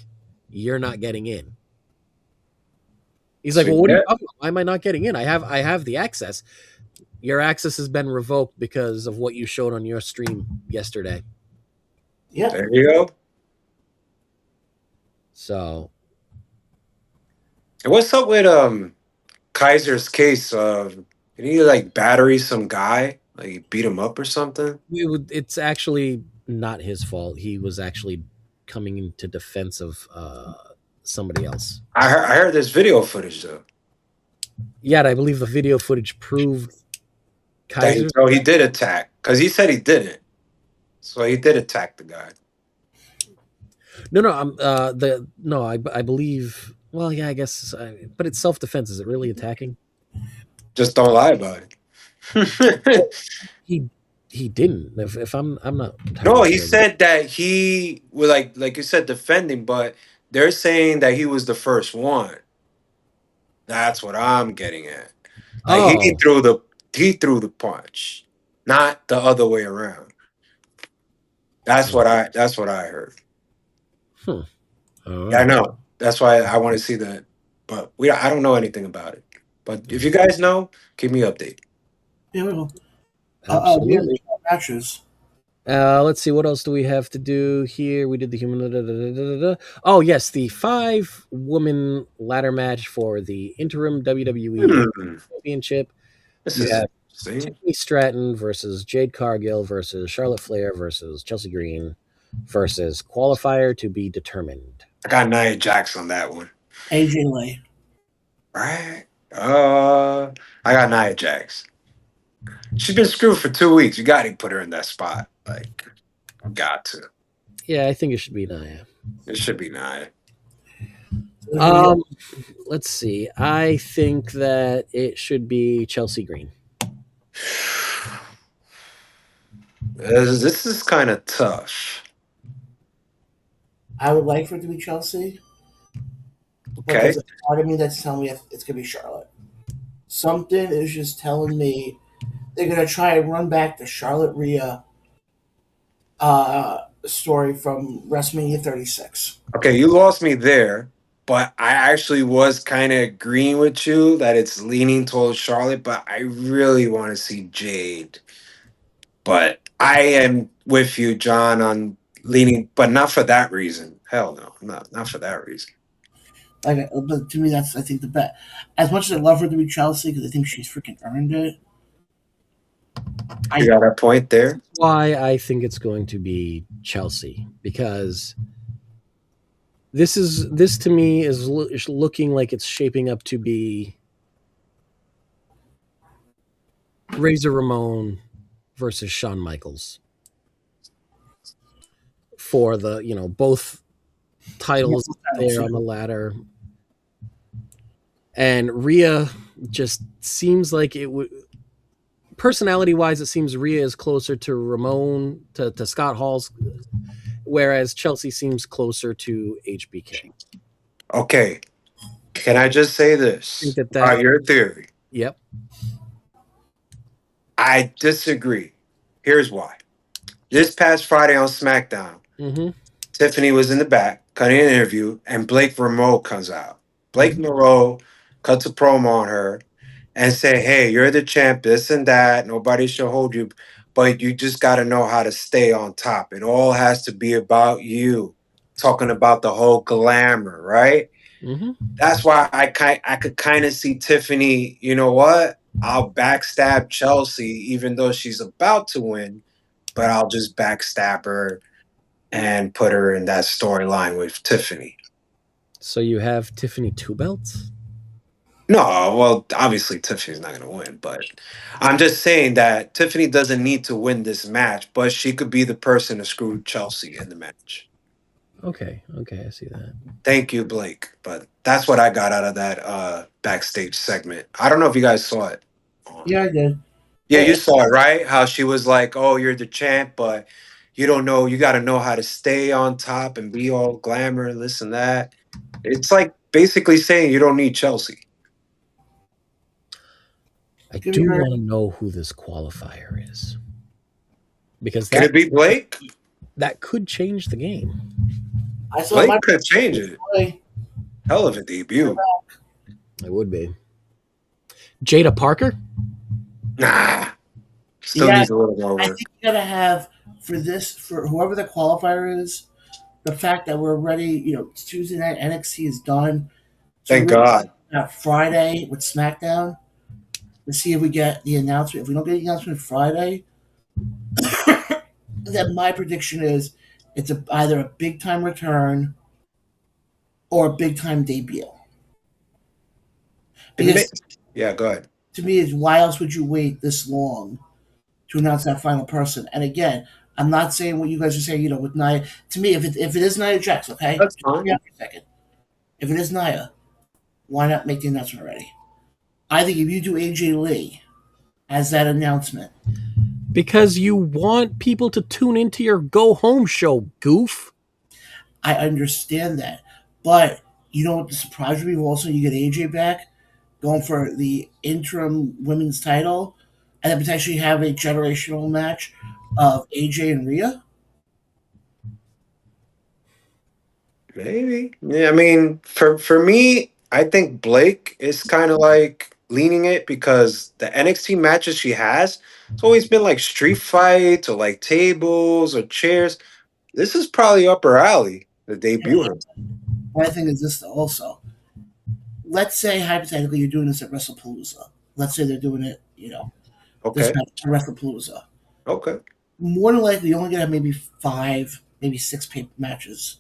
You're not getting in. He's like, well, what are you talking about? Why am I not getting in? I have the access. Your access has been revoked because of what you showed on your stream yesterday. Yeah. There you go. So. And what's up with Kaiser's case? Did he like battery some guy? Like he beat him up or something? It's actually not his fault. He was actually coming into defense of somebody else. I heard there's video footage though. Yeah, I believe the video footage proved Kaiser. So he did attack because he said he didn't. So he did attack the guy. No, I believe. Well, yeah, I guess, but it's self-defense. Is it really attacking? Just don't lie about it. He didn't. If I'm not. No, he said that he was like you said, defending, but they're saying that he was the first one. That's what I'm getting at. Like he threw the punch, not the other way around. That's what I heard. Yeah, I know. That's why I want to see that. But I don't know anything about it. But if you guys know, keep me updated. Yeah, we will. Absolutely. Matches. Let's see. What else do we have to do here? We did the human. Oh, yes. The 5-woman ladder match for the interim WWE Championship. This is Tiffany Stratton versus Jade Cargill versus Charlotte Flair versus Chelsea Green versus qualifier to be determined. I got Nia Jax on that one. AJ Lee. Right? I got Nia Jax. She's been screwed for 2 weeks. You got to put her in that spot. Like, got to. Yeah, I think it should be Nia. It should be Nia. Let's see. I think that it should be Chelsea Green. This is kind of tough. I would like for it to be Chelsea. But Okay. there's a part of me that's telling me it's going to be Charlotte. Something is just telling me they're going to try and run back the Charlotte Rhea story from WrestleMania 36. Okay, you lost me there, but I actually was kind of agreeing with you that it's leaning towards Charlotte, but I really want to see Jade. But I am with you, John, on leaning, but not for that reason. Hell no, not for that reason. But to me, that's I think the bet. As much as I love her to be Chelsea because I think she's freaking earned it. You got a point there. Why I think it's going to be Chelsea, because this to me is looking like it's shaping up to be Razor Ramon versus Shawn Michaels for the both titles there on the ladder. And Rhea just seems like it would, personality wise, it seems Rhea is closer to Ramon, to Scott Hall's, whereas Chelsea seems closer to HBK. Okay. Can I just say this about your theory? Yep. I disagree. Here's why. This past Friday on SmackDown, Tiffany was in the back cutting an interview, and Blake Moreau comes out. Blake Moreau cuts a promo on her and say, hey, you're the champ, this and that. Nobody should hold you, but you just got to know how to stay on top. It all has to be about you. Talking about the whole glamour, right? That's why I could kind of see Tiffany, you know what? I'll backstab Chelsea even though she's about to win, but I'll just backstab her and put her in that storyline with Tiffany. So you have Tiffany 2 belts? No, well, obviously Tiffany's not going to win, but I'm just saying that Tiffany doesn't need to win this match, but she could be the person to screw Chelsea in the match. Okay, I see that. Thank you, Blake. But that's what I got out of that backstage segment. I don't know if you guys saw it. Yeah, I did. Yeah, you saw it, right? How she was like, oh, you're the champ, but you don't know, you got to know how to stay on top and be all glamour, this and that. It's like basically saying you don't need Chelsea. I do want to know who this qualifier is. Because Could it be Blake? That could change the game. Blake could change it. Hell of a debut. It would be. Jada Parker? Nah. Still needs a little more work. I think you gotta have for whoever the qualifier is, the fact that we're ready, Tuesday night NXT is done. So Thank God. Friday with SmackDown. Let's see if we get the announcement. If we don't get the announcement Friday, then my prediction is it's either a big time return or a big time debut. Because yeah, go ahead. To me, is why else would you wait this long to announce that final person? And again, I'm not saying what you guys are saying, with Nia. To me, if it is Nia Jax, okay? That's fine. For a second. If it is Nia, why not make the announcement already? I think if you do AJ Lee as that announcement. Because you want people to tune into your go-home show, goof. I understand that. But you know what the surprise would be? Also, you get AJ back, going for the interim women's title, and then potentially have a generational match of AJ and Rhea? Maybe. Yeah, I mean, for me, I think Blake is kind of like leaning it because the NXT matches she has, it's always been like street fights or like tables or chairs. This is probably up her alley, the debut her. My thing is this also. Let's say, hypothetically, you're doing this at WrestlePalooza. Let's say they're doing it, this match at WrestlePalooza. Okay. More than likely, you're only going to have maybe 5, maybe 6 matches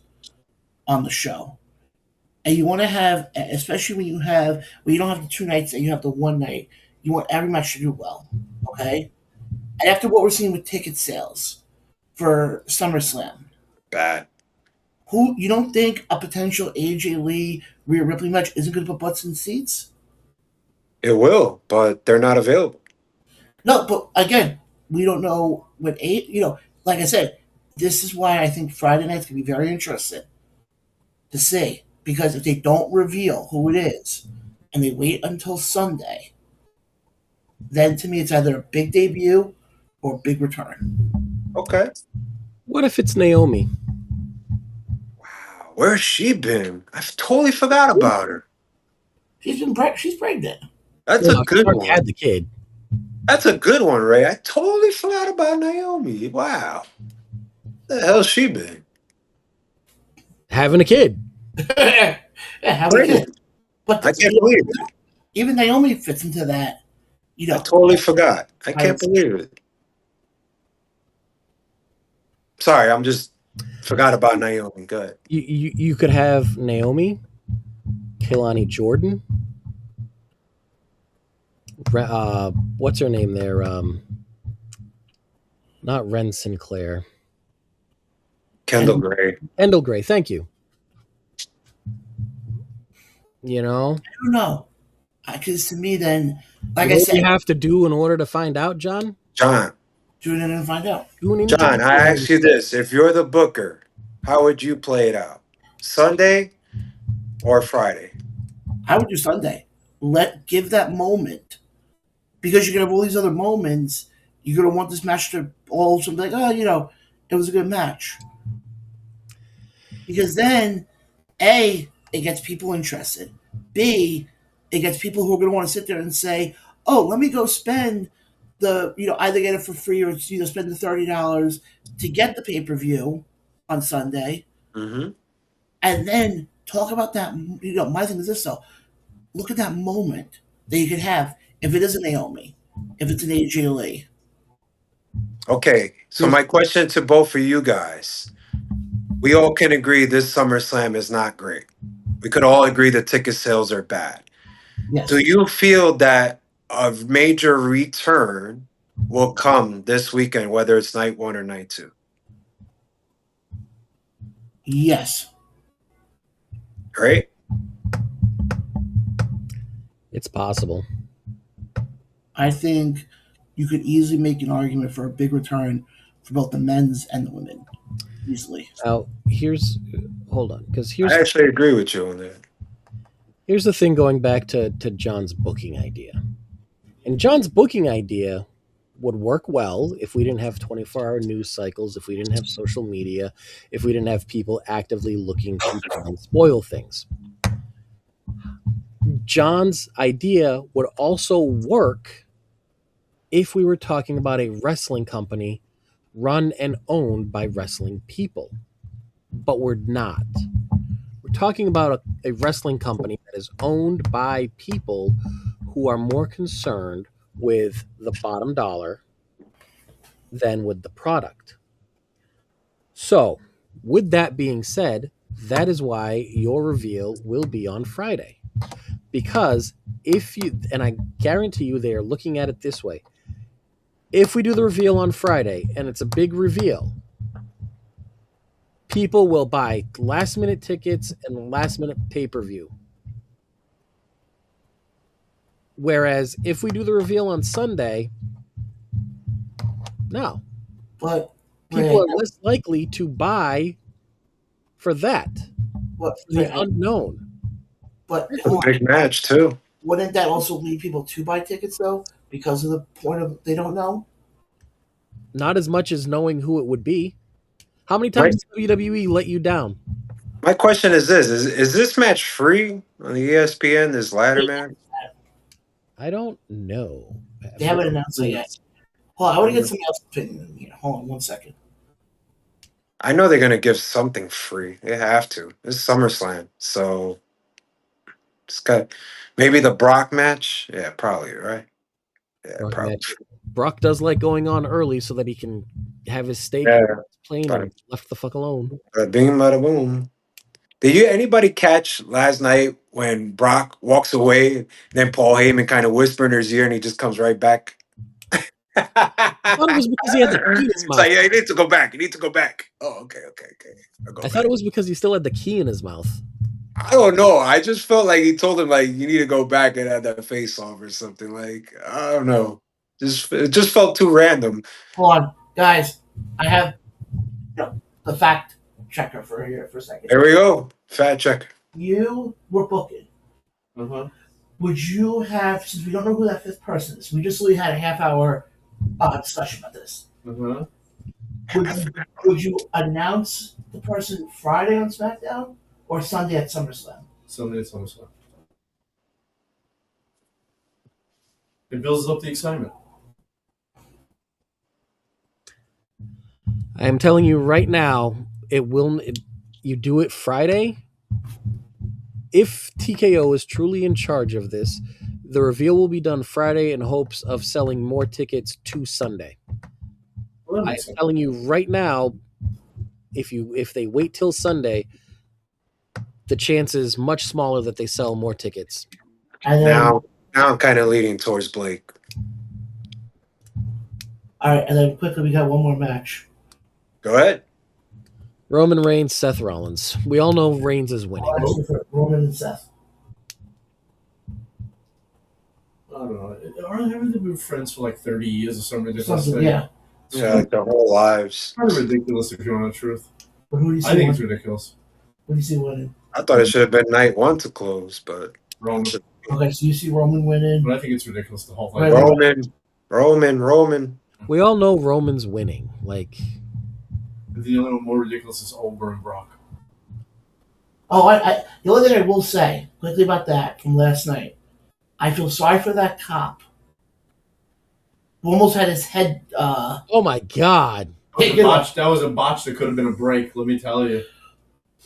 on the show. And you want to have, especially when you don't have the 2 nights and you have the one night, you want every match to do well. Okay? And after what we're seeing with ticket sales for SummerSlam, Bad. who you don't think a potential AJ Lee Rhea Ripley match isn't going to put butts in seats? It will, but they're not available. No, but again, we don't know what like I said, this is why I think Friday night's gonna be very interesting to see. Because if they don't reveal who it is and they wait until Sunday, then to me it's either a big debut or a big return. Okay. What if it's Naomi? Wow. Where's she been? I've totally forgot about her. She's pregnant. That's Well, a good she already one. had the kid. That's a good one, Ray. I totally forgot about Naomi. Wow. Where the hell's she been? Having a kid. Yeah, have a kid. Pregnant. But I can't believe it. even Naomi fits into that. I totally forgot. I can't I- believe it. Sorry, I'm just forgot about Naomi. Good. You could have Naomi, Kehlani Jordan. What's her name there? Not Ren Sinclair. Kendall Gray. Kendall Gray. Thank you. You know, I don't know. Because to me, then, like what I do said, you have to do in order to find out, John? John. tune in and find out. John, I ask you this. If you're the booker, how would you play it out? Sunday or Friday? I would do Sunday. Give that moment. Because you're gonna have all these other moments, you're gonna want this match to all of a sudden be like, oh, it was a good match. Because then, A, it gets people interested. B, it gets people who are gonna want to sit there and say, oh, let me go spend either get it for free or spend the $30 to get the pay-per-view on Sunday. Mm-hmm. And then talk about that. My thing is this though. Look at that moment that you could have if it is a Naomi, if it's an AJ Lee. Okay, so my question to both of you guys. We all can agree this SummerSlam is not great. We could all agree the ticket sales are bad. Yes. Do you feel that a major return will come this weekend, whether it's night 1 or night 2? Yes. Great. It's possible. I think you could easily make an argument for a big return for both the men's and the women. Easily. Now, hold on, because I actually agree with you on that. Here's the thing going back to John's booking idea. And John's booking idea would work well if we didn't have 24-hour news cycles, if we didn't have social media, if we didn't have people actively looking to try and spoil things. John's idea would also work if we were talking about a wrestling company run and owned by wrestling people. But we're not. We're talking about a wrestling company that is owned by people who are more concerned with the bottom dollar than with the product. So, with that being said, that is why your reveal will be on Friday. Because and I guarantee you they are looking at it this way. If we do the reveal on Friday and it's a big reveal, people will buy last minute tickets and last minute pay-per-view. Whereas if we do the reveal on Sunday, no. But people are less likely to buy for that. The unknown. But it's a big match too. Wouldn't that also lead people to buy tickets though? Because of the point of they don't know? Not as much as knowing who it would be. How many times does WWE let you down? My question is this: is this match free on the ESPN? This ladder match? I don't know. They haven't announced it yet. Hold on, I want to get somebody else's opinion here. Hold on 1 second. I know they're gonna give something free. They have to. It's SummerSlam, so it's got maybe the Brock match. Yeah, probably right. Yeah, Brock probably. match. Brock does like going on early so that he can have his steak plane and left the fuck alone. Bada bing, bada boom. Did anybody catch last night when Brock walks away, and then Paul Heyman kind of whispered in his ear, and he just comes right back? I thought it was because he had the key in his It's mouth. like, yeah, you need to go back. You need to go back. Oh, okay. I thought it was because he still had the key in his mouth. I don't know. I just felt like he told him like you need to go back and have that face off or something. Like I don't know. It just felt too random. Hold on, guys. I have the fact checker for here for a second. There we go. Fat check. You were booking. Would you have, since we don't know who that fifth person is, we just really had a half-hour discussion about this. Would you announce the person Friday on SmackDown or Sunday at SummerSlam? Sunday at SummerSlam. It builds up the excitement. I am telling you right now, you do it Friday. If TKO is truly in charge of this, the reveal will be done Friday in hopes of selling more tickets to Sunday. Well, I'm telling you right now, if they wait till Sunday, the chance is much smaller that they sell more tickets. Now I'm kind of leaning towards Blake. All right, and then quickly we got one more match. Go ahead. Roman Reigns, Seth Rollins. We all know Reigns is winning. Roman and Seth. I don't know. Haven't they been friends for like 30 years or something ridiculous thing? Yeah. Yeah, like their whole lives. Kind of ridiculous if you want the truth. But who do you see I think winning? it's ridiculous. Who do you see winning? I thought it should have been night one to close, but Roman. Okay, so you see Roman winning. But I think it's ridiculous, the whole thing. Roman. We all know Roman's winning. Like, The only one more ridiculous is Over and Brock. Oh, the only thing I will say quickly about that from last night, I feel sorry for that cop who almost had his head. oh my God! That was a botch that could have been a break. Let me tell you.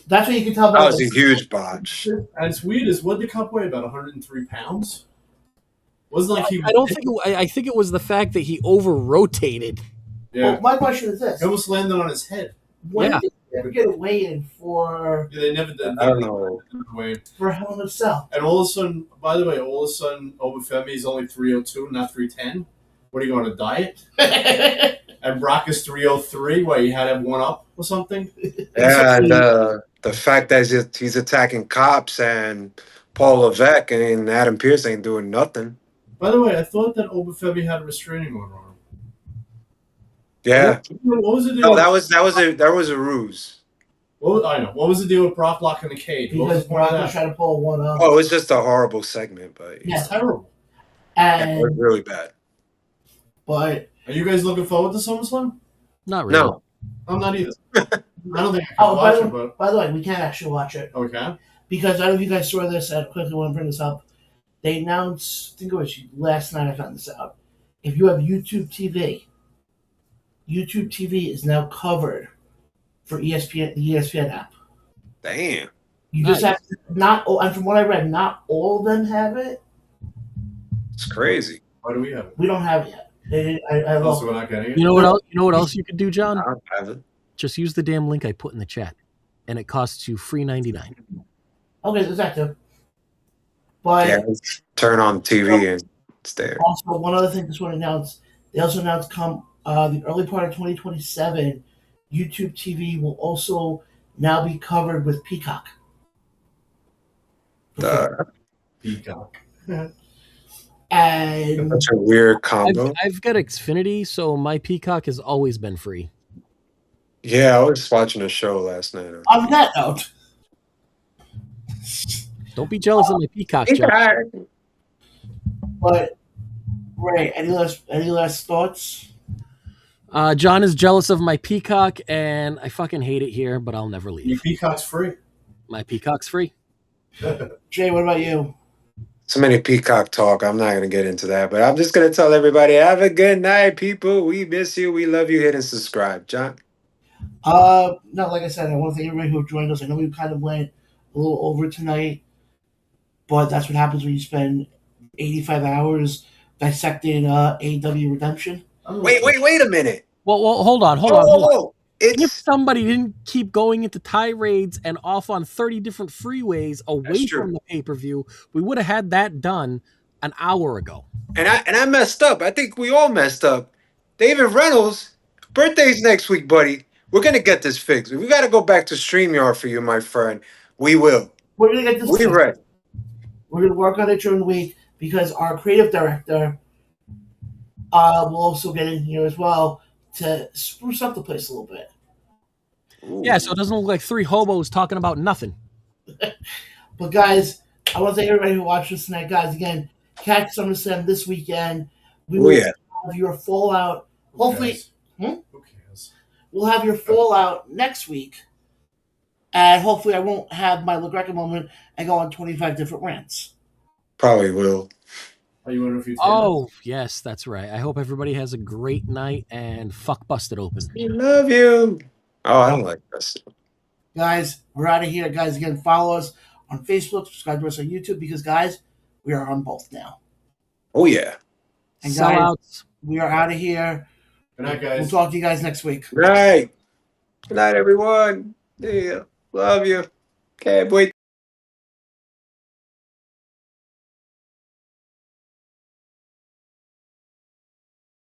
That's what you can tell. That was a huge botch. And it's weird. What did the cop weigh? About 103 pounds. Wasn't like he. I don't think. I think it was the fact that he over rotated. Yeah. Well, my question is this: He almost landed on his head. when did they ever get a weigh-in for? Yeah, they never did. I don't know. For Hell in a Cell. And all of a sudden, by the way, Obafemi is only 302, not 310. What are you going on a diet? And Brock is 303. What, you had to have one up or something? Yeah, and the fact that he's attacking cops and Paul Levesque and Adam Pearce ain't doing nothing. By the way, I thought that Obafemi had a restraining order on him. Yeah. What was the deal? No, that was a ruse. I know. What was the deal with Brock locking the cage? Because Brock was trying to pull one up. Oh, it was just a horrible segment, but Yeah. It's terrible. And it was really bad. but Are you guys looking forward to SummerSlam? Not really. No. I'm not either. I don't think I can watch it, but by the way, we can't actually watch it okay. because I don't know if you guys saw this. I quickly want to bring this up. They announced, I think it was last night. I found this out. If you have YouTube TV is now covered for ESPN, the ESPN app. Damn. You just have to, not, and from what I read, not all of them have it. It's crazy. Why do we have it? We don't have it yet. I Also, we're not getting it. You know what else? You know what else you could do, John? I don't have it. Just use the damn link I put in the chat, and it costs you $3.99. Okay, there's that too. But Yeah, turn on TV and it's there. also, one other thing this one announced, they also announced the early part of 2027, YouTube TV will also now be covered with Peacock. Peacock. And Such a weird combo. I've got Xfinity, so my Peacock has always been free. Yeah, I was watching a show last night. on that note, Don't be jealous of my Peacock, John. but Ray, any last thoughts? John is jealous of my Peacock, and I fucking hate it here, but I'll never Your leave. Peacock's free. My Peacock's free. Jay, what about you? So many Peacock talk. I'm not going to get into that, but I'm just going to tell everybody, have a good night, people. We miss you. We love you. Hit and subscribe. John? No, like I said, I want to thank everybody who joined us. I know we kind of went a little over tonight, but that's what happens when you spend 85 hours dissecting AEW Redemption. Wait a minute. Well, hold on. Whoa. If It's somebody didn't keep going into tirades and off on 30 different freeways away true. from the pay-per-view, we would have had that done an hour ago. And I messed up. I think we all messed up. David Reynolds, birthday's next week, buddy. We're gonna get this fixed. We gotta go back to StreamYard for you, my friend. We will. We're gonna get this. We ready. We're gonna work on it during the week because our creative director will also get in here as well to spruce up the place a little bit. Ooh. Yeah, so it doesn't look like three hobos talking about nothing. But guys, I want to thank everybody who watched us tonight. Guys, again, catch Summerslam this weekend. We will have your fallout. Hopefully, Who cares? we'll have your fallout next week. And hopefully I won't have my LaGreca moment and go on 25 different rants. Probably will. Are you wondering if you? Oh, yes, that's right. I hope everybody has a great night and fuck Busted Open. We love you. Oh, I don't like this. Guys, we're out of here. Guys, again, follow us on Facebook, subscribe to us on YouTube because, guys, we are on both now. Oh, yeah. And guys, Sellouts. we are out of here. Good night, guys. We'll talk to you guys next week. Good night. Good night, everyone. Yeah. Love you. Can't wait.